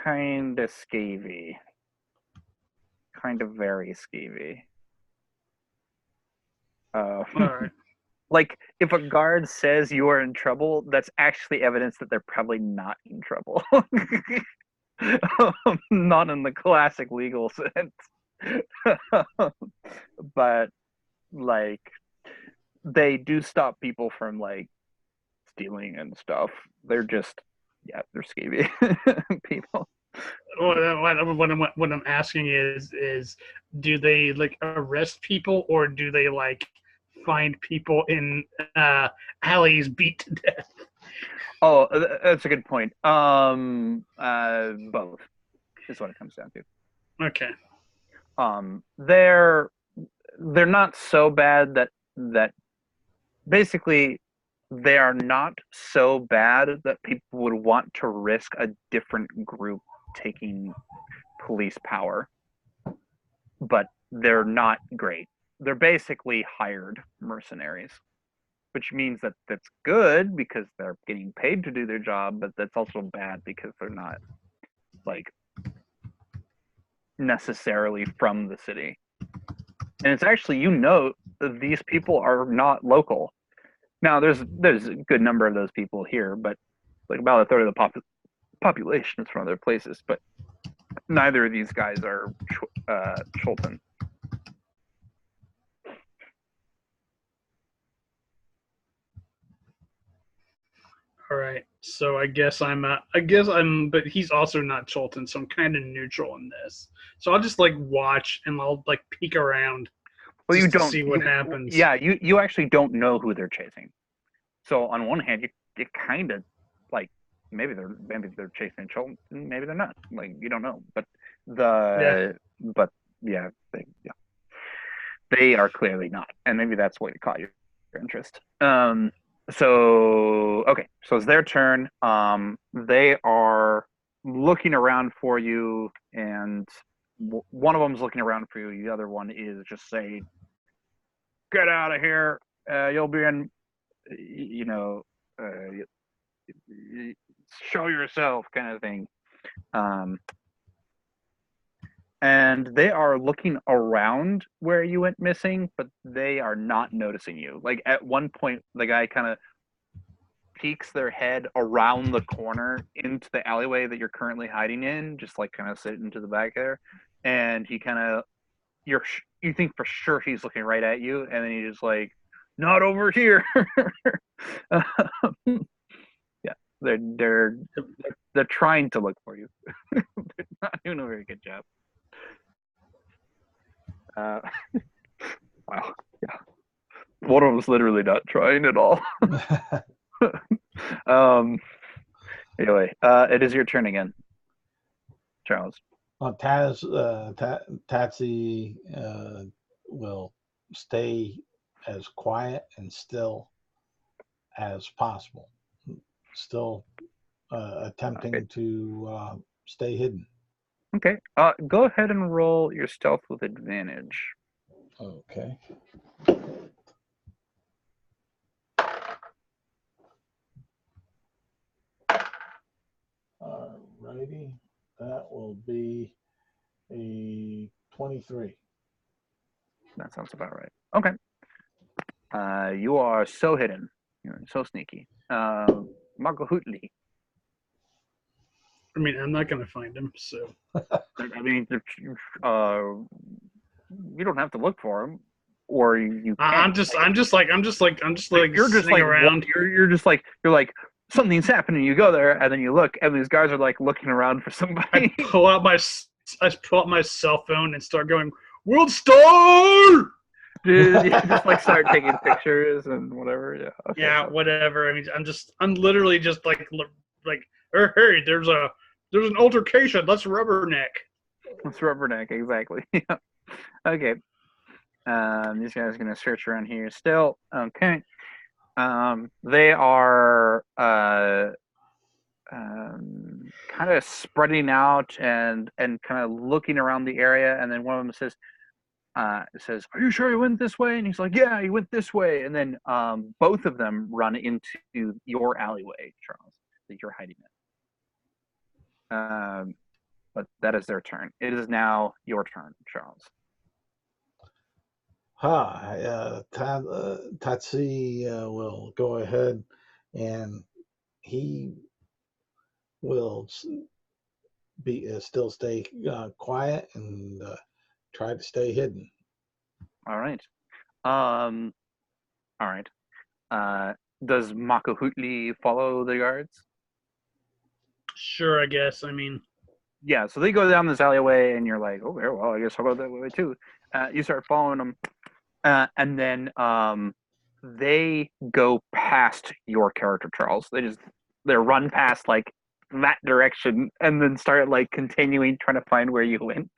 kind of skeevy. Kind of very skeevy. All right. Like, if a guard says you are in trouble, that's actually evidence that they're probably not in trouble. Not in the classic legal sense. But, like, they do stop people from, like, stealing and stuff. They're just, yeah, they're skeevy people. What I'm asking is do they, like, arrest people, or do they, like, find people in alleys beat to death? Oh, that's a good point. Both is what it comes down to. Okay. They're not so bad that basically they are not so bad that people would want to risk a different group taking police power, but they're not great. They're basically hired mercenaries, which means that that's good because they're getting paid to do their job, but that's also bad because they're not like necessarily from the city. And it's actually, these people are not local. Now there's a good number of those people here, but like about a third of the population is from other places. But neither of these guys are Chultan. All right. So I guess I'm, but he's also not Chultan, so I'm kind of neutral in this. So I'll just like watch and I'll like peek around Well, just you to don't see what happens. Yeah, you actually don't know who they're chasing. So on one hand, you kind of like maybe they're chasing Chultan, maybe they're not. Like you don't know, but they are clearly not, and maybe that's what caught your interest. So okay, so it's their turn. They are looking around for you, and one of them's looking around for you. The other one is just saying, "Get out of here! You'll be in, you know, show yourself," kind of thing. And they are looking around where you went missing, but they are not noticing you. Like at one point, the guy kind of peeks their head around the corner into the alleyway that you're currently hiding in, just like kind of sitting to the back there, and he kind of you think for sure he's looking right at you, and then he's just like, "Not over here." Yeah, they're trying to look for you. They're not doing a very good job. Wow. Yeah. One of them's literally not trying at all. Anyway, it is your turn again, Charles. Tatsy will stay as quiet and still as possible, still attempting to stay hidden. Okay. Go ahead and roll your stealth with advantage. Okay. Alrighty. That will be a 23. That sounds about right. Okay. You are so hidden. You're so sneaky. Marco Hootley. I mean, I'm not going to find him, so. I mean, you don't have to look for him, or you. I'm just like you're just like around. You're like something's happening. You go there, and then you look, and these guys are like looking around for somebody. I pull out my cell phone and start going, "World Star!" Dude, you just like start taking pictures and whatever. Yeah. Okay. Yeah, whatever. I mean, I'm literally just like, hey, there's an altercation. Let's rubberneck. Let's rubberneck, exactly. Yeah. Okay. These guys are gonna search around here still. Okay. They are kind of spreading out and kind of looking around the area, and then one of them says, "Are you sure he went this way?" And he's like, "Yeah, he went this way." And then both of them run into your alleyway, Charles, that you're hiding in. But that is their turn. It is now your turn, Charles. Tatsi will go ahead and he will be still stay quiet and try to stay hidden. All right. All right. Does Mako Hootley follow the guards? Sure, I guess. I mean, yeah. So they go down this alleyway, and you're like, "Okay, well, I guess I'll go that way too." You start following them, and then they go past your character, Charles. They run past like that direction, and then start like continuing trying to find where you went,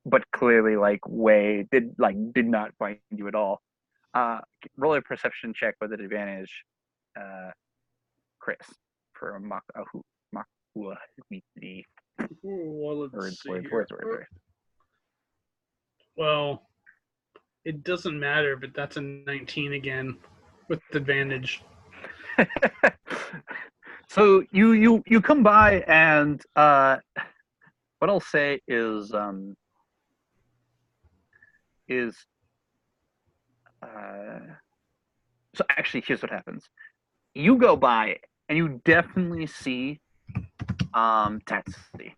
but clearly like did not find you at all. Roll a perception check with an advantage. Chris for Makua. Well, let's Words. see here. Well, it doesn't matter, but that's a 19 again with advantage. So you come by, and what I'll say is so actually here's what happens. You go by and you definitely see Tetsuy.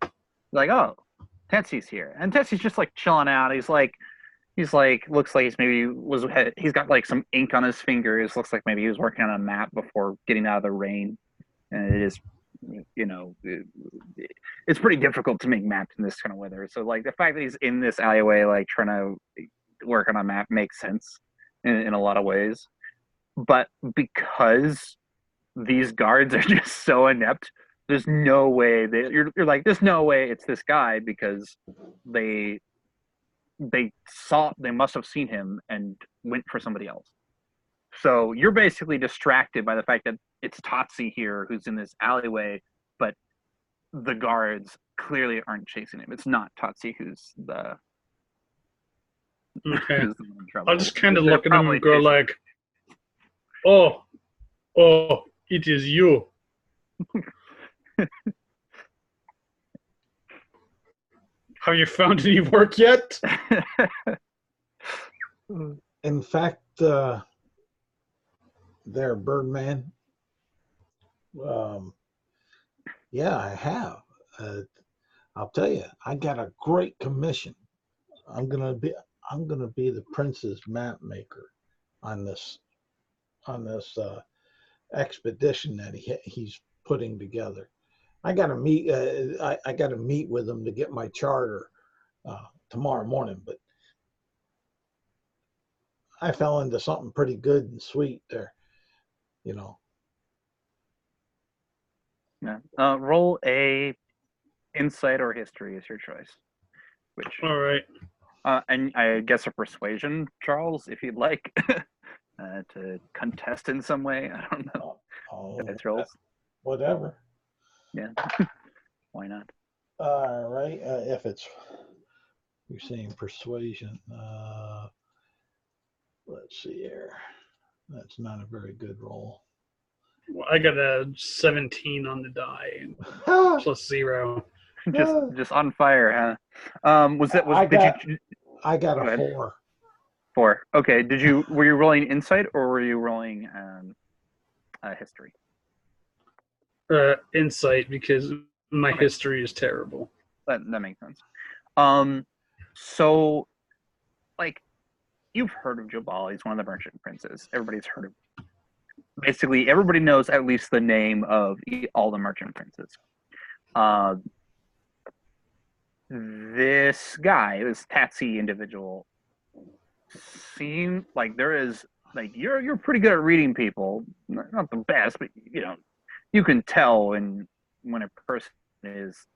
Like, oh, Tetsu's here. And Tetsu's just like chilling out. He's like looks like he's got like some ink on his fingers. Looks like maybe he was working on a map before getting out of the rain. And it is, it's pretty difficult to make maps in this kind of weather. So like the fact that he's in this alleyway, like trying to work on a map makes sense in a lot of ways. But because these guards are just so inept, there's no way you're like, there's no way it's this guy, because they must have seen him and went for somebody else. So you're basically distracted by the fact that it's Tatsi here who's in this alleyway, but the guards clearly aren't chasing him. It's not Tatsi who's the okay. Who's the one in trouble. I'll just kind of look at him and go like, oh, it is you. Have you found any work yet? In fact, there, Birdman. Yeah, I have. I'll tell you, I got a great commission. I'm gonna be the prince's map maker on this expedition that he's putting together. I got to meet. I got to meet with him to get my charter tomorrow morning. But I fell into something pretty good and sweet there, Yeah. Roll a insight or history is your choice. All right. And I guess a persuasion, Charles, if you'd like, to contest in some way. I don't know. Dice rolls. Whatever. Yeah. Why not? All right. If you're saying persuasion, let's see here. That's not a very good roll. Well, I got a 17 on the die, plus 0. Just on fire, huh? I got a 4. 4. Okay. Were you rolling insight or were you rolling history? Insight, because my history is terrible. That makes sense. So, like, you've heard of Jabal. He's one of the merchant princes. Everybody's heard of. Basically, everybody knows at least the name of all the merchant princes. This guy, this Tatsi individual, seemed like there is like you're pretty good at reading people. Not the best, but you can tell when a person is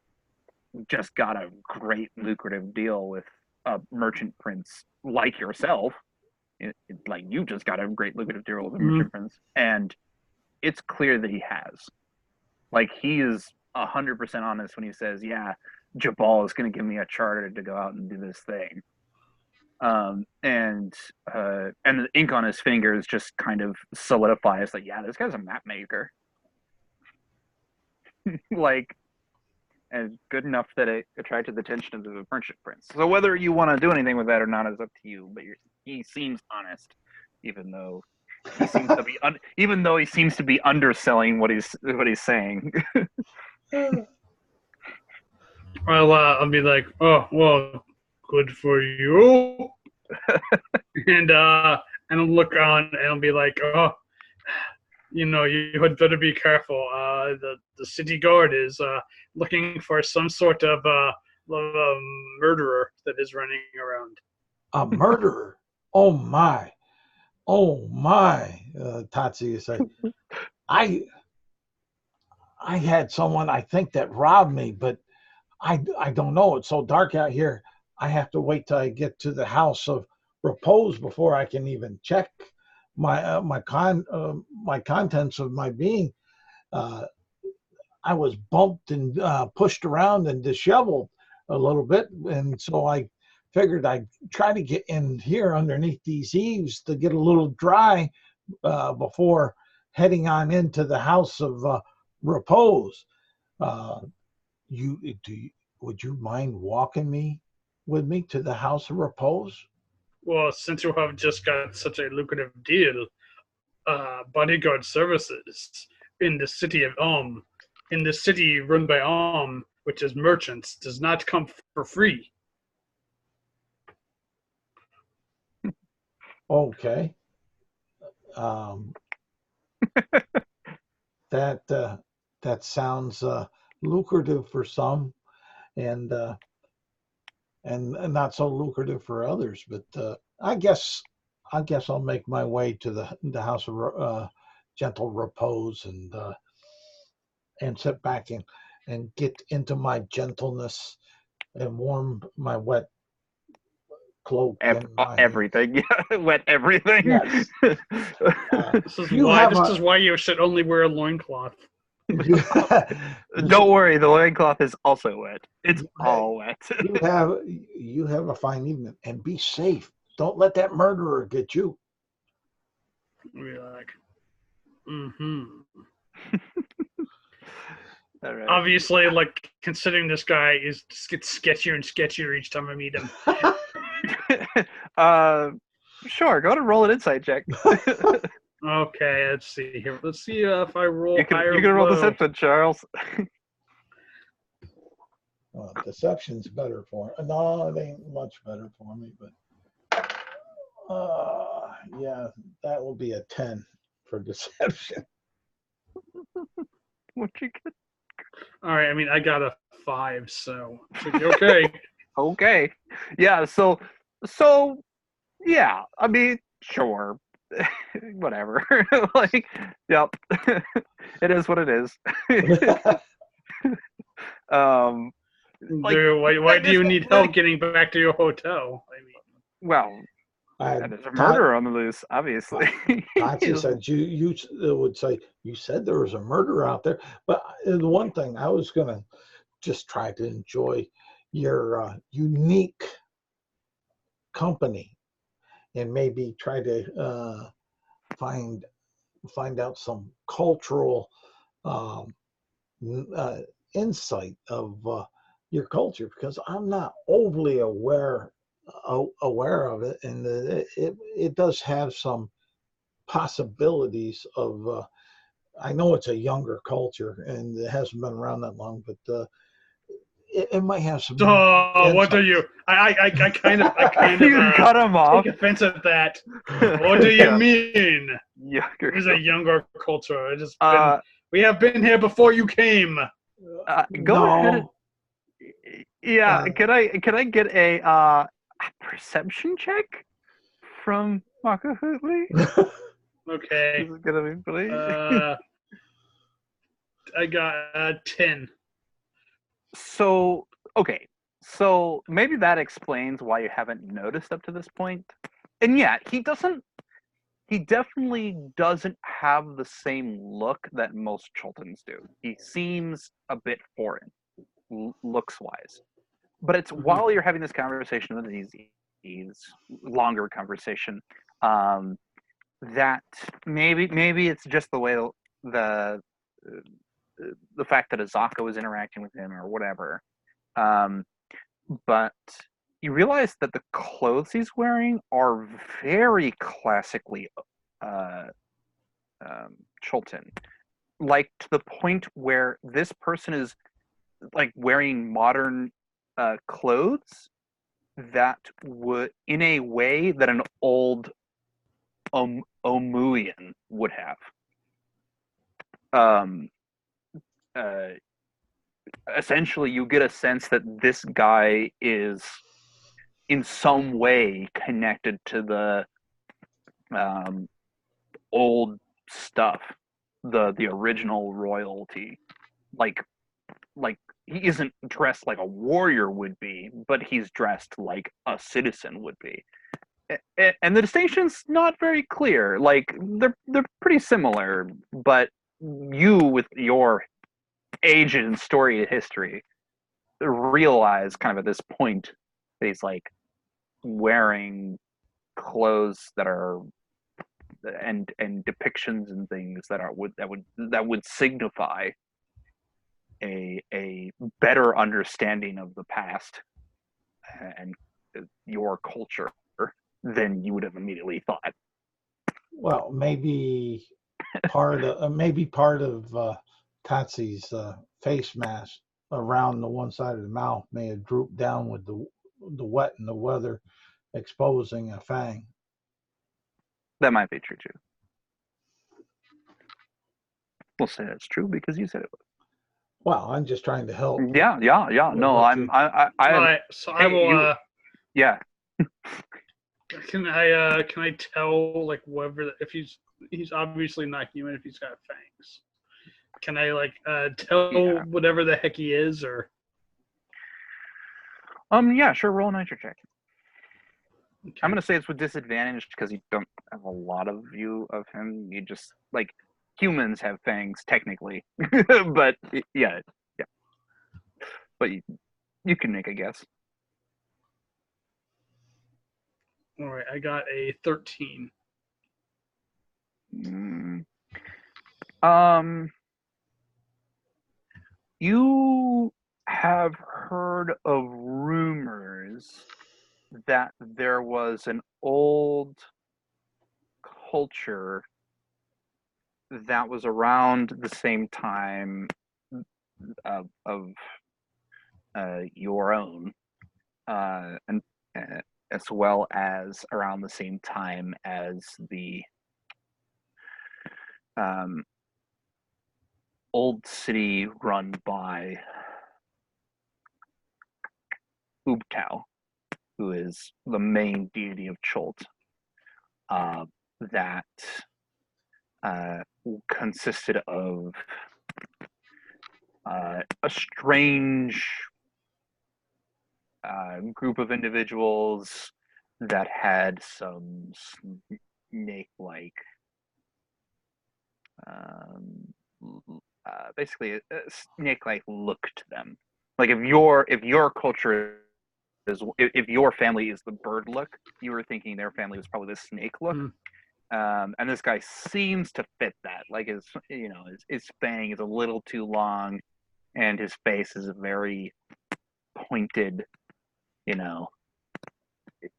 just got a great lucrative deal with a merchant prince like yourself. Like you just got a great lucrative deal with a merchant prince, and it's clear that he has. Like he is 100% honest when he says, "Yeah, Jabal is going to give me a charter to go out and do this thing." And the ink on his fingers just kind of solidifies that, yeah, this guy's a map maker. Like, and good enough that it attracted the attention of the merchant prince. So whether you want to do anything with that or not is up to you. But he seems honest, even though he seems to be he seems to be underselling what he's saying. Well, I'll be like, oh, well, good for you. and I'll look on and I'll be like, oh, you had better be careful. The city guard is looking for some sort of murderer that is running around. A murderer? Oh my! Tatsi is like, I had someone I think that robbed me, but I don't know. It's so dark out here. I have to wait till I get to the house of repose before I can even check my contents of my being. Uh, I was bumped and pushed around and disheveled a little bit, and so I figured I'd try to get in here underneath these eaves to get a little dry before heading on into the house of repose. Uh, would you mind walking with me to the house of repose? Well, since you have just got such a lucrative deal, bodyguard services in the city of in the city run by which is merchants, does not come for free. Okay. Um, that sounds lucrative for some, and not so lucrative for others. But I guess I'll make my way to the house of gentle repose and sit back and get into my gentleness and warm my wet cloak and my Everything. Wet everything. yes. This is You why. have This is why you should only wear a loincloth. Don't worry, the loincloth is also wet. It's all wet. you have a fine evening and be safe. Don't let that murderer get you. We're like, mm-hmm. All right. Obviously, like considering this guy just gets sketchier and sketchier each time I meet him. Sure, go to roll an insight check. Okay, let's see here. Let's see if I roll You higher. can roll deception, Charles. Well, deception's better for me. No, it ain't much better for me, but yeah, that will be a 10 for deception. What you get? All right, I mean, I got a 5, so should be okay. Okay. Yeah, so yeah, I mean, sure. Whatever. Like, yep. It is what it is. Like, Why do you need help getting back to your hotel? I mean, well, there's a murderer on the loose, obviously. Tatsu said you would say you said there was a murder out there, but the one thing I was gonna just try to enjoy your unique company and maybe try to find out some cultural um, insight of your culture, because I'm not overly aware of it, and it does have some possibilities of I know it's a younger culture and it hasn't been around that long, but it might have some what are you? I kind of You cut him off. take offense at that. What do you mean? Younger. It's a younger culture. We have been here before you came. Go ahead. Yeah, can I get a perception check from Maka Hootley? Okay. This is gonna be funny. I got 10. So okay, so maybe that explains why you haven't noticed up to this point. And yeah, he definitely doesn't have the same look that most Chultans do. He seems a bit foreign, looks wise. But it's while you're having this conversation with these longer conversation, that maybe it's just the way the fact that Azaka was interacting with him or whatever. But you realize that the clothes he's wearing are very classically Chultan, like to the point where this person is like wearing modern clothes that would, in a way that an old Omuian would have. Essentially, you get a sense that this guy is in some way connected to the old stuff, the original royalty. Like he isn't dressed like a warrior would be, but he's dressed like a citizen would be. and the distinction's not very clear. Like they're pretty similar, but you, with your age and storied history, realize kind of at this point that he's like wearing clothes that are and depictions and things that would signify a better understanding of the past and your culture than you would have immediately thought. Well, maybe part of Tatsy's face mask around the one side of the mouth may have drooped down with the wet and the weather, exposing a fang. That might be true too. We'll say that's true because you said it was. Well, I'm just trying to help. Yeah. No, All right, so I will. Yeah. Can I tell like whoever if he's obviously not human if he's got fangs? Can I like tell whatever the heck he is or? Yeah, sure. Roll a nature check. Okay. I'm gonna say it's with disadvantage because you don't have a lot of view of him. You just like humans have fangs technically, but yeah. But you can make a guess. All right, I got a 13. You have heard of rumors that there was an old culture that was around the same time of your own, and as well as around the same time as the old city run by Ubtao, who is the main deity of Cholt, that consisted of a strange group of individuals that had some snake-like, basically a snake-like look to them. Like if your culture is, if your family is the bird look, you were thinking their family was probably the snake look. And this guy seems to fit that. Like his fang is a little too long, and his face is very pointed. It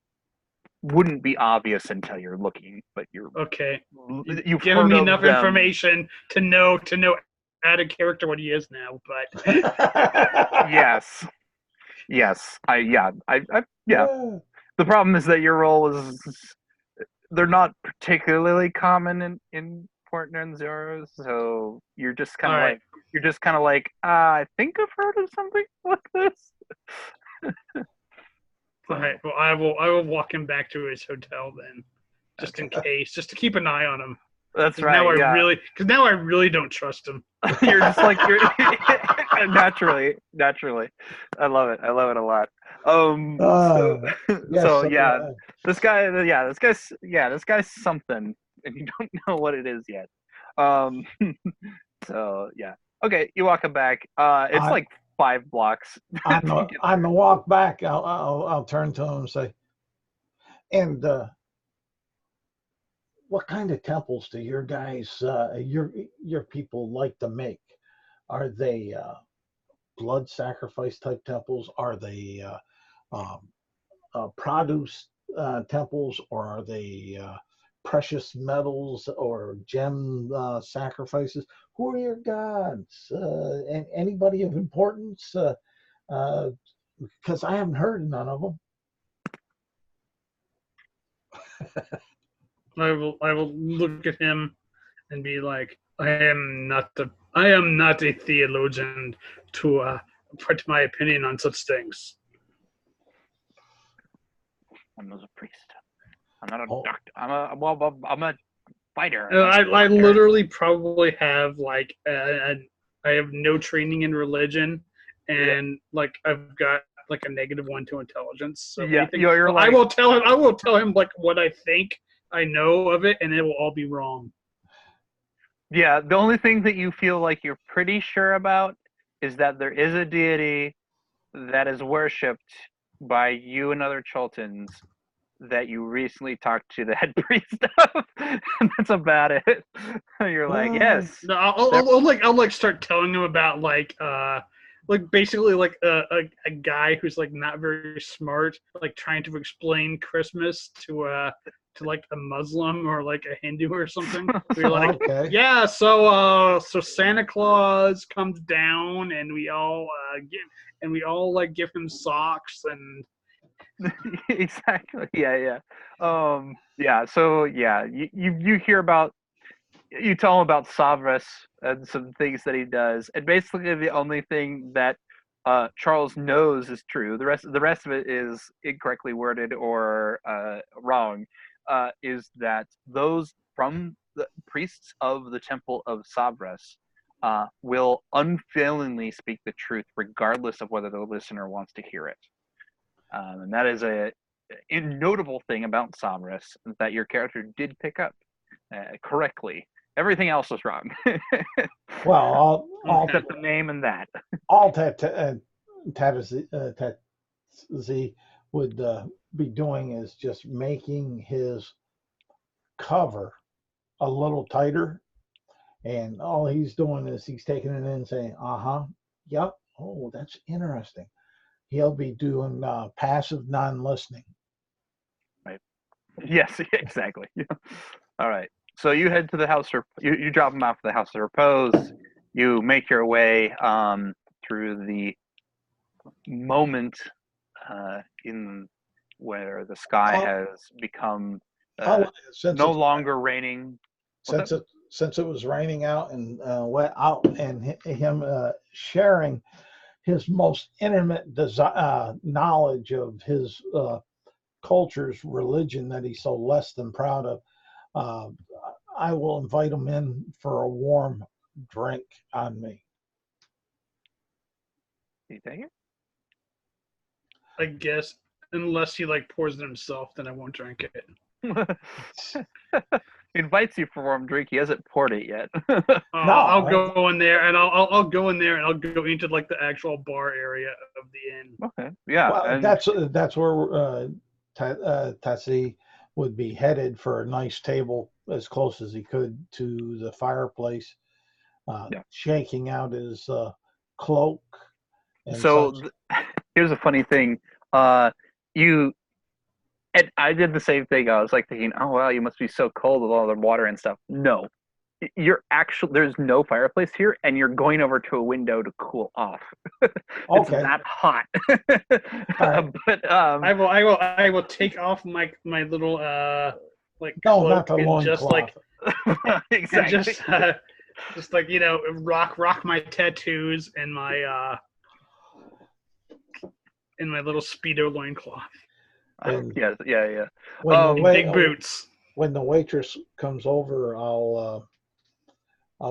wouldn't be obvious until you're looking, but you're okay. You've given me enough information to know out of character what he is now. But yes. The problem is that your role is they're not particularly common in Port Nunzero, so you're just kind of like I think I've heard of something like this. All right. Well, I will walk him back to his hotel then, just in case, just to keep an eye on him. That's right. Now I really don't trust him. You're just like you're naturally. I love it a lot. This guy's something, and you don't know what it is yet. So yeah. Okay, you walk him back. It's like 5 blocks. On the walk back, I'll turn to him and say, and what kind of temples do your guys, your people like to make? Are they blood sacrifice type temples? Are they produce temples, or are they precious metals or gem sacrifices? Who are your gods? And anybody of importance? Because I haven't heard none of them. I will look at him and be like, I am not a theologian to put my opinion on such things. I'm not a priest. I'm not a doctor. I'm a fighter. I literally probably have like I have no training in religion, and like I've got like a -1 to intelligence. So Yeah, anything, you're I like, will tell him. I will tell him like what I think I know of it, and it will all be wrong. yeah. The only thing that you feel like you're pretty sure about is that there is a deity that is worshipped by you and other Chultans that you recently talked to the head priest of, and that's about it. You're like, Well, yes, No, I'll like start telling him about like basically like a guy who's like not very smart, like trying to explain Christmas to like a Muslim or like a Hindu or something. We're like, okay. yeah, so Santa Claus comes down and we all like give him socks and exactly. Yeah, yeah. Yeah. So yeah, you hear about, you tell him about Savras and some things that he does, and basically the only thing that Charles knows is true. The rest of it is incorrectly worded or wrong. Is that those from the priests of the Temple of Savras will unfailingly speak the truth, regardless of whether the listener wants to hear it. And that is a notable thing about Savras that your character did pick up correctly. Everything else was wrong. Well, Except the name and that. all Tatazi would be doing is just making his cover a little tighter, and all he's doing is he's taking it in and saying, "Uh-huh, yep, oh, that's interesting." He'll be doing passive non-listening. Right. Yes, exactly. All right. So you head to the house, or you drop him off at the house of repose. You make your way through the moment in where the sky Oh, has become oh, since no it's longer raining. What's since it was raining out and wet out, and him sharing his most intimate knowledge of his culture's religion that he's so less than proud of, uh, I will invite him in for a warm drink on me. You take it? I guess unless he like pours it himself, then I won't drink it. He invites you for a warm drink. He hasn't poured it yet. No, I'll go in there and I'll go in there and I'll go into like the actual bar area of the inn. Okay. Yeah. well, And that's where Tassi would be headed, for a nice table as close as he could to the fireplace, yeah. shaking out his cloak and So such. here's a funny thing. You and I did the same thing. I was like thinking, oh wow, you must be so cold with all the water and stuff. No, you're actually, there's no fireplace here, and you're going over to a window to cool off. It's Okay. that hot. All right. But I will take off my little like No, cloak not the and just loincloth. like exactly. and just like rock my tattoos and my in my little Speedo loincloth. And Yeah. when Big boots. when the waitress comes over, I'll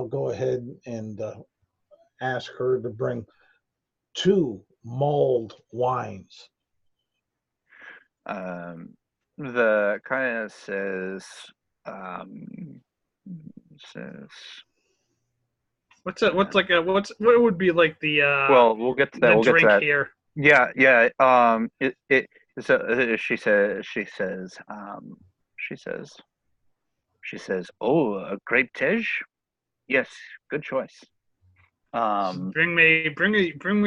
go ahead and ask her to bring 2 mulled wines. The kind of um, says, What would be like the well, we'll get to that. the We'll get to drink that. here? Yeah. So she says, oh, a grape tej? Yes, good choice. Bring me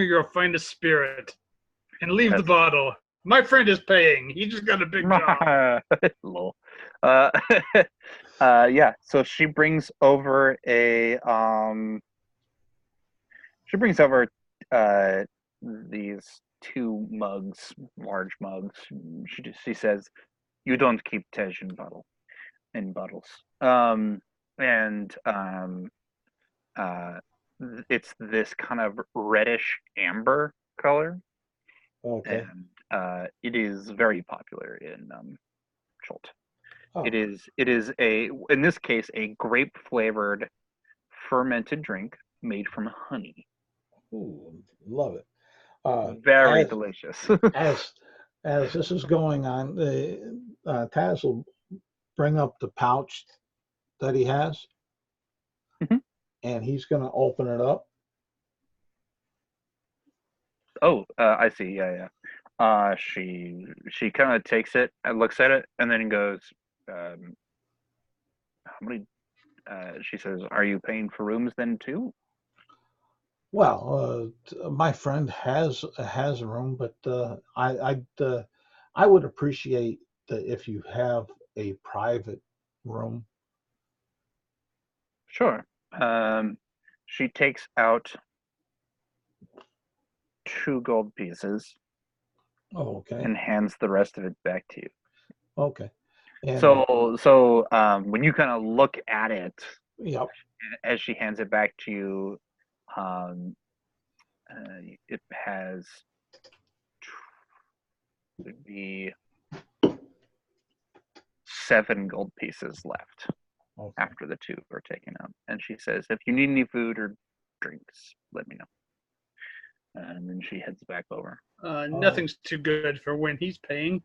your finest spirit, and leave Yes. the bottle. My friend is paying. He just got a big job. Lol. Yeah. So she brings over these 2 mugs, large mugs. She says, "You don't keep tej in bottles." And uh, it's this kind of reddish amber color, Okay. and it is very popular in Chult. Oh. It is in this case a grape flavored fermented drink made from honey. Ooh, love it. Very as delicious. as as this is going on, Taz will bring up the pouch that he has, Mhm. and he's going to open it up. Oh, I see. Yeah, yeah. She kind of takes it and looks at it, and then goes, "How many?" She says, "Are you paying for rooms then too?" Well, my friend has a room, but I would appreciate if you have a private room. Sure. She takes out 2 gold pieces Oh, okay, and hands the rest of it back to you. okay, and So when you kind of look at it yep, as she hands it back to you, um, it has would be 7 gold pieces left okay. after the 2 are taken out. And she says, "If you need any food or drinks, let me know." And then she heads back over. Nothing's too good for when he's paying.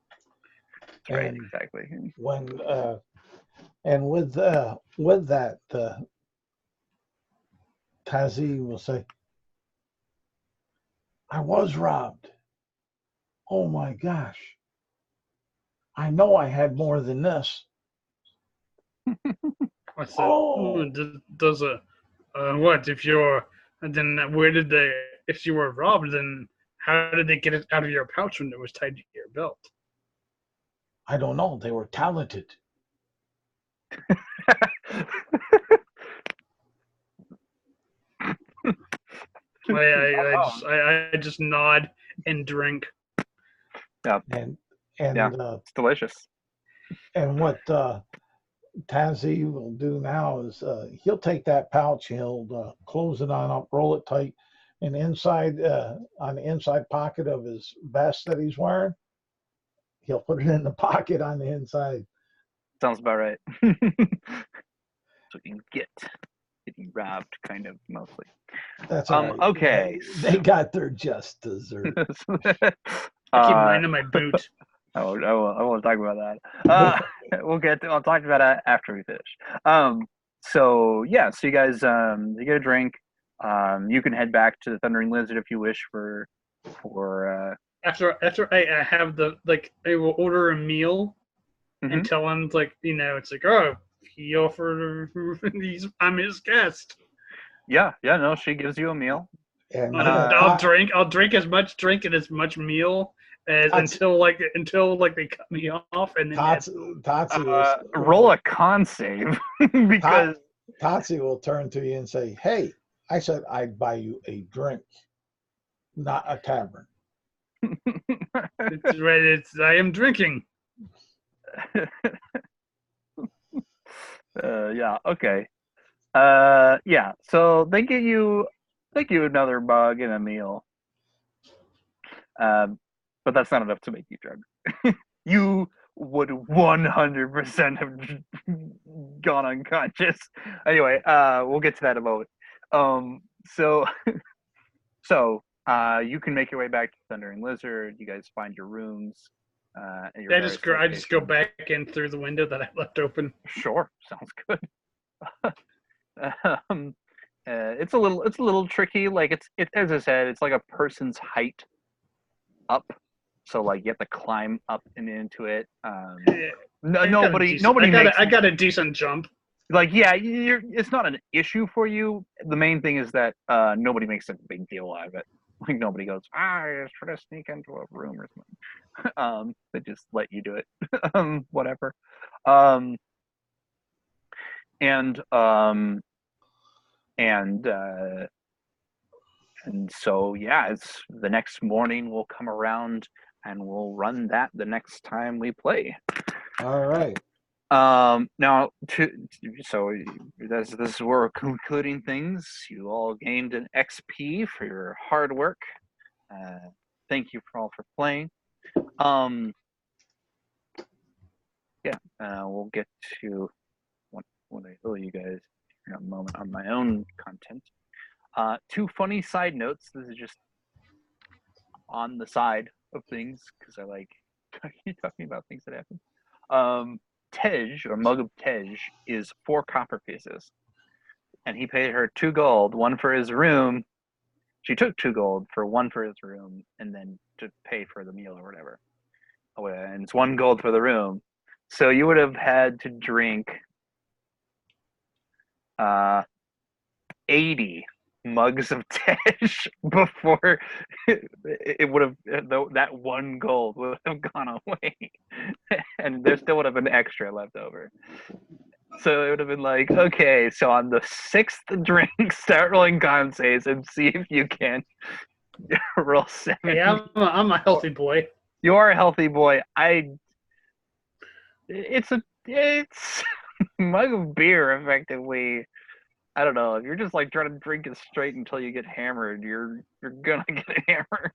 That's right, And exactly. when and with that, Tazi will say, "I was robbed. Oh my gosh! I know I had more than this. I said, Oh, does a what if you're then where did they if you were robbed then how did they get it out of your pouch when it was tied to your belt? I don't know. They were talented." I just nod and drink. Yeah, And yeah, and it's delicious. and what Tazi will do now is he'll take that pouch, he'll close it on up, roll it tight, and inside on the inside pocket of his vest that he's wearing, he'll put it in the pocket on the inside. Sounds about right. So you get getting robbed, kind of mostly. That's all right. Okay. They got their just dessert. I keep uh, mine in my boot. I won't talk about that. I'll talk about it after we finish. So yeah, so you guys, you get a drink. You can head back to the Thundering Lizard if you wish for. After I have the like I will order a meal and Mhm. tell him like it's like oh he offered I'm his guest. Yeah, yeah. No, she gives you a meal. And I'll drink as much drink and as much meal as until they cut me off and then Tatsi roll a con save because Tatsi will turn to you and say, "Hey, I said I'd buy you a drink, not a tavern." it's right. I am drinking. Yeah, okay. Yeah. So they give you another mug and a meal. But that's not enough to make you drunk. You would 100% have gone unconscious. Anyway, we'll get to that in a moment. So you can make your way back to Thundering Lizard. You guys find your rooms. At your I just go locations. back in through the window that I left open. Sure, sounds good. It's a little tricky. Like it as I said, it's like a person's height up. So like you have to climb up and into it. Nobody makes I got a decent jump. like yeah. It's not an issue for you. The main thing is that nobody makes a big deal out of it. Like nobody goes, I just try to sneak into a room or something. They just let you do it. Whatever. Um, and and uh, and so yeah, it's the next morning we'll come around and we'll run that the next time we play. All right. Now so this is where we're concluding things. You all gained an XP for your hard work. Thank you for all for playing. Yeah, we'll get to what I owe you guys in a moment on my own content. 2 funny side notes. This is just on the side of things because I like talking about things that happen. Tej, or mug of Tej, is 4 copper pieces, and he paid her 2 gold, 1 for his room. She took 2 gold for 1 for his room, and then to pay for the meal or whatever. Oh, and it's 1 gold for the room. So you would have had to drink 80 mugs of Tej before it would have that 1 gold would have gone away, and there still would have been extra left over. So it would have been like, okay, so on the 6th drink, start rolling con saves and see if you can roll 7. Hey, I'm a healthy boy. You are a healthy boy. It's mug of beer, effectively. I don't know. If you're just like trying to drink it straight until you get hammered, you're gonna get hammered.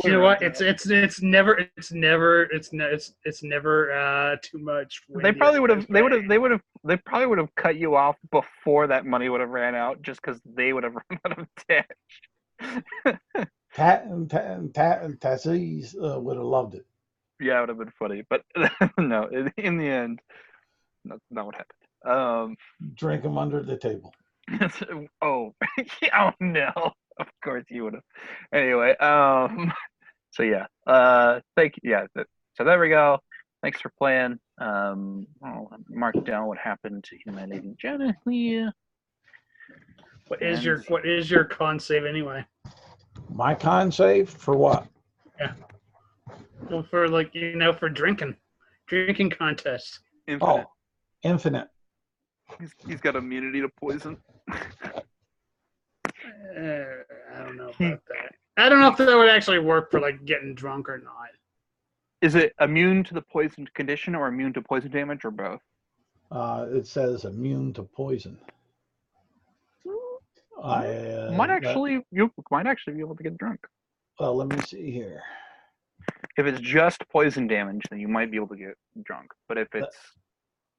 You know what? It's never too much. They probably would have cut you off before that money would have ran out, just because they would have run out of cash. Taziz would have loved it. Yeah, it would have been funny, but no. In the end, that's not what happened. Drink them under the table. Oh no! Of course you would have. Anyway, so yeah, thank you. Yeah, so there we go. Thanks for playing. I'll mark down what happened to my lady Jenna here. What is your con save anyway? My con save for what? Yeah. Well, for for drinking contest. Infinite. Oh, infinite. He's got immunity to poison. I don't know about that. I don't know if that would actually work for getting drunk or not. Is it immune to the poisoned condition or immune to poison damage or both? It says immune to poison. You might actually be able to get drunk. Well, let me see here. If it's just poison damage, then you might be able to get drunk. But if it's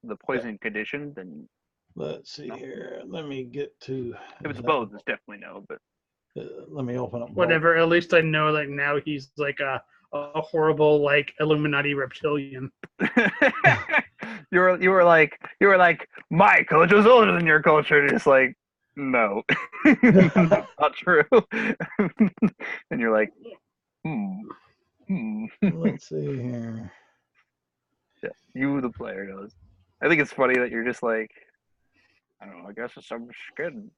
the poison condition, then let's see here. Let me get to. If it's both, it's definitely no. But let me open up. Whatever. Both. At least I know now he's a horrible Illuminati reptilian. you were like my culture is older than your culture. And it's like no, not true. And you're like, Let's see here. Yeah, you, the player, knows. I think it's funny that you're just like, I don't know. I guess it's some good.